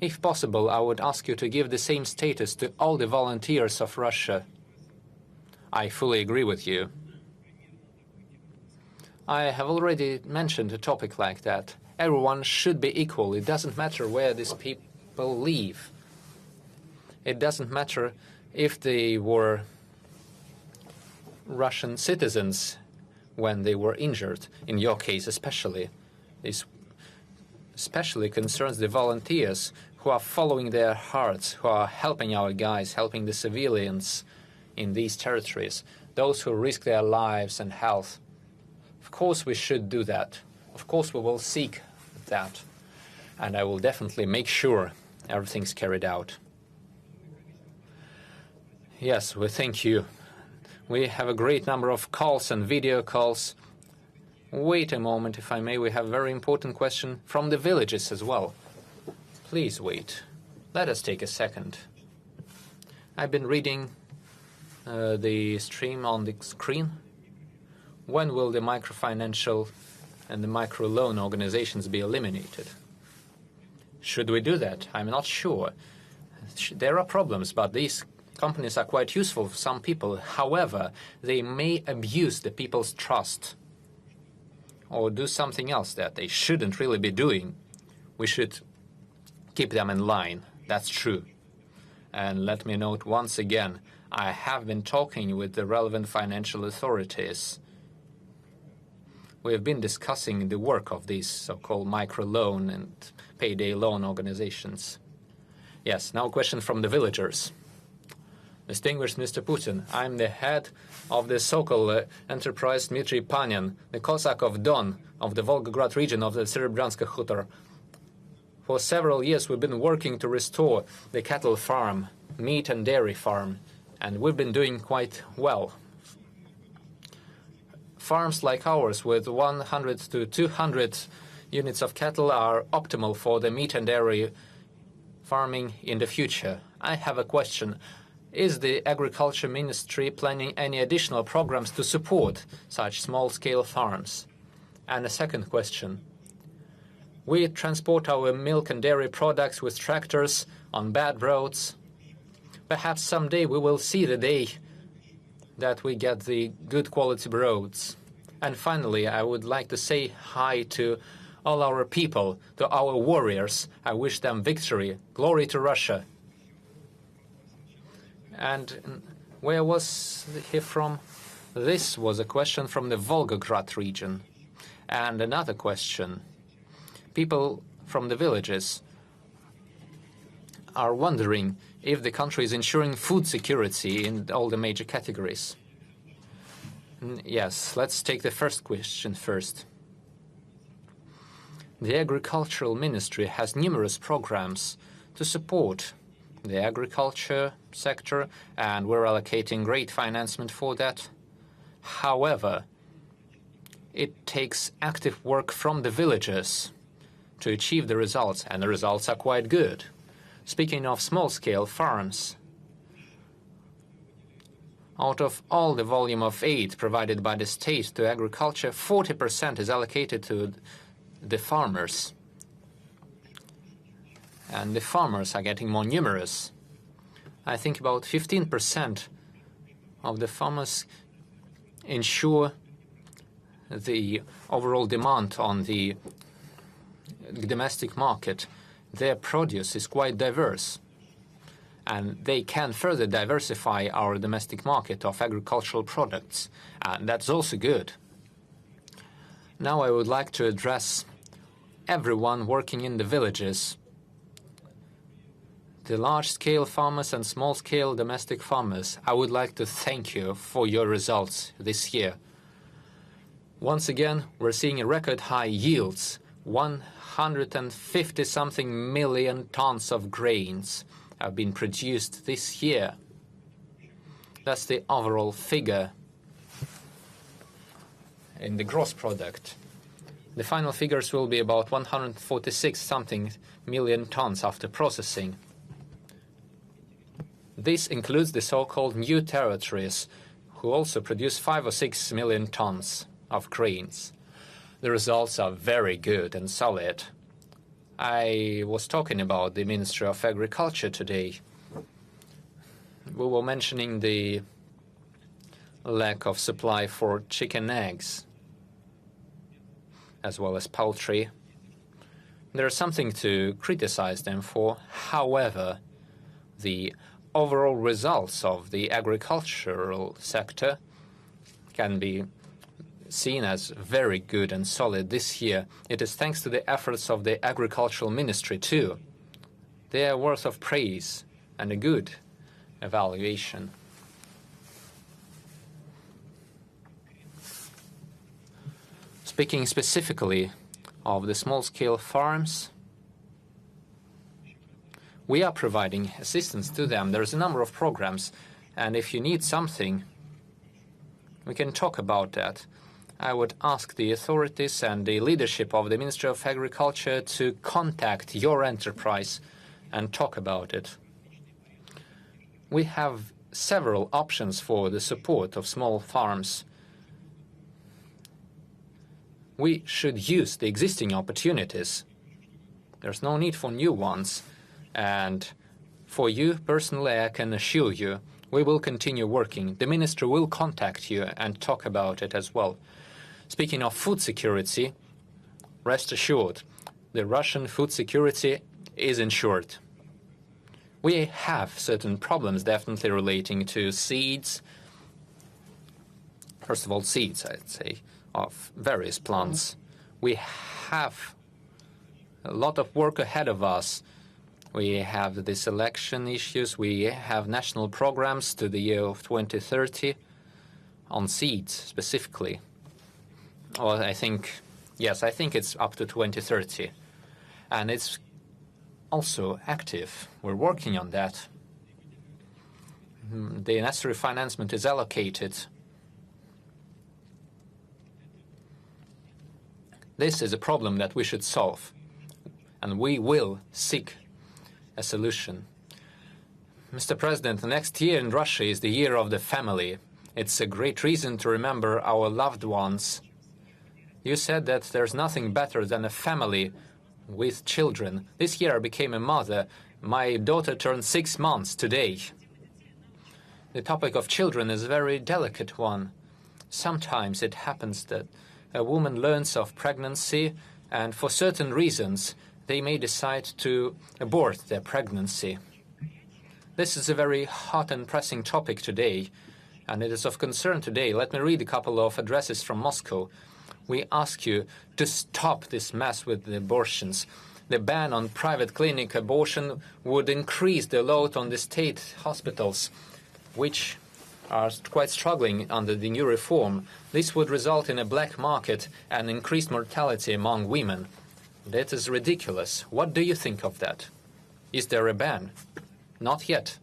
If possible, I would ask you to give the same status to all the volunteers of Russia. I fully agree with you. I have already mentioned a topic like that. Everyone should be equal. It doesn't matter where these people live. It doesn't matter if they were Russian citizens when they were injured, in your case especially. especially concerns the volunteers who are following their hearts, who are helping our guys, helping the civilians in these territories, those who risk their lives and health. Of course we should do that. Of course we will seek that. And I will definitely make sure everything's carried out. Yes, we thank you. We have a great number of calls and video calls. Wait a moment, if I may. We have a very important question from the villages as well. Please wait. Let us take a second. I've been reading the stream on the screen. When will the microfinancial and the microloan organizations be eliminated? Should we do that? I'm not sure. There are problems, but these companies are quite useful for some people. However, they may abuse the people's trust or do something else that they shouldn't really be doing. We should keep them in line. That's true. And let me note once again, I have been talking with the relevant financial authorities. We have been discussing the work of these so-called microloan and payday loan organizations. Yes, now a question from the villagers. Distinguished Mr. Putin, I'm the head of the so-called enterprise Dmitry Panin, the Cossack of Don, of the Volgograd region of the Serebranska Hutor. For several years we've been working to restore the cattle farm, meat and dairy farm, and we've been doing quite well. Farms like ours with 100 to 200 units of cattle are optimal for the meat and dairy farming in the future. I have a question. Is the Agriculture Ministry planning any additional programs to support such small-scale farms? And a second question. We transport our milk and dairy products with tractors on bad roads. Perhaps someday we will see the day that we get the good quality roads. And finally, I would like to say hi to all our people, to our warriors. I wish them victory. Glory to Russia. And where was he from? This was a question from the Volgograd region. And another question. People from the villages are wondering if the country is ensuring food security in all the major categories. Yes, let's take the first question first. The Agricultural Ministry has numerous programs to support the agriculture sector, and we're allocating great financement for that. However, it takes active work from the villagers to achieve the results, and the results are quite good. Speaking of small-scale farms, out of all the volume of aid provided by the state to agriculture, 40% is allocated to the farmers. And the farmers are getting more numerous. I think about 15% of the farmers ensure the overall demand on the domestic market. Their produce is quite diverse, and they can further diversify our domestic market of agricultural products, and that's also good. Now I would like to address everyone working in the villages, the large-scale farmers and small-scale domestic farmers. I would like to thank you for your results this year. Once again, we're seeing record high yields, 150-something million tons of grains have been produced this year. That's the overall figure in the gross product. The final figures will be about 146-something million tons after processing. This includes the so-called new territories, who also produce 5 or 6 million tons of grains. The results are very good and solid. I was talking about the Ministry of Agriculture today. We were mentioning the lack of supply for chicken eggs, as well as poultry. There's something to criticize them for. However, the overall results of the agricultural sector can be seen as very good and solid this year. It is thanks to the efforts of the Agricultural Ministry too. They are worth of praise and a good evaluation. Speaking specifically of the small-scale farms, we are providing assistance to them. There's a number of programs, and if you need something, we can talk about that. I would ask the authorities and the leadership of the Ministry of Agriculture to contact your enterprise and talk about it. We have several options for the support of small farms. We should use the existing opportunities. There's no need for new ones. And for you personally, I can assure you, we will continue working. The ministry will contact you and talk about it as well. Speaking of food security, rest assured, the Russian food security is ensured. We have certain problems definitely relating to seeds. First of all, seeds, I'd say, of various plants. We have a lot of work ahead of us. We have the selection issues. We have national programs to the year of 2030 on seeds specifically. Well, I think it's up to 2030. And it's also active. We're working on that. The necessary financement is allocated. This is a problem that we should solve, and we will seek a solution. Mr. President, the next year in Russia is the year of the family. It's a great reason to remember our loved ones. You said that there's nothing better than a family with children. This year I became a mother. My daughter turned 6 months today. The topic of children is a very delicate one. Sometimes it happens that a woman learns of pregnancy, and for certain reasons, they may decide to abort their pregnancy. This is a very hot and pressing topic today, and it is of concern today. Let me read a couple of addresses from Moscow. We ask you to stop this mess with the abortions. The ban on private clinic abortion would increase the load on the state hospitals, which are quite struggling under the new reform. This would result in a black market and increased mortality among women. That is ridiculous. What do you think of that? Is there a ban? Not yet.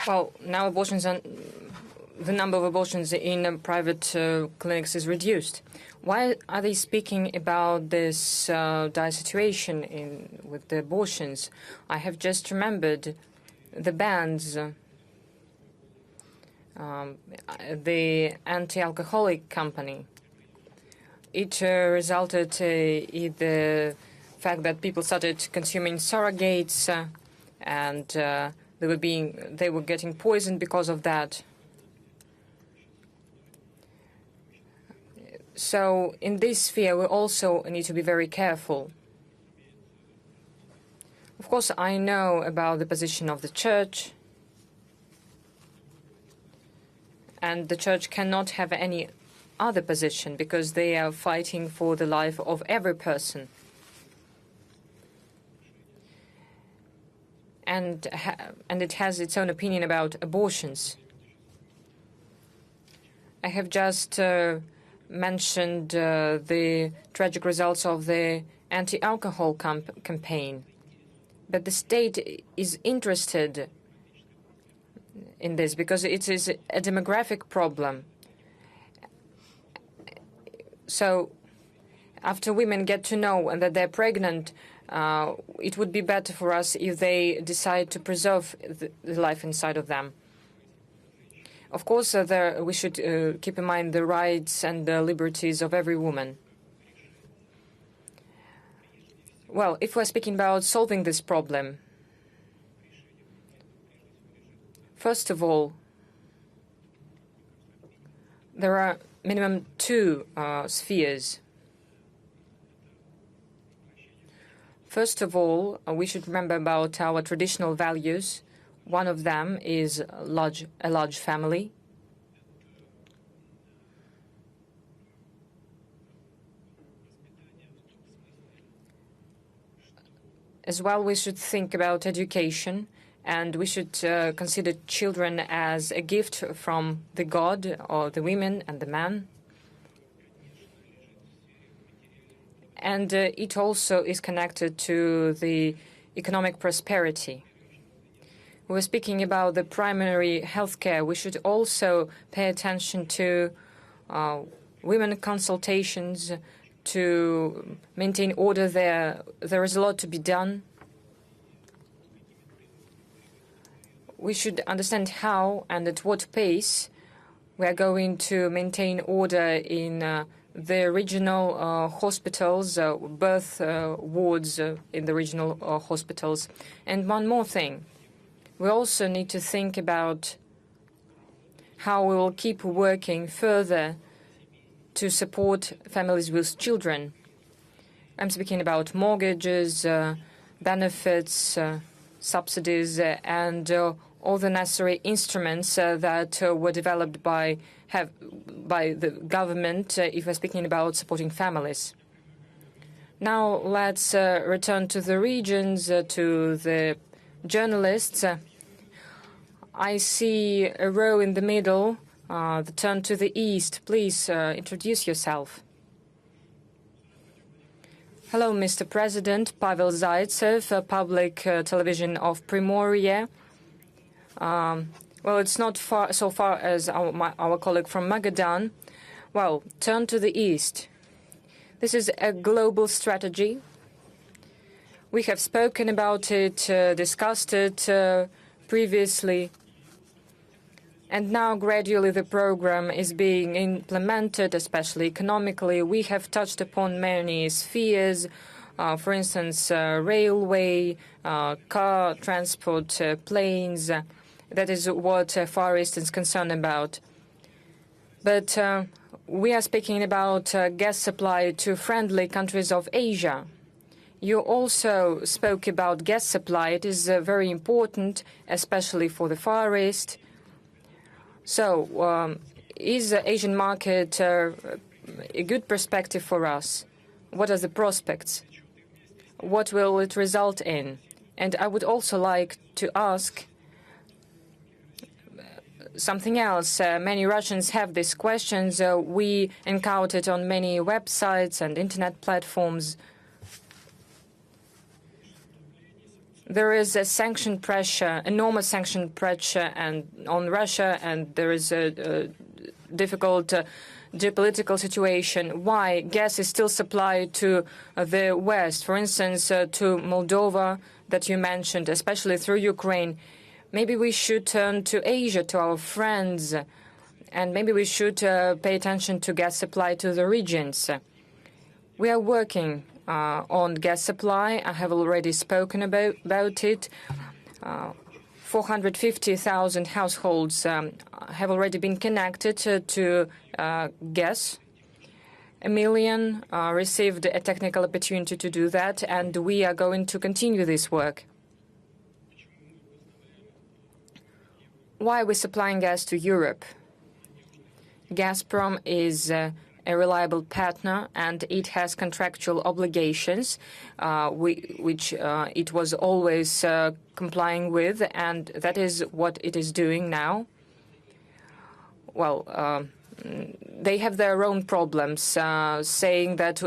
Well, now the number of abortions in private clinics is reduced. Why are they speaking about this dire situation with the abortions? I have just remembered the bans. The anti-alcoholic company. It resulted in the fact that people started consuming surrogates, and they were getting poisoned because of that. So in this sphere, we also need to be very careful. Of course, I know about the position of the Church. And the Church cannot have any other position because they are fighting for the life of every person. And it has its own opinion about abortions. I have just mentioned the tragic results of the anti-alcohol campaign. But the state is interested in this because it is a demographic problem. So after women get to know that they're pregnant, it would be better for us if they decide to preserve the life inside of them. Of course, we should keep in mind the rights and the liberties of every woman. Well, if we're speaking about solving this problem, first of all, there are minimum 2 spheres. First of all, we should remember about our traditional values. One of them is a large family. As well, we should think about education, and we should consider children as a gift from the God, or the women and the man. And it also is connected to the economic prosperity. We're speaking about the primary health care. We should also pay attention to women consultations, to maintain order there. There is a lot to be done. We should understand how and at what pace we are going to maintain order in the regional hospitals, birth wards in the regional hospitals. And one more thing. We also need to think about how we will keep working further to support families with children. I'm speaking about mortgages, benefits, subsidies, and all the necessary instruments that were developed by the government, if we're speaking about supporting families. Now let's return to the regions, to the journalists. I see a row in the middle, the turn to the east. Please introduce yourself. Hello, Mr. President. Pavel Zaitsev, public television of Primorie. Well, it's not so far as our colleague from Magadan. Well, turn to the east. This is a global strategy. We have spoken about it, discussed it previously. And now gradually the program is being implemented, especially economically. We have touched upon many spheres, for instance, railway, car transport, planes. That is what Far East is concerned about. But we are speaking about gas supply to friendly countries of Asia. You also spoke about gas supply. It is very important, especially for the Far East. So, is the Asian market a good perspective for us? What are the prospects? What will it result in? And I would also like to ask something else. Many Russians have these questions. We encountered on many websites and internet platforms. There is a sanction pressure, enormous sanction pressure on Russia, and there is a difficult geopolitical situation. Why gas is still supplied to the West, for instance, to Moldova that you mentioned, especially through Ukraine. Maybe we should turn to Asia, to our friends, and maybe we should pay attention to gas supply to the regions. We are working on gas supply. I have already spoken about it. 450,000 households have already been connected to gas. 1 million received a technical opportunity to do that, and we are going to continue this work. Why are we supplying gas to Europe? Gazprom is a reliable partner, and it has contractual obligations, which it was always complying with, and that is what it is doing now. Well, they have their own problems, saying that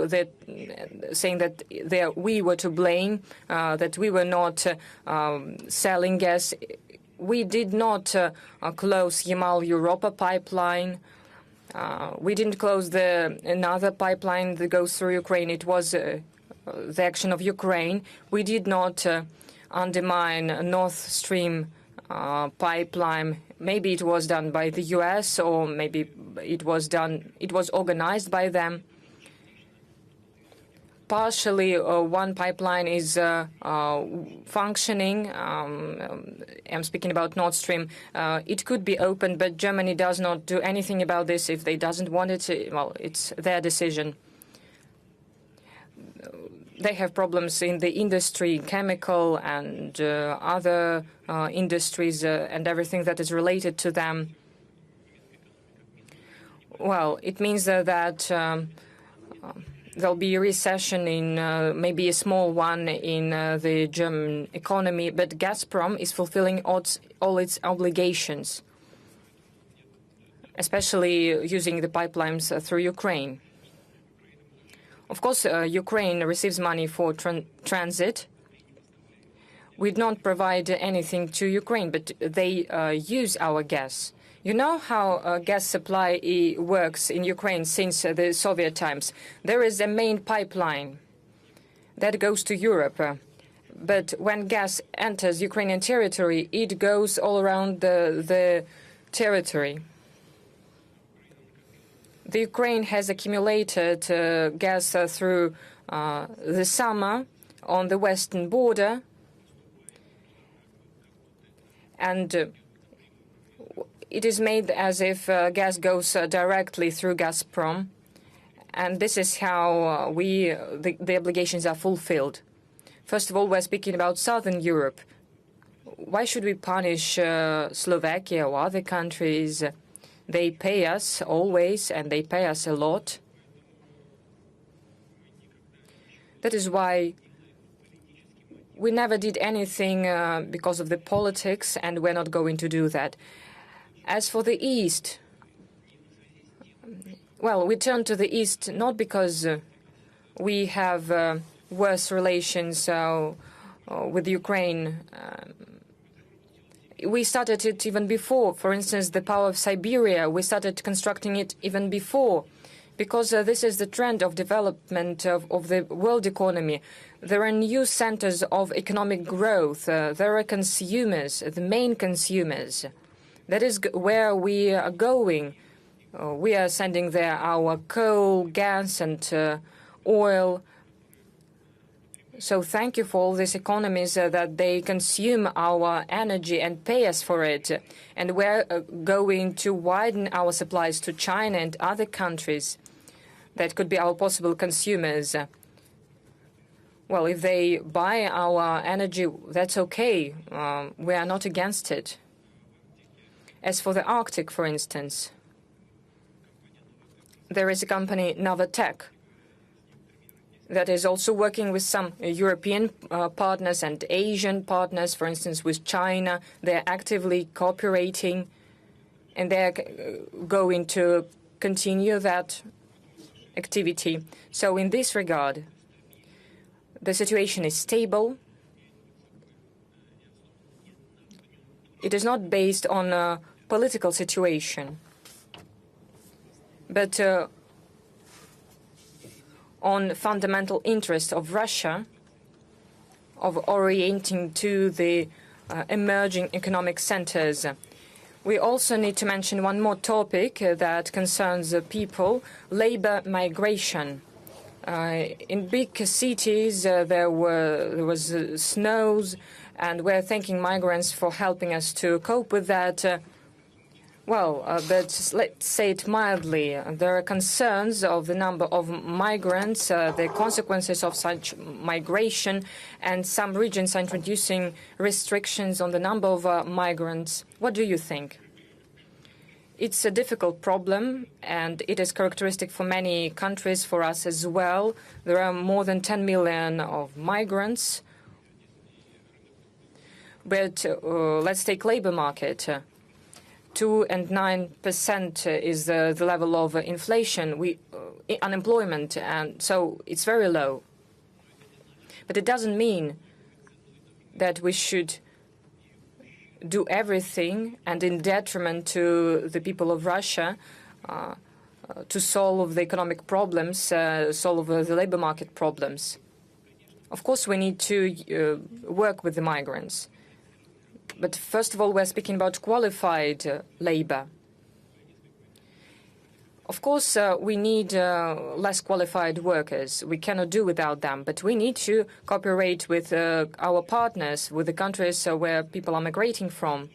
we were to blame, that we were not selling gas. We did not close Yamal-Europa pipeline. We didn't close another pipeline that goes through Ukraine. It was the action of Ukraine. We did not undermine Nord Stream pipeline. Maybe it was done by the U.S. or maybe it was organized by them. Partially, one pipeline is functioning. I'm speaking about Nord Stream. It could be opened, but Germany does not do anything about this. If they doesn't want it, well, it's their decision. They have problems in the industry, chemical and other industries and everything that is related to them. Well, it means that there'll be a recession in maybe a small one in the German economy, but Gazprom is fulfilling all its obligations, especially using the pipelines through Ukraine. Of course, Ukraine receives money for transit. We don't provide anything to Ukraine, but they use our gas. You know how gas supply works in Ukraine since the Soviet times. There is a main pipeline that goes to Europe. But when gas enters Ukrainian territory, it goes all around the territory. The Ukraine has accumulated gas through the summer on the western border. And it is made as if gas goes directly through Gazprom, and this is how the obligations are fulfilled. First of all, we're speaking about Southern Europe. Why should we punish Slovakia or other countries? They pay us always, and they pay us a lot. That is why we never did anything because of the politics, and we're not going to do that. As for the East, well, we turn to the East not because we have worse relations with Ukraine. We started it even before. For instance, the power of Siberia, we started constructing it even before, because this is the trend of development of the world economy. There are new centers of economic growth. There are consumers, the main consumers. That is where we are going. We are sending there our coal, gas, and oil. So thank you for all these economies that they consume our energy and pay us for it. And we're going to widen our supplies to China and other countries that could be our possible consumers. Well, if they buy our energy, that's okay. We are not against it. As for the Arctic, for instance, there is a company, Novatech, that is also working with some European partners and Asian partners, for instance, with China. They're actively cooperating, and they're going to continue that activity. So in this regard, the situation is stable. It is not based on a political situation, but on fundamental interest of Russia of orienting to the emerging economic centers. We also need to mention one more topic that concerns people, labor migration. In big cities, there was snows, and we're thanking migrants for helping us to cope with that. But let's say it mildly. There are concerns of the number of migrants, the consequences of such migration, and some regions are introducing restrictions on the number of migrants. What do you think? It's a difficult problem, and it is characteristic for many countries, for us as well. There are more than 10 million of migrants. But let's take labor market. 2 and 9% is the level of inflation, unemployment, and so it's very low. But it doesn't mean that we should do everything and in detriment to the people of Russia to solve the economic problems, solve the labor market problems. Of course, we need to work with the migrants. But first of all, we're speaking about qualified labor. Of course, we need less qualified workers. We cannot do without them. But we need to cooperate with our partners, with the countries where people are migrating from.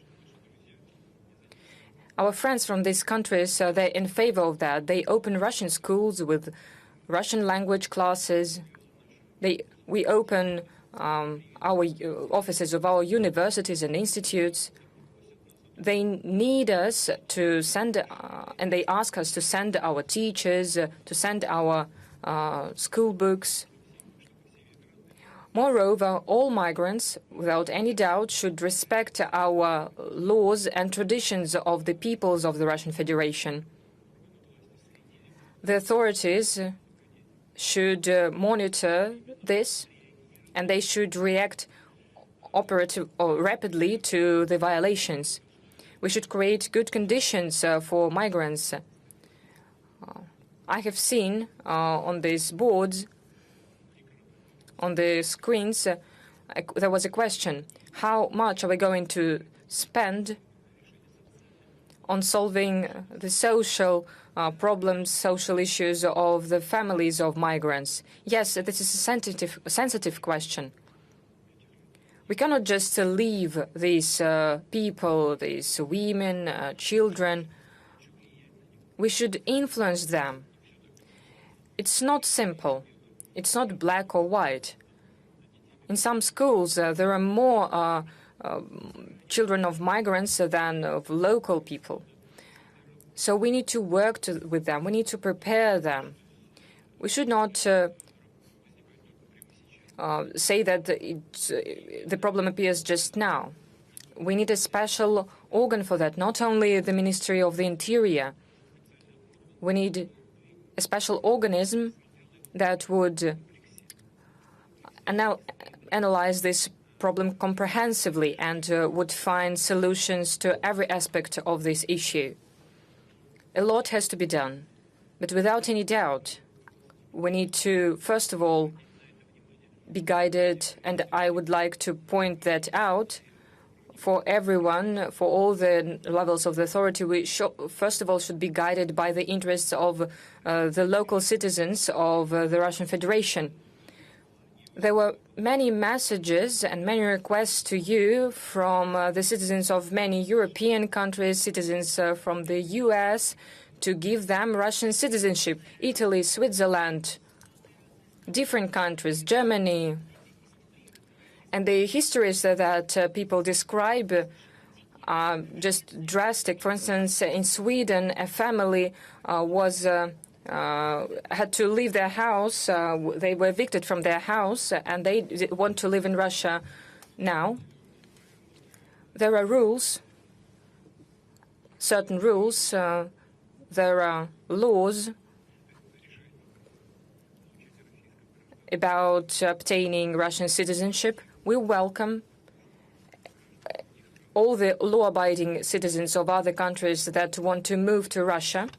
Our friends from these countries, they're in favor of that. They open Russian schools with Russian language classes. We open our offices of our universities and institutes. They need us to send, and they ask us to send our teachers, to send our school books. Moreover, all migrants, without any doubt, should respect our laws and traditions of the peoples of the Russian Federation. The authorities should monitor this, and they should react rapidly to the violations. We should create good conditions for migrants. I have seen on these boards, on the screens, there was a question: how much are we going to spend on solving the social problems, social issues of the families of migrants? Yes, this is a sensitive question. We cannot just leave these people, these women, children. We should influence them. It's not simple. It's not black or white. In some schools, there are more children of migrants than of local people. So we need to work with them. We need to prepare them. We should not say that the problem appears just now. We need a special organ for that, not only the Ministry of the Interior. We need a special organism that would analyze this problem comprehensively and would find solutions to every aspect of this issue. A lot has to be done, but without any doubt, we need to, first of all, be guided, and I would like to point that out for everyone, for all the levels of the authority. We first of all should be guided by the interests of the local citizens of the Russian Federation. There were many messages and many requests to you from the citizens of many European countries, citizens from the US, to give them Russian citizenship. Italy, Switzerland, different countries, Germany. And the histories that people describe are just drastic. For instance, in Sweden, a family had to leave their house. They were evicted from their house, and they want to live in Russia now. There are rules, certain rules. There are laws about obtaining Russian citizenship. We welcome all the law-abiding citizens of other countries that want to move to Russia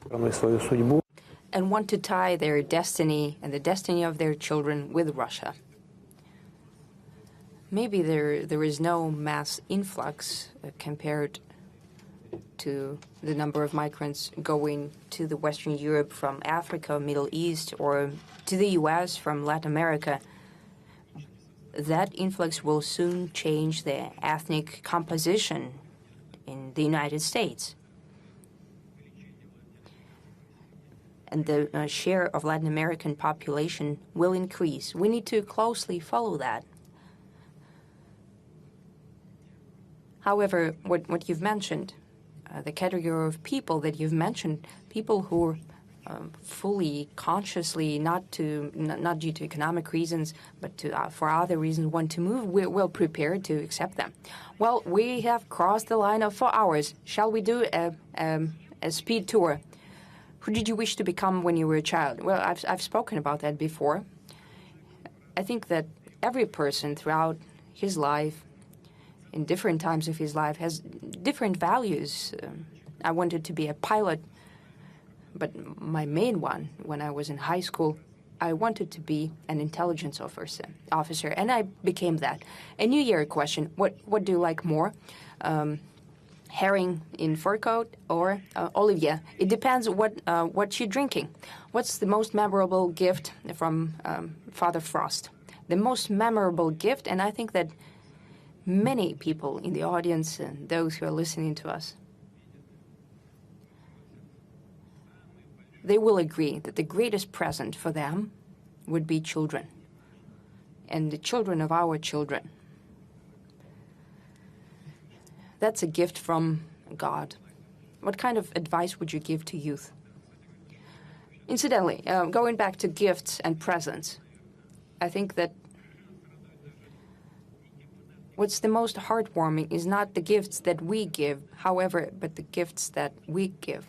and want to tie their destiny and the destiny of their children with Russia. Maybe there is no mass influx compared to the number of migrants going to the Western Europe from Africa, Middle East, or to the US from Latin America. That influx will soon change the ethnic composition in the United States. And the share of Latin American population will increase. We need to closely follow that. However, what you've mentioned, the category of people that you've mentioned, people who fully, consciously, not due to economic reasons, but for other reasons want to move, we're well prepared to accept them. Well, we have crossed the line of 4 hours. Shall we do a speed tour? Who did you wish to become when you were a child? Well, I've spoken about that before. I think that every person throughout his life, in different times of his life, has different values. I wanted to be a pilot, but my main one, when I was in high school, I wanted to be an intelligence officer, and I became that. A New Year question: what do you like more, herring in fur coat or Olivier? It depends what you're drinking. What's the most memorable gift from Father Frost? The most memorable gift, and I think that many people in the audience and those who are listening to us, they will agree that the greatest present for them would be children, and the children of our children. That's a gift from God. What kind of advice would you give to youth? Incidentally, going back to gifts and presents, I think that what's the most heartwarming is not the gifts that we give, however, but the gifts that we give.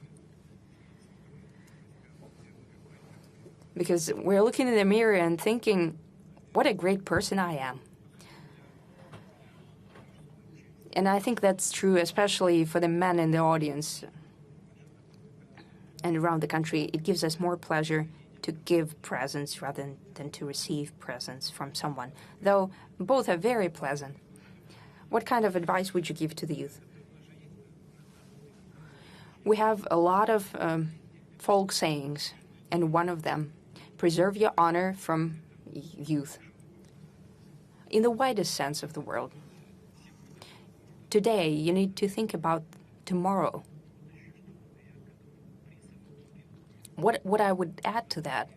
Because we're looking in the mirror and thinking, what a great person I am. And I think that's true, especially for the men in the audience and around the country. It gives us more pleasure to give presents rather than to receive presents from someone, though both are very pleasant. What kind of advice would you give to the youth? We have a lot of folk sayings, and one of them, preserve your honor from youth, in the widest sense of the word. Today, you need to think about tomorrow. What I would add to that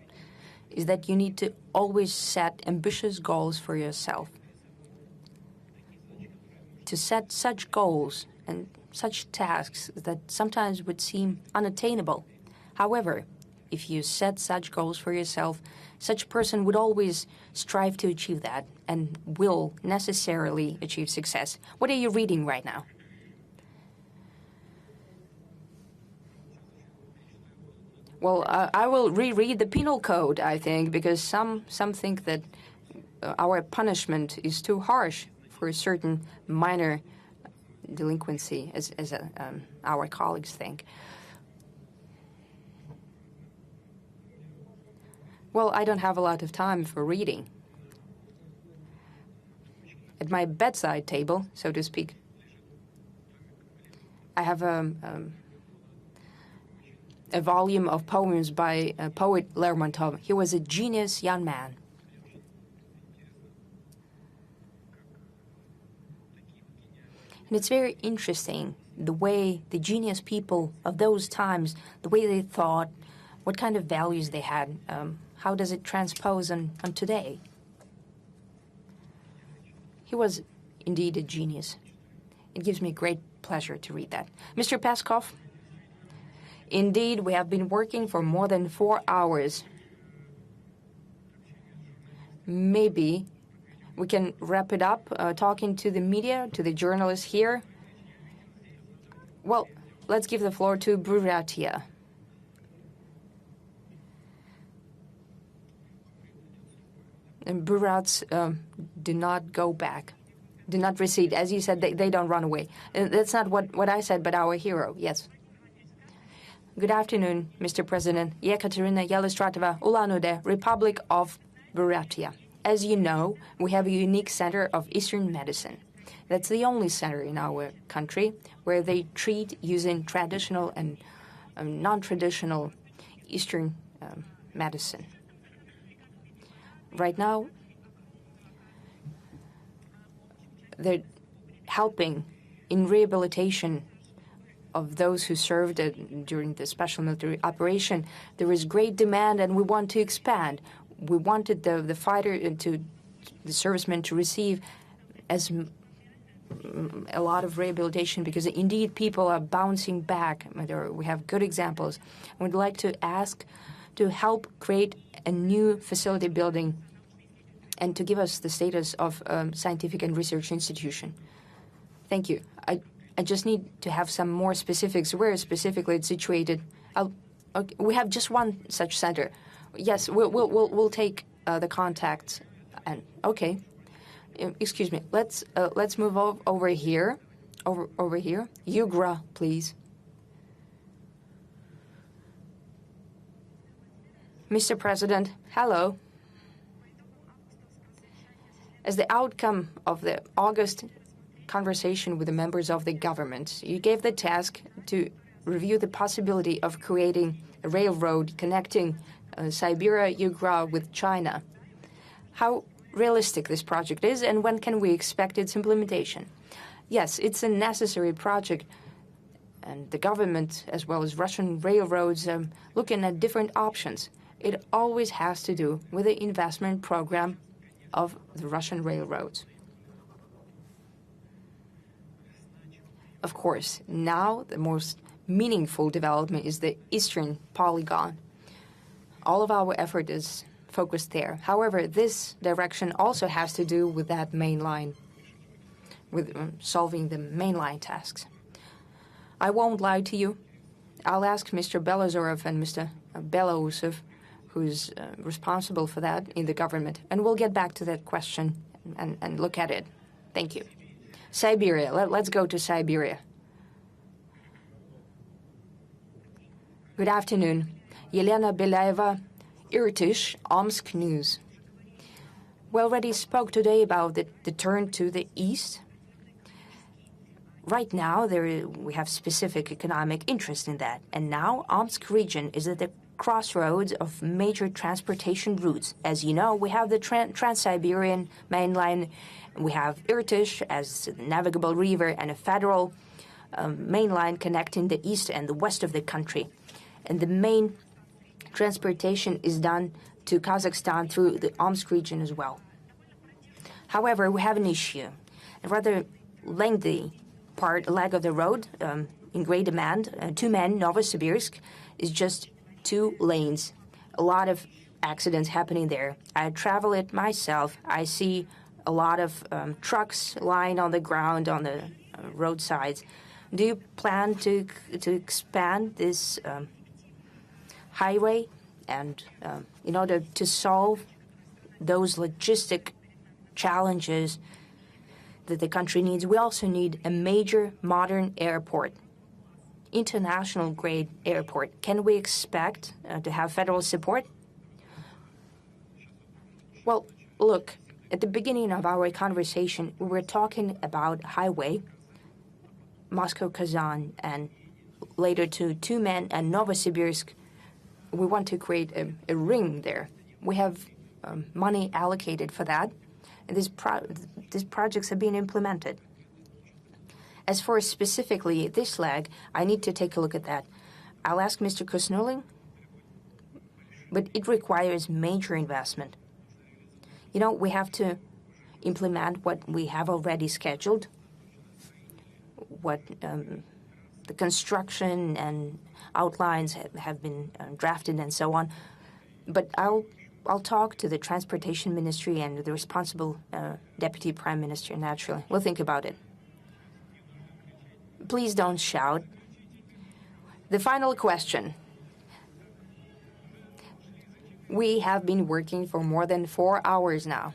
is that you need to always set ambitious goals for yourself. To set such goals and such tasks that sometimes would seem unattainable. However, if you set such goals for yourself, such a person would always strive to achieve that and will necessarily achieve success. What are you reading right now? Well, I will reread the penal code, I think, because some think that our punishment is too harsh for a certain minor delinquency, as our colleagues think. Well, I don't have a lot of time for reading. At my bedside table, so to speak, I have a volume of poems by poet Lermontov. He was a genius young man. And it's very interesting the way the genius people of those times, the way they thought, what kind of values they had, how does it transpose on today? He was indeed a genius. It gives me great pleasure to read that. Mr. Peskov, indeed, we have been working for more than 4 hours. Maybe we can wrap it up talking to the media, to the journalists here. Well, let's give the floor to Buryatia. And Buryats do not go back, do not recede. As you said, they don't run away. That's not what I said, but our hero, yes. Good afternoon, Mr. President. Yekaterina Yelistratova, Ulan-Ude, Republic of Buryatia. As you know, we have a unique center of Eastern medicine. That's the only center in our country where they treat using traditional and non-traditional Eastern medicine. Right now, they're helping in rehabilitation of those who served during the special military operation. There is great demand, and we want to expand. We wanted the servicemen to receive a lot of rehabilitation because indeed people are bouncing back. We have good examples. We'd like to ask to help create a new facility building and to give us the status of scientific and research institution. Thank you. I just need to have some more specifics. Where specifically it's situated? Okay, we have just one such center. Yes, we'll take the contacts. And okay, excuse me. Let's move over here. Over here. Yugra, please. Mr. President, hello. As the outcome of the August conversation with the members of the government, you gave the task to review the possibility of creating a railroad connecting Siberia, Yugra with China. How realistic this project is, and when can we expect its implementation? Yes, it's a necessary project, and the government, as well as Russian railroads, looking at different options. It always has to do with the investment program of the Russian railroads. Of course, now the most meaningful development is the Eastern Polygon. All of our effort is focused there. However, this direction also has to do with that main line, with solving the mainline tasks. I won't lie to you. I'll ask Mr. Belozorov and Mr. Belousov, who's responsible for that in the government, and we'll get back to that question and look at it. Thank you. Siberia. Let's go to Siberia. Good afternoon. Yelena Belaeva, Irtish, Omsk News. We already spoke today about the turn to the east. Right now, we have specific economic interest in that. And now, Omsk region is at the crossroads of major transportation routes. As you know, we have the Trans-Siberian main line. We have Irtish as a navigable river and a federal main line connecting the east and the west of the country. And the main transportation is done to Kazakhstan through the Omsk region as well. However, we have an issue, a rather lengthy leg of the road in great demand. Tumen, Novosibirsk is just 2 lanes. A lot of accidents happening there. I travel it myself. I see a lot of trucks lying on the ground on the roadsides. Do you plan to expand this highway? And in order to solve those logistic challenges that the country needs, we also need a major modern airport, international grade airport. Can we expect to have federal support? Well, look, at the beginning of our conversation, we were talking about highway, Moscow-Kazan, and later to Tumen and Novosibirsk. We want to create a ring there. We have money allocated for that, and these projects are being implemented. As for specifically this leg, I need to take a look at that. I'll ask Mr. Kusnuling, but it requires major investment. You know, we have to implement what we have already scheduled, what the construction and outlines have been drafted and so on. But I'll talk to the Transportation Ministry and the responsible Deputy Prime Minister, naturally. We'll think about it. Please don't shout. The final question. We have been working for more than 4 hours now.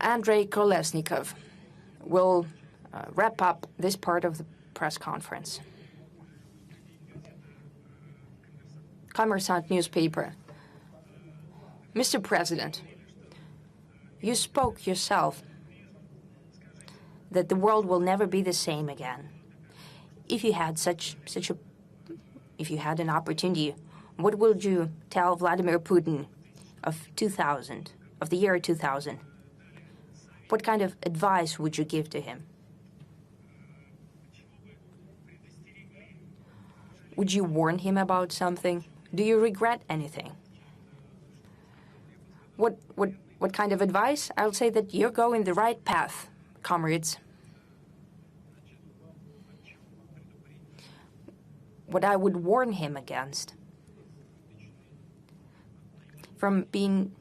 Andrei Kolesnikov will wrap up this part of the press conference. Kommersant newspaper. Mr. President, you spoke yourself that the world will never be the same again. If you had if you had an opportunity, what would you tell Vladimir Putin of the year 2000? What kind of advice would you give to him? Would you warn him about something? Do you regret anything? What kind of advice? I would say that you're going the right path, comrades. What I would warn him against, from being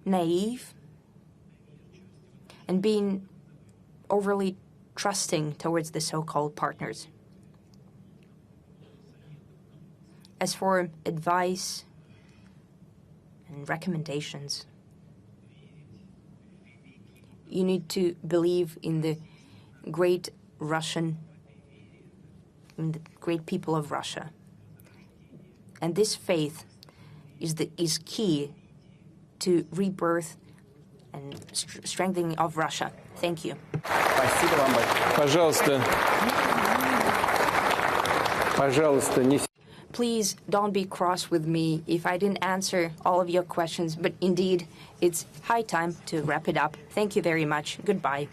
naive and being overly trusting towards the so-called partners. As for advice and recommendations, you need to believe in the great people of Russia. And this faith is key to rebirth and strengthening of Russia. Thank you. Please don't be cross with me if I didn't answer all of your questions, but indeed, it's high time to wrap it up. Thank you very much. Goodbye.